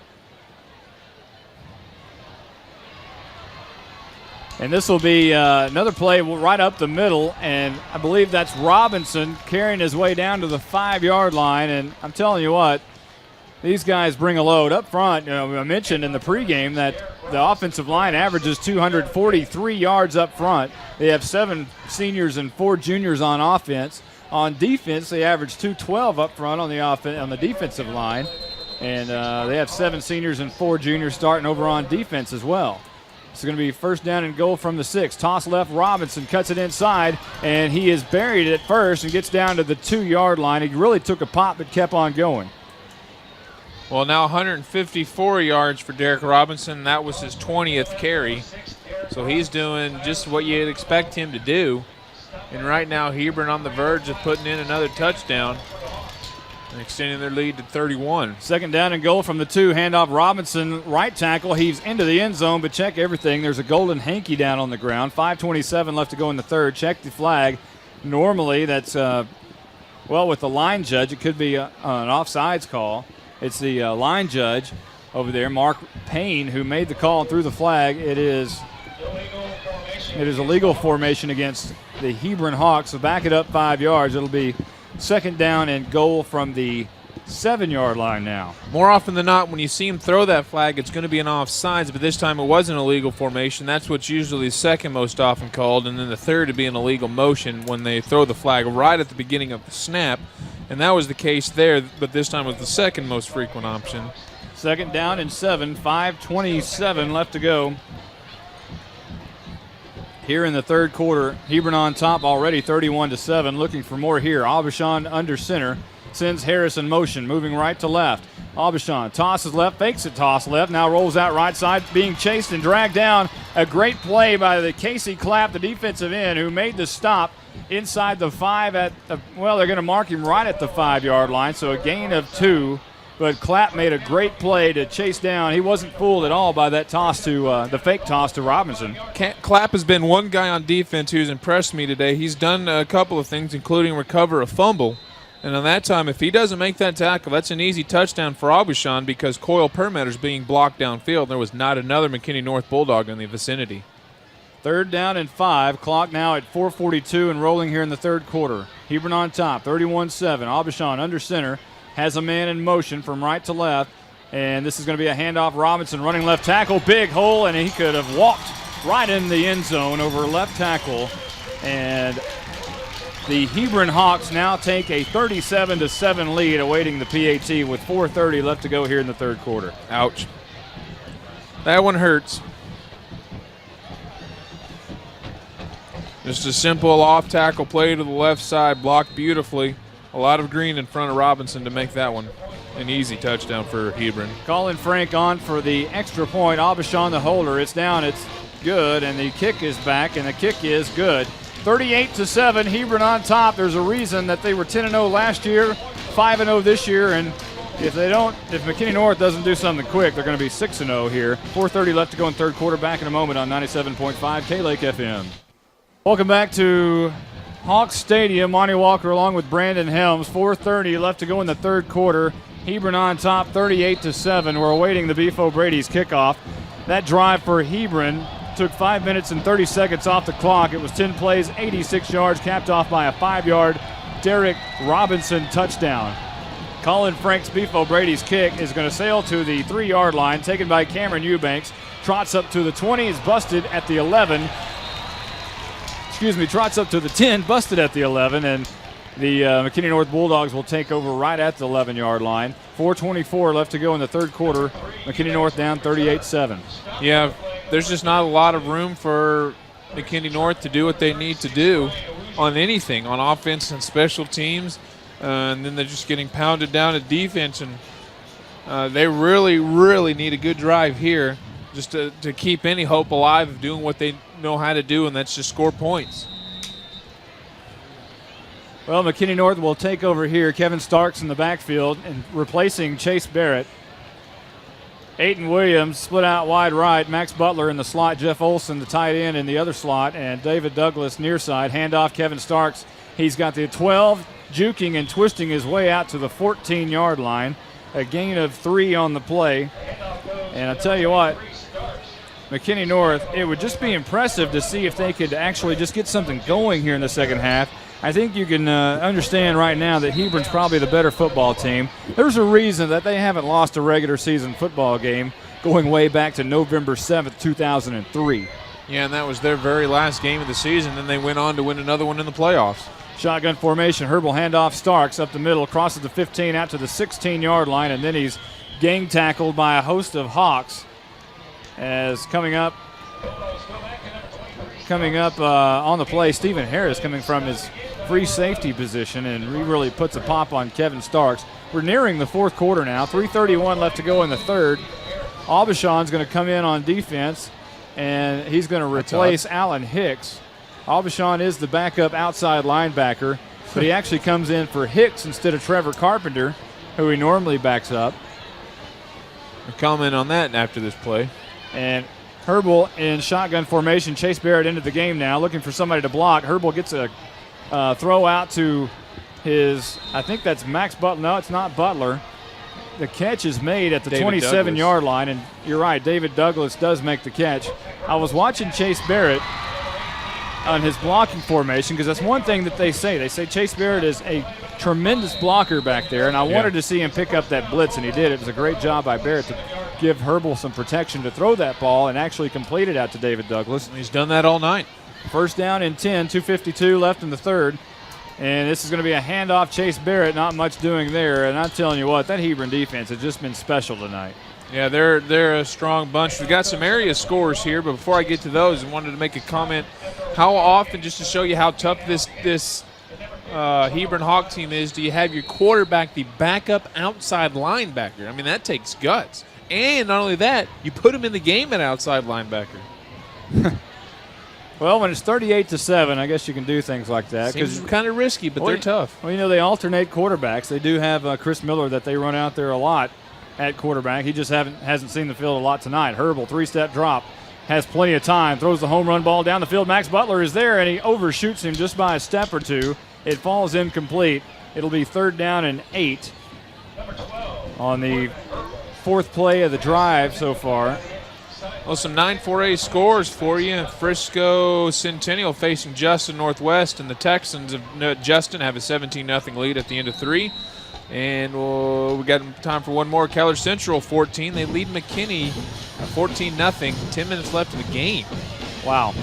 And this will be another play right up the middle, and I believe that's Robinson carrying his way down to the 5-yard line. And I'm telling you what, these guys bring a load up front. I mentioned in the pregame that the offensive line averages 243 yards up front. They have 7 seniors and 4 juniors on offense. On defense, they average 212 up front on the defensive line. And they have 7 seniors and 4 juniors starting over on defense as well. It's going to be first down and goal from the 6. Toss left, Robinson cuts it inside, and he is buried at first and gets down to the 2-yard line. He really took a pop but kept on going. Well, now 154 yards for Derek Robinson. That was his 20th carry. So he's doing just what you'd expect him to do. And right now, Hebron on the verge of putting in another touchdown and extending their lead to 31. Second down and goal from the 2. Handoff Robinson, right tackle. He's into the end zone, but check everything. There's a golden hanky down on the ground. 5:27 left to go in the third. Check the flag. Normally, that's, with the line judge, it could be an offsides call. It's the line judge over there, Mark Payne, who made the call and threw the flag. It is a legal formation against the Hebron Hawks. So back it up 5 yards. It'll be second down and goal from the 7-yard line now. More often than not, when you see him throw that flag, it's going to be an offsides, but this time it wasn't a legal formation. That's what's usually second most often called, and then the third to be an illegal motion when they throw the flag right at the beginning of the snap. And that was the case there, but this time was the second most frequent option. Second down and 7, 5:27 left to go. Here in the third quarter, Hebron on top already 31-7. Looking for more here. Aubuchon under center. Sends Harris in motion, moving right to left. Aubuchon tosses left, fakes it, toss left, now rolls out right side, being chased and dragged down. A great play by the Casey Clapp, the defensive end, who made the stop inside the 5 they're going to mark him right at the 5-yard line, so a gain of 2. But Clapp made a great play to chase down. He wasn't fooled at all by that toss to the fake toss to Robinson. Clapp has been one guy on defense who's impressed me today. He's done a couple of things, including recover a fumble. And on that time, if he doesn't make that tackle, that's an easy touchdown for Aubuchon because Coyle Perlmutter's being blocked downfield. There was not another McKinney North Bulldog in the vicinity. Third down and 5. Clock now at 4:42 and rolling here in the third quarter. Hebron on top, 31-7. Aubuchon under center. Has a man in motion from right to left, and this is going to be a handoff. Robinson running left tackle, big hole, and he could have walked right in the end zone over left tackle. And the Hebron Hawks now take a 37-7 lead, awaiting the PAT with 4:30 left to go here in the third quarter. Ouch. That one hurts. Just a simple off-tackle play to the left side, blocked beautifully. A lot of green in front of Robinson to make that one an easy touchdown for Hebron. Colin Frank on for the extra point. Aubuchon the holder. It's down. It's good, and the kick is back, and the kick is good. 38-7. Hebron on top. There's a reason that they were 10-0 last year, 5-0 this year, and if McKinney North doesn't do something quick, they're going to be 6-0 here. 4:30 left to go in third quarter. Back in a moment on 97.5 K-Lake FM. Welcome back to Hawks Stadium. Monty Walker along with Brandon Helms. 4:30 left to go in the third quarter. Hebron on top, 38-7. We're awaiting the Beef O'Brady's kickoff. That drive for Hebron took 5 minutes and 30 seconds off the clock. It was 10 plays, 86 yards, capped off by a 5-yard Derek Robinson touchdown. Colin Frank's Beef O'Brady's kick is going to sail to the 3-yard line, taken by Cameron Eubanks. Trots up to the 20, is busted at the 11. Trots up to the 10, busted at the 11, and the McKinney North Bulldogs will take over right at the 11-yard line. 4:24 left to go in the third quarter. McKinney North down 38-7. Yeah, there's just not a lot of room for McKinney North to do what they need to do on anything, on offense and special teams, and then they're just getting pounded down at defense, and they really, really need a good drive here just to keep any hope alive of doing what they know how to do, and that's just score points. Well, McKinney North will take over here. Kevin Starks in the backfield and replacing Chase Barrett. Aiden Williams split out wide right. Max Butler in the slot. Jeff Olson, the tight end, in the other slot. And David Douglas near side. Handoff Kevin Starks. He's got the 12, juking and twisting his way out to the 14-yard line. A gain of 3 on the play. And I tell you what, McKinney North, it would just be impressive to see if they could actually just get something going here in the second half. I think you can understand right now that Hebron's probably the better football team. There's a reason that they haven't lost a regular season football game going way back to November 7th, 2003. Yeah, and that was their very last game of the season. Then they went on to win another one in the playoffs. Shotgun formation. Herbal handoff. Starks up the middle, crosses the 15 out to the 16-yard line, and then he's gang tackled by a host of Hawks. As coming up on the play, Stephen Harris coming from his free safety position, and he really puts a pop on Kevin Starks. We're nearing the fourth quarter now. 3:31 left to go in the third. Aubuchon's going to come in on defense, and he's going to replace Alan Hicks. Aubuchon is the backup outside linebacker, but he actually comes in for Hicks instead of Trevor Carpenter, who he normally backs up. A comment on that after this play. And Herbal in shotgun formation. Chase Barrett into the game now, looking for somebody to block. Herbal gets a throw out to his, I think that's Max Butler. No, it's not Butler. The catch is made at the 27-yard line, and you're right, David Douglas does make the catch. I was watching Chase Barrett on his blocking formation, because that's one thing that they say. They say Chase Barrett is a tremendous blocker back there, and I wanted to see him pick up that blitz, and he did. It was a great job by Barrett to give Herbal some protection to throw that ball and actually complete it out to David Douglas. He's done that all night. First down and 10, 2:52 left in the third. And this is going to be a handoff. Chase Barrett, not much doing there. And I'm telling you what, that Hebron defense has just been special tonight. Yeah, they're a strong bunch. We've got some area scores here, but before I get to those, I wanted to make a comment. How often, just to show you how tough this Hebron Hawk team is, do you have your quarterback the backup outside linebacker? I mean, that takes guts. And not only that, you put him in the game at outside linebacker. Well, when it's 38-7, I guess you can do things like that. Seems kind of risky, but they're tough. Well, you know, they alternate quarterbacks. They do have Chris Miller that they run out there a lot at quarterback. He just hasn't seen the field a lot tonight. Herbal, three-step drop, has plenty of time, throws the home run ball down the field. Max Butler is there, and he overshoots him just by a step or two. It falls incomplete. It'll be 3rd down and 8 on the 4th play of the drive so far. Well, some 9-4A scores for you. Frisco Centennial facing Justin Northwest, and the Texans of Justin have a 17-0 lead at the end of 3. And we got time for one more. Keller Central 14. They lead McKinney 14-0. 10 minutes left in the game. Wow.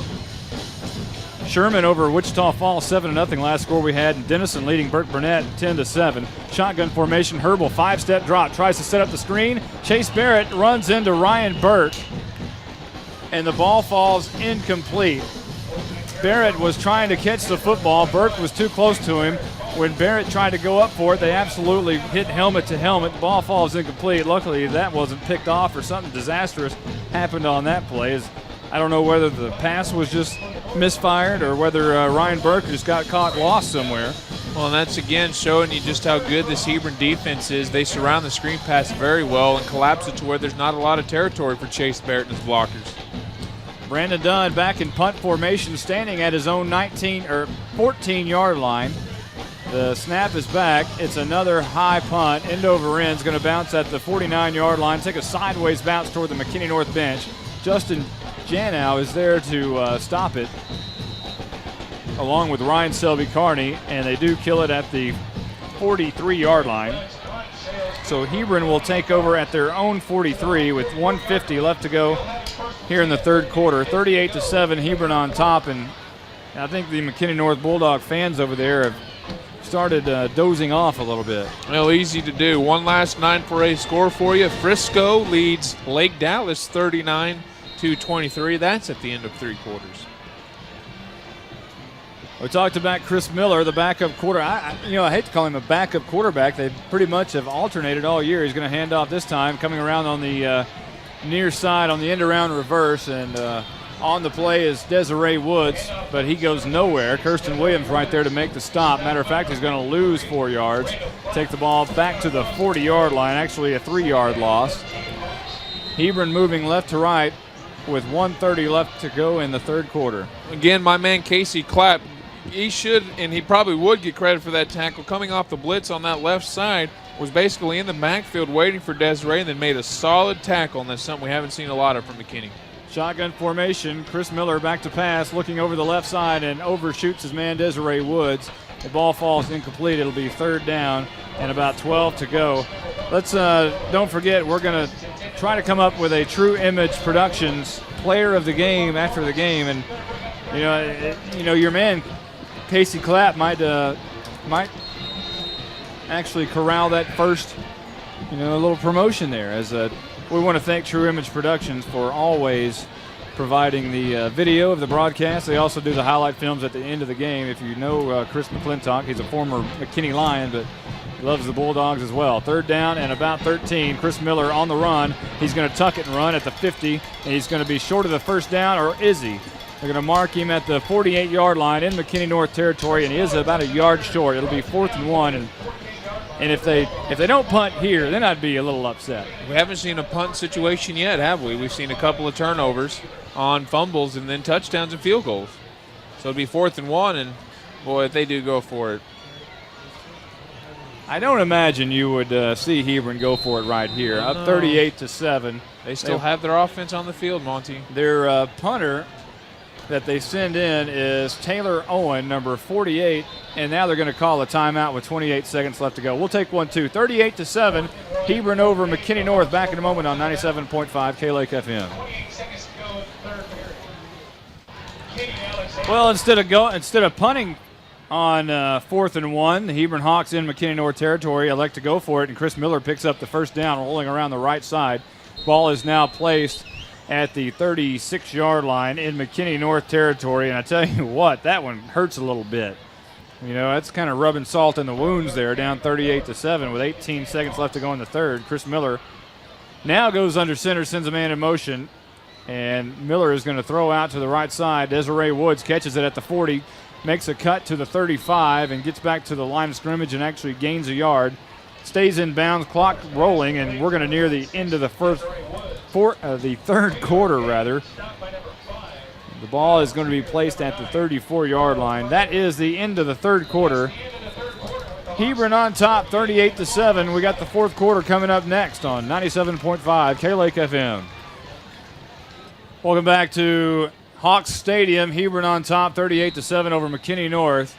Sherman over Wichita Falls 7-0 last score we had, and Denison leading Burke Burnett 10-7. Shotgun formation. Herbal 5-step drop, tries to set up the screen. Chase Barrett runs into Ryan Burke, and the ball falls incomplete. Barrett was trying to catch the football. Burke was too close to him. When Barrett tried to go up for it, they absolutely hit helmet to helmet. The ball falls incomplete. Luckily, that wasn't picked off, or something disastrous happened on that play. I don't know whether the pass was just misfired or whether Ryan Burke just got caught lost somewhere. Well, and that's again showing you just how good this Hebron defense is. They surround the screen pass very well and collapse it to where there's not a lot of territory for Chase Barrett and his blockers. Brandon Dunn back in punt formation, standing at his own 14-yard line. The snap is back. It's another high punt. End over end is going to bounce at the 49-yard line, take a sideways bounce toward the McKinney North bench. Justin Janow is there to stop it, along with Ryan Selby-Carney, and they do kill it at the 43-yard line. So Hebron will take over at their own 43 with 1:50 left to go here in the third quarter. 38-7, Hebron on top, and I think the McKinney North Bulldog fans over there have started dozing off a little bit. Well, easy to do. One last 9-4A score for you. Frisco leads Lake Dallas 39-23. That's at the end of 3 quarters. We talked about Chris Miller, the backup quarter. I hate to call him a backup quarterback. They pretty much have alternated all year. He's going to hand off this time, coming around on the near side on the end-around reverse, and on the play is Desiree Woods, but he goes nowhere. Kirsten Williams right there to make the stop. Matter of fact, he's going to lose 4 yards. Take the ball back to the 40-yard line, actually a 3-yard loss. Hebron moving left to right with 1:30 left to go in the third quarter. Again, my man Casey Clapp, he should, and he probably would get credit for that tackle. Coming off the blitz on that left side, was basically in the backfield waiting for Desiree, and then made a solid tackle, and that's something we haven't seen a lot of from McKinney. Shotgun formation. Chris Miller back to pass, looking over the left side and overshoots his man Desiree Woods. The ball falls incomplete. It'll be third down and about 12 to go. Let's don't forget, we're going to try to come up with a True Image Productions player of the game after the game. And, your man, Casey Clapp, might actually corral that first, little promotion there. As we want to thank True Image Productions for always providing the video of the broadcast. They also do the highlight films at the end of the game. If you know Chris McClintock, he's a former McKinney Lion, but he loves the Bulldogs as well. Third down and about 13. Chris Miller on the run. He's going to tuck it and run at the 50, and he's going to be short of the first down, or is he? They're going to mark him at the 48-yard line in McKinney North territory, and he is about a yard short. It'll be 4th and 1, and if they don't punt here, then I'd be a little upset. We haven't seen a punt situation yet, have we? We've seen a couple of turnovers on fumbles and then touchdowns and field goals. So it'll be 4th and 1, and boy, if they do go for it. I don't imagine you would see Hebron go for it right here. Up 38-7. They still have their offense on the field, Monty. Their punter that they send in is Taylor Owen, number 48, and now they're going to call a timeout with 28 seconds left to go. We'll take 1-2. 38-7. Hebron over McKinney North. Back in a moment on 97.5 K-Lake FM. Well, instead of punting on 4th and 1, the Hebron Hawks in McKinney North territory elect to go for it, and Chris Miller picks up the first down, rolling around the right side. Ball is now placed at the 36-yard line in McKinney North territory, and I tell you what, that one hurts a little bit. That's kind of rubbing salt in the wounds there, down 38-7 with 18 seconds left to go in the third. Chris Miller now goes under center, sends a man in motion, and Miller is going to throw out to the right side. Desiree Woods catches it at the 40, makes a cut to the 35, and gets back to the line of scrimmage and actually gains a yard. Stays in bounds, clock rolling, and we're going to near the end of the third quarter. The ball is going to be placed at the 34-yard line. That is the end of the third quarter. Hebron on top, 38-7. We got the fourth quarter coming up next on 97.5 K-Lake FM. Welcome back to Hawks Stadium. Hebron on top, 38-7 over McKinney North.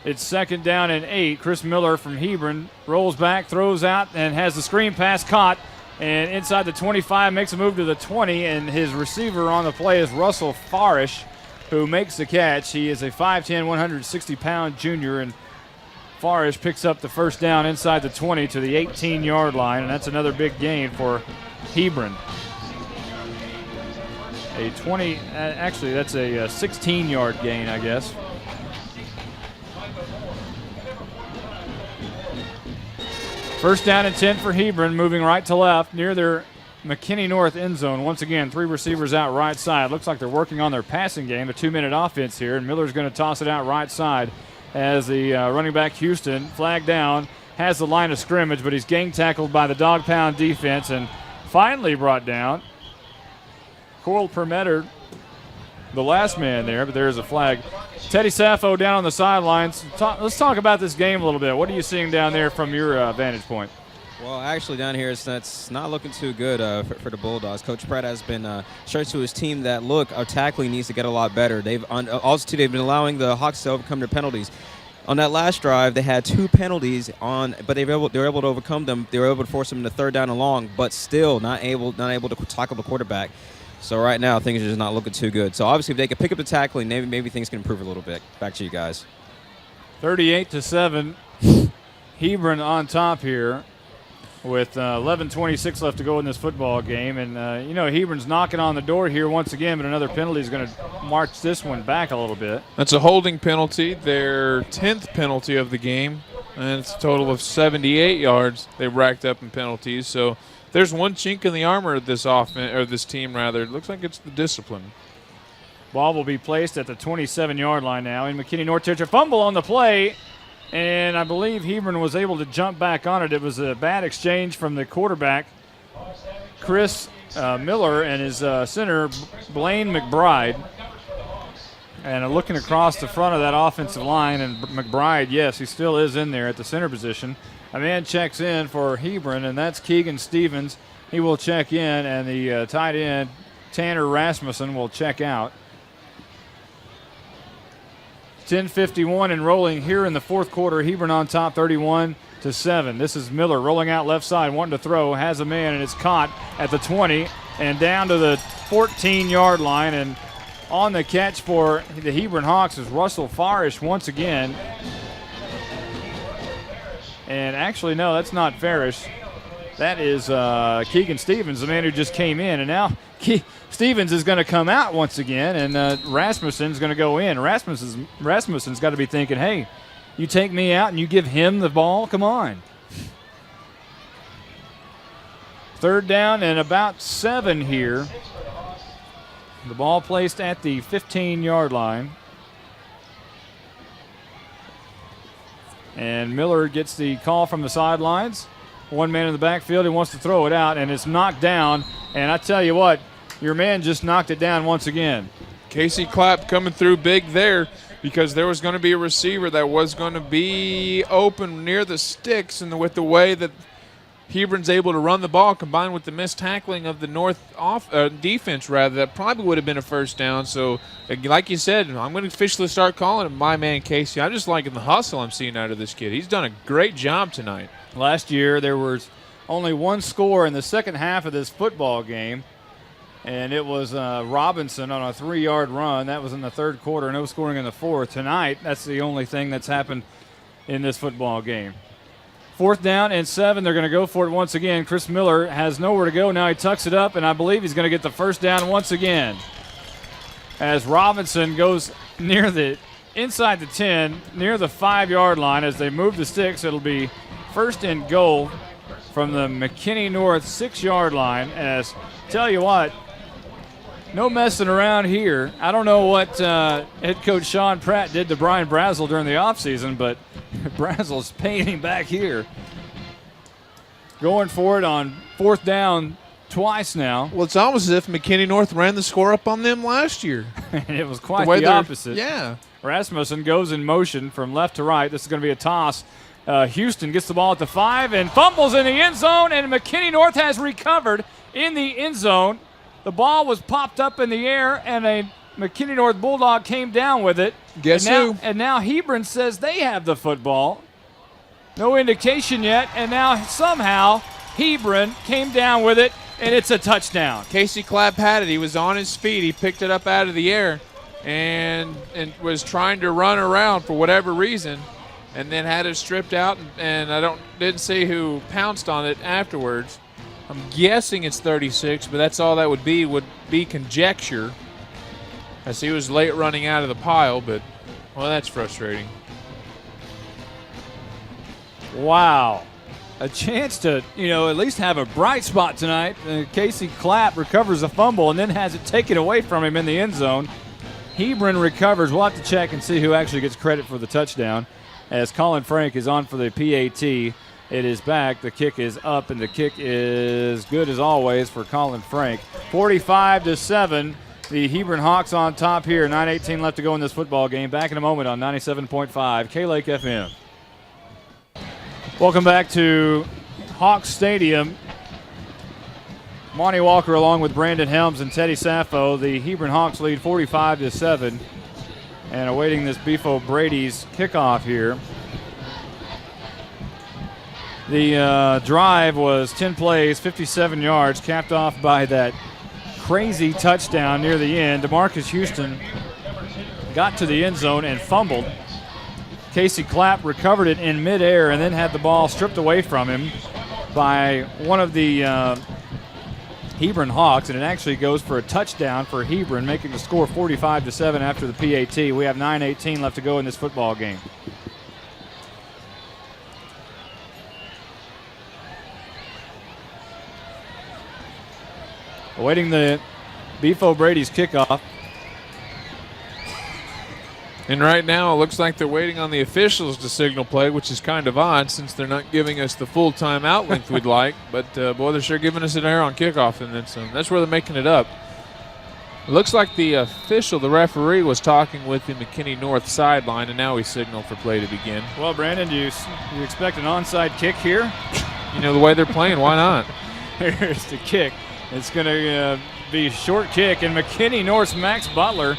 It's 2nd down and 8. Chris Miller from Hebron rolls back, throws out, and has the screen pass caught. And inside the 25, makes a move to the 20, and his receiver on the play is Russell Farish, who makes the catch. He is a 5'10", 160-pound junior, and Farish picks up the first down inside the 20 to the 18-yard line, and that's another big gain for Hebron. Actually, that's a 16-yard gain, I guess. First down and 10 for Hebron, moving right to left near their McKinney North end zone. Once again, 3 receivers out right side. Looks like they're working on their passing game, a 2-minute offense here, and Miller's going to toss it out right side as the running back Houston, flagged down, has the line of scrimmage, but he's gang tackled by the dog pound defense and finally brought down. Coral Permetter, the last man there, but there's a flag. Teddy Saffo down on the sidelines. Let's talk about this game a little bit. What are you seeing down there from your vantage point? Well, actually, down here, it's not looking too good for the Bulldogs. Coach Pratt has been stressed to his team that, look, our tackling needs to get a lot better. They've been allowing the Hawks to overcome their penalties. On that last drive, they had 2 penalties but they were able to overcome them. They were able to force them into 3rd down and long, but still not able to tackle the quarterback. So right now, things are just not looking too good. So obviously, if they could pick up the tackling, maybe things can improve a little bit. Back to you guys. 38-7. Hebron on top here with 11:26 left to go in this football game. And, Hebron's knocking on the door here once again, but another penalty is going to march this one back a little bit. That's a holding penalty, their 10th penalty of the game, and it's a total of 78 yards they racked up in penalties. So there's one chink in the armor of this this team. It looks like it's the discipline. Ball will be placed at the 27-yard line now in McKinney North territory. Fumble on the play, and I believe Hebron was able to jump back on it. It was a bad exchange from the quarterback, Chris Miller, and his center, Blaine McBride. And looking across the front of that offensive line, and McBride, yes, he still is in there at the center position. A man checks in for Hebron, and that's Keegan Stevens. He will check in, and the tight end, Tanner Rasmussen, will check out. 10:51 and rolling here in the fourth quarter. Hebron on top 31-7. This is Miller rolling out left side, wanting to throw, has a man, and it's caught at the 20 and down to the 14-yard line. And on the catch for the Hebron Hawks is Russell Farish once again. And actually, no, that's not Farish. That is Keegan Stevens, the man who just came in. And now Stevens is going to come out once again, and Rasmussen's going to go in. Rasmussen's got to be thinking, hey, you take me out and you give him the ball? Come on. Third down and about 7 here. The ball placed at the 15-yard line. And Miller gets the call from the sidelines. One man in the backfield, he wants to throw it out, and it's knocked down. And I tell you what, your man just knocked it down once again. Casey Clapp coming through big there because there was going to be a receiver that was going to be open near the sticks, and with the way that Hebron's able to run the ball combined with the missed tackling of the North defense, that probably would have been a first down. So, like you said, I'm going to officially start calling him my man Casey. I'm just liking the hustle I'm seeing out of this kid. He's done a great job tonight. Last year there was only one score in the second half of this football game, and it was Robinson on a 3-yard run. That was in the third quarter, no scoring in the fourth. Tonight, that's the only thing that's happened in this football game. 4th down and 7. They're going to go for it once again. Chris Miller has nowhere to go. Now he tucks it up, and I believe he's going to get the first down once again. As Robinson goes near the inside the 10, near the 5-yard line. As they move the sticks, it'll be first and goal from the McKinney North 6-yard line. As tell you what, no messing around here. I don't know what head coach Sean Pratt did to Brian Brazel during the offseason, but Brazel's paying him back here. Going for it on 4th down twice now. Well, it's almost as if McKinney North ran the score up on them last year. It was quite the opposite. Yeah. Rasmussen goes in motion from left to right. This is going to be a toss. Houston gets the ball at the 5 and fumbles in the end zone, and McKinney North has recovered in the end zone. The ball was popped up in the air, and a McKinney North Bulldog came down with it. Guess who? And now Hebron says they have the football. No indication yet, and now somehow Hebron came down with it, and it's a touchdown. Casey Clapp had it. He was on his feet. He picked it up out of the air and was trying to run around for whatever reason, and then had it stripped out, and didn't see who pounced on it afterwards. I'm guessing it's 36, but that's all that would be conjecture, as he was late running out of the pile, but, well, that's frustrating. Wow. A chance to, at least have a bright spot tonight. Casey Clapp recovers a fumble and then has it taken away from him in the end zone. Hebron recovers. We'll have to check and see who actually gets credit for the touchdown, as Colin Frank is on for the PAT. It is back. The kick is up, and the kick is good as always for Colin Frank. 45-7. The Hebron Hawks on top here. 9:18 left to go in this football game. Back in a moment on 97.5 K-Lake FM. Welcome back to Hawks Stadium. Monty Walker along with Brandon Helms and Teddy Saffo. The Hebron Hawks lead 45-7. And awaiting this Beefo Brady's kickoff here. The drive was 10 plays, 57 yards, capped off by that crazy touchdown near the end. DeMarcus Houston got to the end zone and fumbled. Casey Clapp recovered it in midair and then had the ball stripped away from him by one of the Hebron Hawks, and it actually goes for a touchdown for Hebron, making the score 45-7 after the PAT. We have 9:18 left to go in this football game. Awaiting the Beefo Brady's kickoff. And right now, it looks like they're waiting on the officials to signal play, which is kind of odd since they're not giving us the full timeout length we'd like. But, boy, they're sure giving us an error on kickoff, and that's where they're making it up. It looks like the official, the referee, was talking with the McKinney North sideline, and now we signal for play to begin. Well, Brandon, you expect an onside kick here? The way they're playing, why not? Here's the kick. It's going to be a short kick, and McKinney North's Max Butler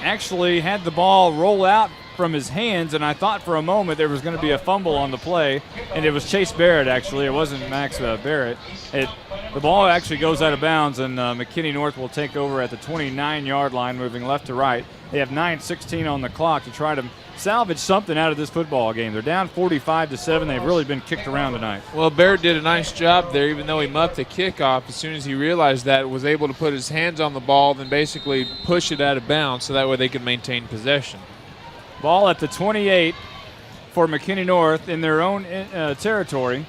actually had the ball roll out from his hands, and I thought for a moment there was going to be a fumble on the play, and it was Chase Barrett, actually. It wasn't Max Barrett. The ball actually goes out of bounds, and McKinney North will take over at the 29-yard line, moving left to right. They have 9:16 on the clock to try to salvage something out of this football game. They're down 45-7. They've really been kicked around tonight. Well, Barrett did a nice job there, even though he muffed the kickoff. As soon as he realized that, was able to put his hands on the ball, then basically push it out of bounds so that way they could maintain possession. Ball at the 28 for McKinney North in their own territory.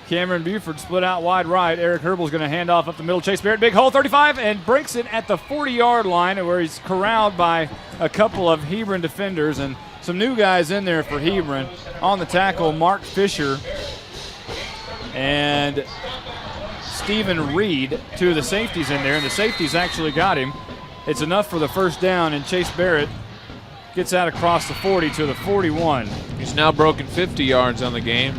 Cameron Buford split out wide right. Eric Herbal's going to hand off up the middle. Chase Barrett, big hole, 35, and breaks it at the 40-yard line where he's corralled by a couple of Hebron defenders and some new guys in there for Hebron. On the tackle, Mark Fisher and Stephen Reed, two of the safeties in there, and the safeties actually got him. It's enough for the first down, and Chase Barrett gets out across the 40 to the 41. He's now broken 50 yards on the game.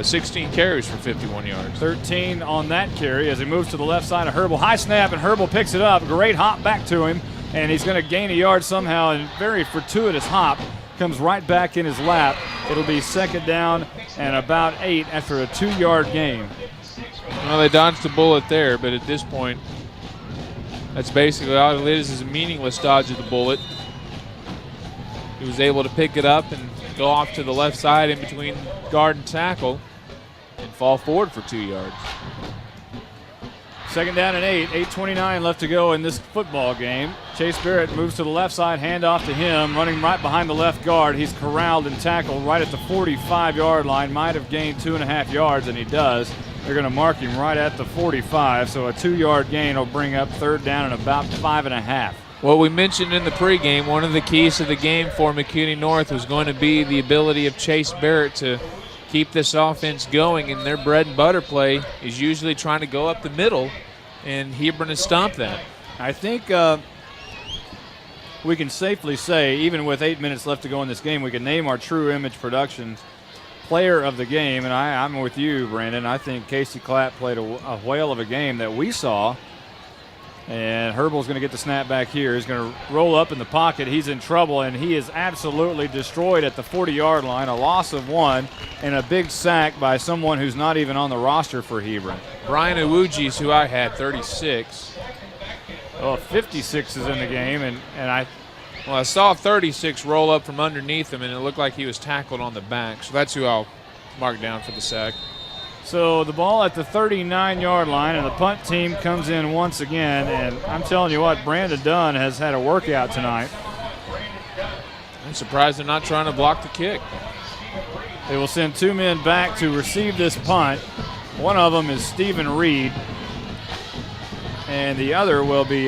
16 carries for 51 yards. 13 on that carry as he moves to the left side of Herbal. High snap, and Herbal picks it up. Great hop back to him, and he's going to gain a yard somehow, and very fortuitous hop. Comes right back in his lap. It'll be second down and about 8 after a 2-yard gain. Well, they dodged the bullet there, but at this point, that's basically all it is a meaningless dodge of the bullet. He was able to pick it up and go off to the left side in between guard and tackle and fall forward for 2 yards. Second down and 8, 8:29 left to go in this football game. Chase Barrett moves to the left side, hand off to him, running right behind the left guard. He's corralled and tackled right at the 45-yard line. Might have gained 2.5 yards, and he does. They're going to mark him right at the 45, so a 2-yard gain will bring up third down and about 5.5. What we mentioned in the pregame, one of the keys to the game for McKinney North was going to be the ability of Chase Barrett to keep this offense going, and their bread and butter play is usually trying to go up the middle, and Hebron has stopped that. I think we can safely say, even with 8 minutes left to go in this game, we can name our True Image Productions player of the game, and I'm with you, Brandon. I think Casey Clapp played a whale of a game that we saw. And Herbal's going to get the snap back here. He's going to roll up in the pocket. He's in trouble, and he is absolutely destroyed at the 40-yard line. A loss of 1 and a big sack by someone who's not even on the roster for Hebron. Brian Iwuji's who I had, 36. Well, 56 is in the game, and I saw 36 roll up from underneath him, and it looked like he was tackled on the back. So that's who I'll mark down for the sack. So the ball at the 39-yard line, and the punt team comes in once again. And I'm telling you what, Brandon Dunn has had a workout tonight. I'm surprised they're not trying to block the kick. They will send 2 men back to receive this punt. One of them is Stephen Reed, and the other will be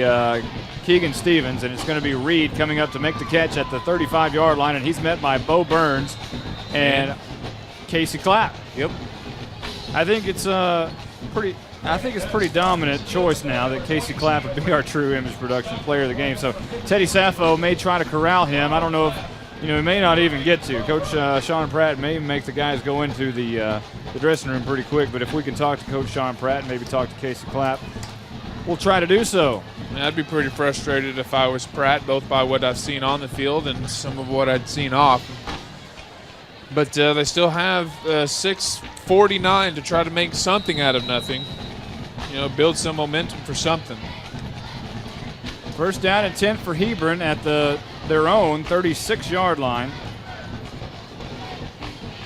Keegan Stevens, and it's going to be Reed coming up to make the catch at the 35-yard line, and he's met by Bo Burns and Casey Clapp. Yep. I think it's pretty dominant choice now that Casey Clapp would be our True Image Production player of the game. So Teddy Saffo may try to corral him. I don't know if, he may not even get to. Coach Sean Pratt may make the guys go into the dressing room pretty quick, but if we can talk to Coach Sean Pratt and maybe talk to Casey Clapp, we'll try to do so. I'd be pretty frustrated if I was Pratt, both by what I've seen on the field and some of what I'd seen off. But they still have 6:49 to try to make something out of nothing. Build some momentum for something. First down and 10 for Hebron at their own 36-yard line.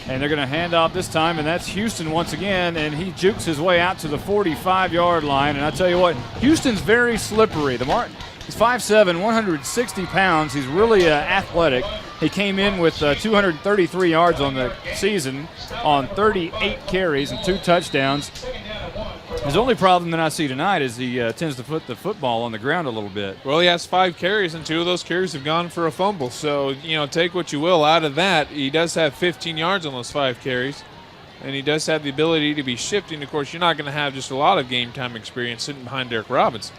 And they're going to hand off this time, and that's Houston once again, and he jukes his way out to the 45-yard line. And I tell you what, Houston's very slippery. He's 5'7", 160 pounds. He's really athletic. He came in with 233 yards on the season on 38 carries and 2 touchdowns. His only problem that I see tonight is he tends to put the football on the ground a little bit. Well, he has 5 carries, and 2 of those carries have gone for a fumble. So, take what you will out of that. He does have 15 yards on those 5 carries, and he does have the ability to be shifting. Of course, you're not going to have just a lot of game time experience sitting behind Derek Robinson.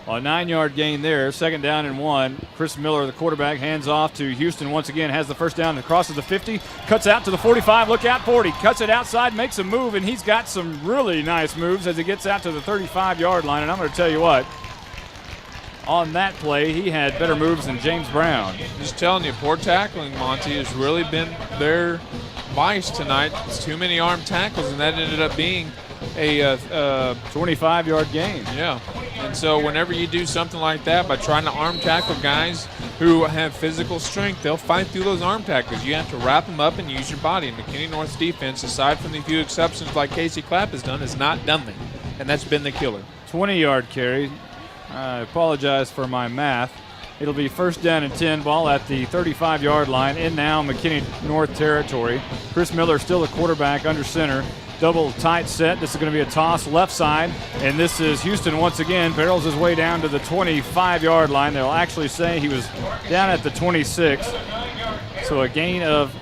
A 9-yard gain there, second down and 1. Chris Miller, the quarterback, hands off to Houston once again, has the first down and crosses the 50, cuts out to the 45, look out 40, cuts it outside, makes a move, and he's got some really nice moves as he gets out to the 35-yard line. And I'm going to tell you what, on that play. He had better moves than James Brown. Just telling you, poor tackling, Monty, has really been their vice tonight. It's too many arm tackles, and that ended up being a 25-yard gain. Yeah. And so whenever you do something like that by trying to arm tackle guys who have physical strength, they'll fight through those arm tackles. You have to wrap them up and use your body. And McKinney North's defense, aside from the few exceptions like Casey Clapp has done, has not done that. And that's been the killer. 20-yard carry. I apologize for my math. It'll be first down and 10, ball at the 35-yard line in now McKinney North territory. Chris Miller still the quarterback under center. Double tight set. This is going to be a toss left side, and this is Houston once again. Barrels his way down to the 25-yard line. They'll actually say he was down at the 26. So a gain of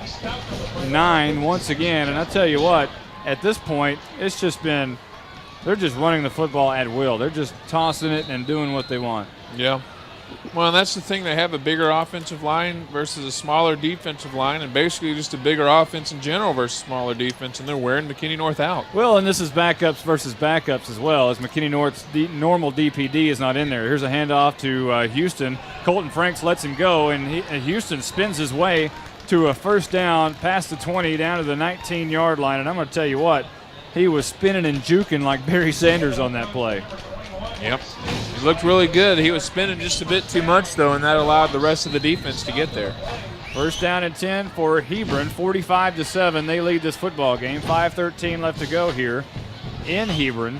9 once again. And I tell you what, at this point, it's just been, they're just running the football at will. They're just tossing it and doing what they want. Yeah. Well, that's the thing. They have a bigger offensive line versus a smaller defensive line, and basically just a bigger offense in general versus smaller defense, and they're wearing McKinney North out. Well, and this is backups versus backups as well, as McKinney North's normal DPD is not in there. Here's a handoff to Houston. Colton Franks lets him go, and Houston spins his way to a first down past the 20 down to the 19-yard line. And I'm going to tell you what, he was spinning and juking like Barry Sanders on that play. Yep. He looked really good. He was spinning just a bit too much, though, and that allowed the rest of the defense to get there. First down and 10 for Hebron, 45-7. They lead this football game. 5:13 left to go here in Hebron,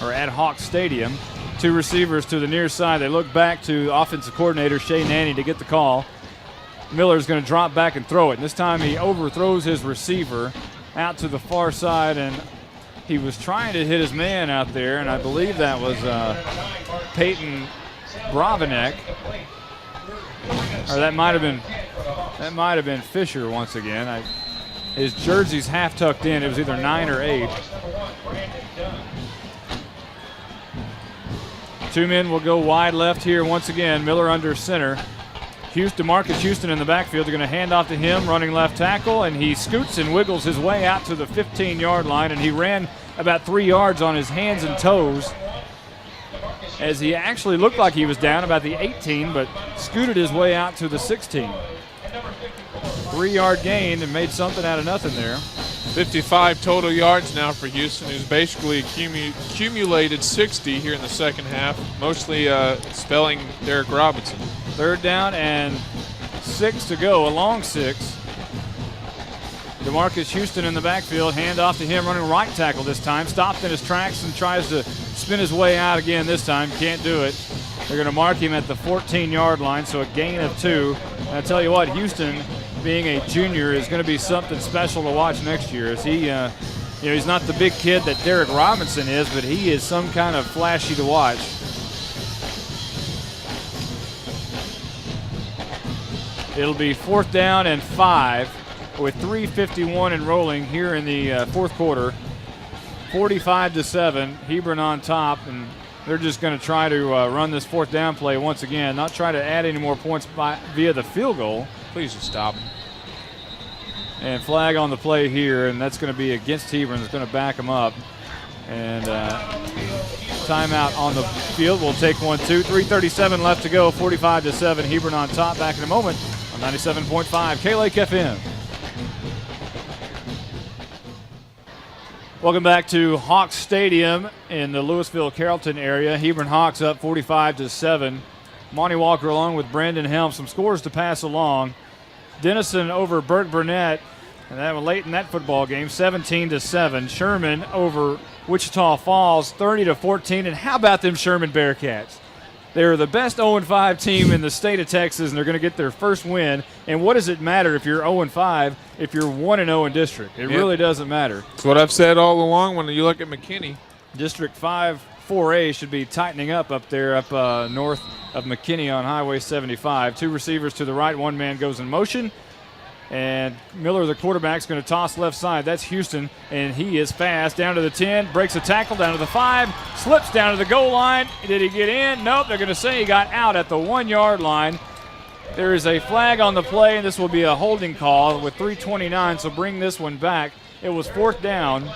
or at Hawks Stadium. Two receivers to the near side. They look back to offensive coordinator Shea Nanny to get the call. Miller's going to drop back and throw it. And this time he overthrows his receiver out to the far side, and he was trying to hit his man out there, and I believe that was Peyton Bravenek. Or that might have been Fisher once again. His jersey's half tucked in. It was either 9 or 8. Two men will go wide left here once again. Miller under center. Marcus Houston in the backfield. They're going to hand off to him, running left tackle, and he scoots and wiggles his way out to the 15-yard line, and he ran about 3 yards on his hands and toes as he actually looked like he was down about the 18, but scooted his way out to the 16. 3-yard gain and made something out of nothing there. 55 total yards now for Houston, who's basically accumulated 60 here in the second half, mostly spelling Derek Robinson. Third down and 6 to go, a long 6. DeMarcus Houston in the backfield, hand off to him, running right tackle this time. Stopped in his tracks and tries to spin his way out again this time. Can't do it. They're going to mark him at the 14-yard line, so a gain of 2. And I tell you what, Houston, being a junior, is going to be something special to watch next year. As he, he's not the big kid that Derek Robinson is, but he is some kind of flashy to watch. It'll be 4th down and 5 with 3:51 and rolling here in the fourth quarter. 45-7, Hebron on top, and they're just going to try to run this 4th down play once again, not try to add any more points via the field goal. Please just stop him. And flag on the play here, and that's going to be against Hebron. It's going to back them up. And timeout on the field. We'll take 1, 2, 3:37 left to go. 45-7, Hebron on top. Back in a moment on 97.5 K-Lake FM. Welcome back to Hawks Stadium in the Louisville-Carrollton area. Hebron Hawks up 45-7. Monty Walker along with Brandon Helm. Some scores to pass along. Denison over Burke Burnett, and that was late in that football game, 17-7. Sherman over Wichita Falls, 30-14. And how about them Sherman Bearcats? They're the best 0-5 team in the state of Texas, and they're going to get their first win. And what does it matter if you're 0-5 if you're 1-0 in district? It really doesn't matter. That's what I've said all along when you look at McKinney. District 5 4A should be tightening up there up north of McKinney on Highway 75. Two receivers to the right, one man goes in motion. And Miller, the quarterback, is going to toss left side. That's Houston, and he is fast. Down to the 10, breaks a tackle, down to the 5, slips down to the goal line. Did he get in? Nope, they're going to say he got out at the 1-yard line. There is a flag on the play, and this will be a holding call with 3:29, so bring this one back. It was 4th down,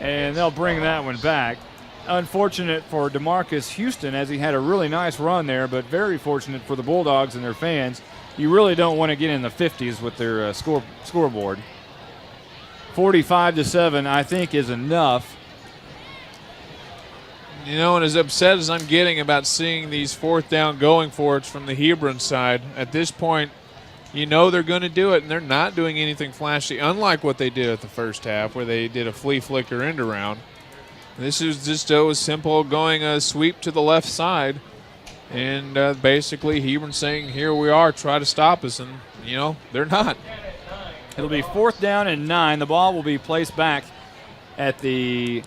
and they'll bring that one back. unfortunate for DeMarcus Houston, as he had a really nice run there, but very fortunate for the Bulldogs and their fans. You really don't want to get in the 50s with their scoreboard. 45-7, I think, is enough. You know, and as upset as I'm getting about seeing these fourth down going for it from the Hebron side, at this point, you know they're going to do it, and they're not doing anything flashy, unlike what they did at the first half where they did a flea flicker end around. This is just a simple going a sweep to the left side, and basically Hebron saying, here we are, try to stop us, and, you know, they're not. It'll be 4th down and 9. The ball will be placed back at the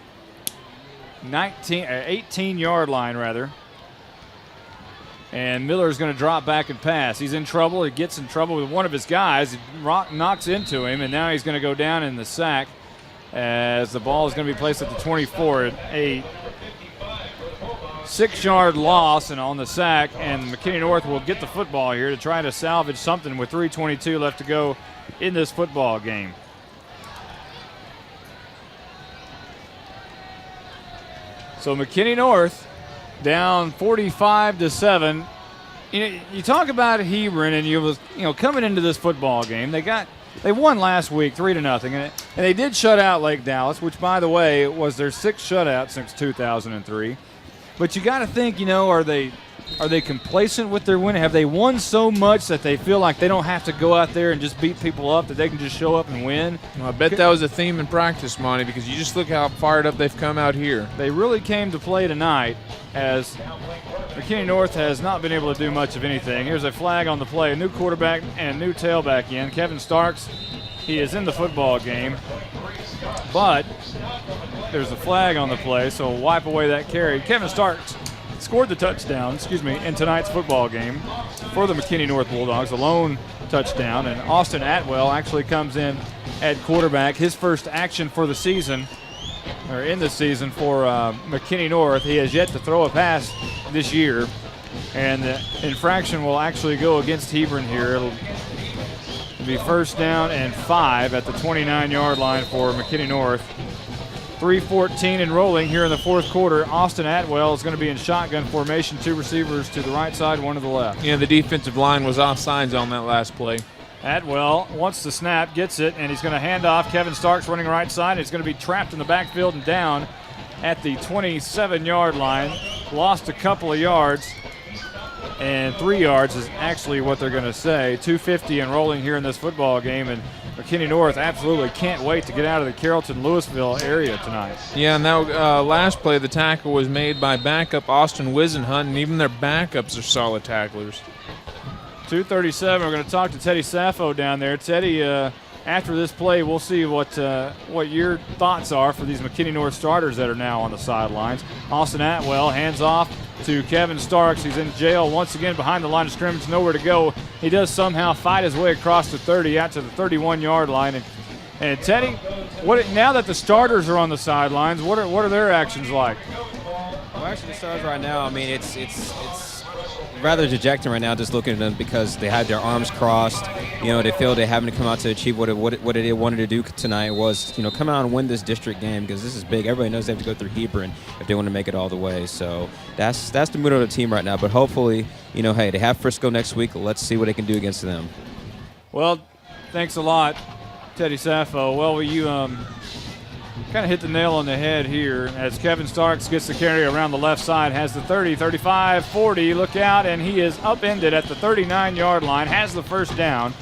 18-yard line, rather. And Miller's going to drop back and pass. He's in trouble. He gets in trouble with one of his guys. He knocks into him, and now he's going to go down in the sack as the ball is going to be placed at the 24. A 6-yard loss and on the sack, and McKinney North will get the football here to try to salvage something with 3:22 left to go in this football game. So McKinney North down 45-7. You talk about Hebron, and coming into this football game, they won last week 3-0, and they did shut out Lake Dallas, which, by the way, was their 6th shutout since 2003. But you got to think, are they complacent with their win? Have they won so much that they feel like they don't have to go out there and just beat people up, that they can just show up and win? Well, I bet that was a theme in practice, Monty, because you just look how fired up they've come out here. They really came to play tonight, as McKinney North has not been able to do much of anything. Here's a flag on the play. A new quarterback and a new tailback in. Kevin Starks, he is in the football game, but there's a flag on the play, so we'll wipe away that carry. Kevin Starks scored the touchdown, in tonight's football game for the McKinney North Bulldogs, a lone touchdown, and Austin Atwell actually comes in at quarterback. His first action for the season, or in the season for McKinney North. He has yet to throw a pass this year, and the infraction will actually go against Hebron here. It'll be 1st down and 5 at the 29-yard line for McKinney North. 3:14 and rolling here in the 4th quarter. Austin Atwell is going to be in shotgun formation. 2 receivers to the right side, 1 to the left. Yeah, the defensive line was offsides on that last play. Atwell wants the snap, gets it, and he's going to hand off. Kevin Starks running right side. He's going to be trapped in the backfield and down at the 27-yard line. Lost a couple of yards, and 3 yards is actually what they're going to say. 2:50 and rolling here in this football game, and McKinney North absolutely can't wait to get out of the Carrollton-Louisville area tonight. Yeah, and that last play, the tackle was made by backup Austin Wisenhunt, and even their backups are solid tacklers. 2:37. We're going to talk to Teddy Saffo down there. Teddy, after this play, we'll see what your thoughts are for these McKinney North starters that are now on the sidelines. Austin Atwell hands off to Kevin Starks. He's in jail once again behind the line of scrimmage, nowhere to go. He does somehow fight his way across the 30 out to the 31-yard line. And Teddy, now that the starters are on the sidelines, what are their actions like? Well, actually, the starters right now, I mean, it's rather dejecting right now just looking at them because they have their arms crossed. They feel they having to come out to achieve what they wanted to do tonight was, come out and win this district game because this is big. Everybody knows they have to go through Hebron if they want to make it all the way. So that's the mood of the team right now. But hopefully, hey, they have Frisco next week. Let's see what they can do against them. Well, thanks a lot, Teddy Saffo. Well, you kind of hit the nail on the head here as Kevin Starks gets the carry around the left side, has the 30, 35, 40, look out, and he is upended at the 39-yard line, has the 1st down.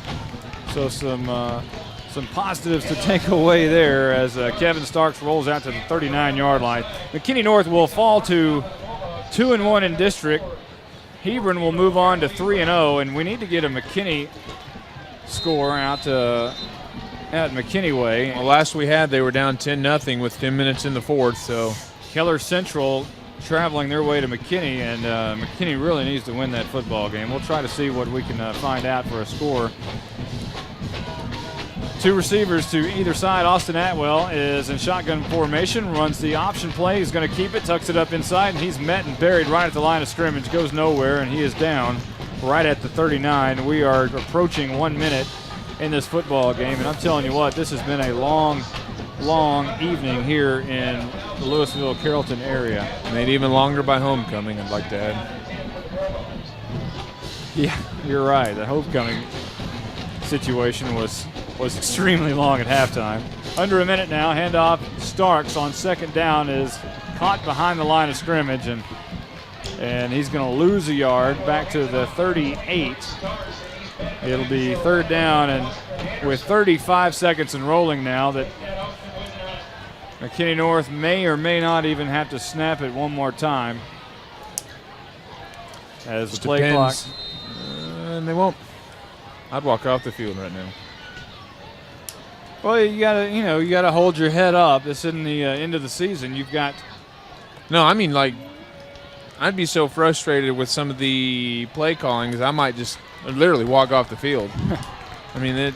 So some positives to take away there as Kevin Starks rolls out to the 39-yard line. McKinney North will fall to 2-1 in district. Hebron will move on to 3-0, and we need to get a McKinney score out at McKinney Way. Well, last we had, they were down 10-0 with 10 minutes in the 4th. So Keller Central traveling their way to McKinney, and McKinney really needs to win that football game. We'll try to see what we can find out for a score. 2 receivers to either side. Austin Atwell is in shotgun formation, runs the option play. He's going to keep it, tucks it up inside, and he's met and buried right at the line of scrimmage. Goes nowhere, and he is down right at the 39. We are approaching 1 minute in this football game, and I'm telling you what, this has been a long long evening here in the Louisville, Carrollton area. Made even longer by homecoming, I'd like to add. Yeah, you're right. The homecoming situation was extremely long at halftime. Under a minute now. Handoff. Starks on second down is caught behind the line of scrimmage, and he's going to lose a yard back to the 38. It'll be third down, and with 35 seconds and rolling now, that McKinney North may or may not even have to snap it one more time. As the play clock. And they won't. I'd walk off the field right now. Well, you gotta hold your head up. It's in the end of the season. You've got. No, I mean, like, I'd be so frustrated with some of the play callings, I might just literally walk off the field. I mean,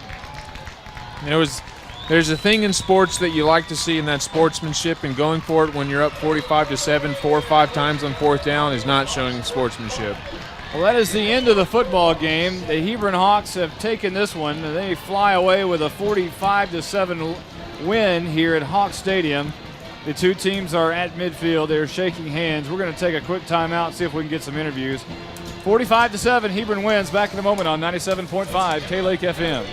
there's a thing in sports that you like to see, in that sportsmanship, and going for it when you're up 45-7 4 or 5 times on fourth down is not showing sportsmanship. Well, that is the end of the football game. The Hebron Hawks have taken this one. They fly away with a 45-7 win here at Hawk Stadium. The two teams are at midfield. They're shaking hands. We're going to take a quick timeout, see if we can get some interviews. 45-7, Hebron wins. Back in a moment on 97.5 K-Lake FM.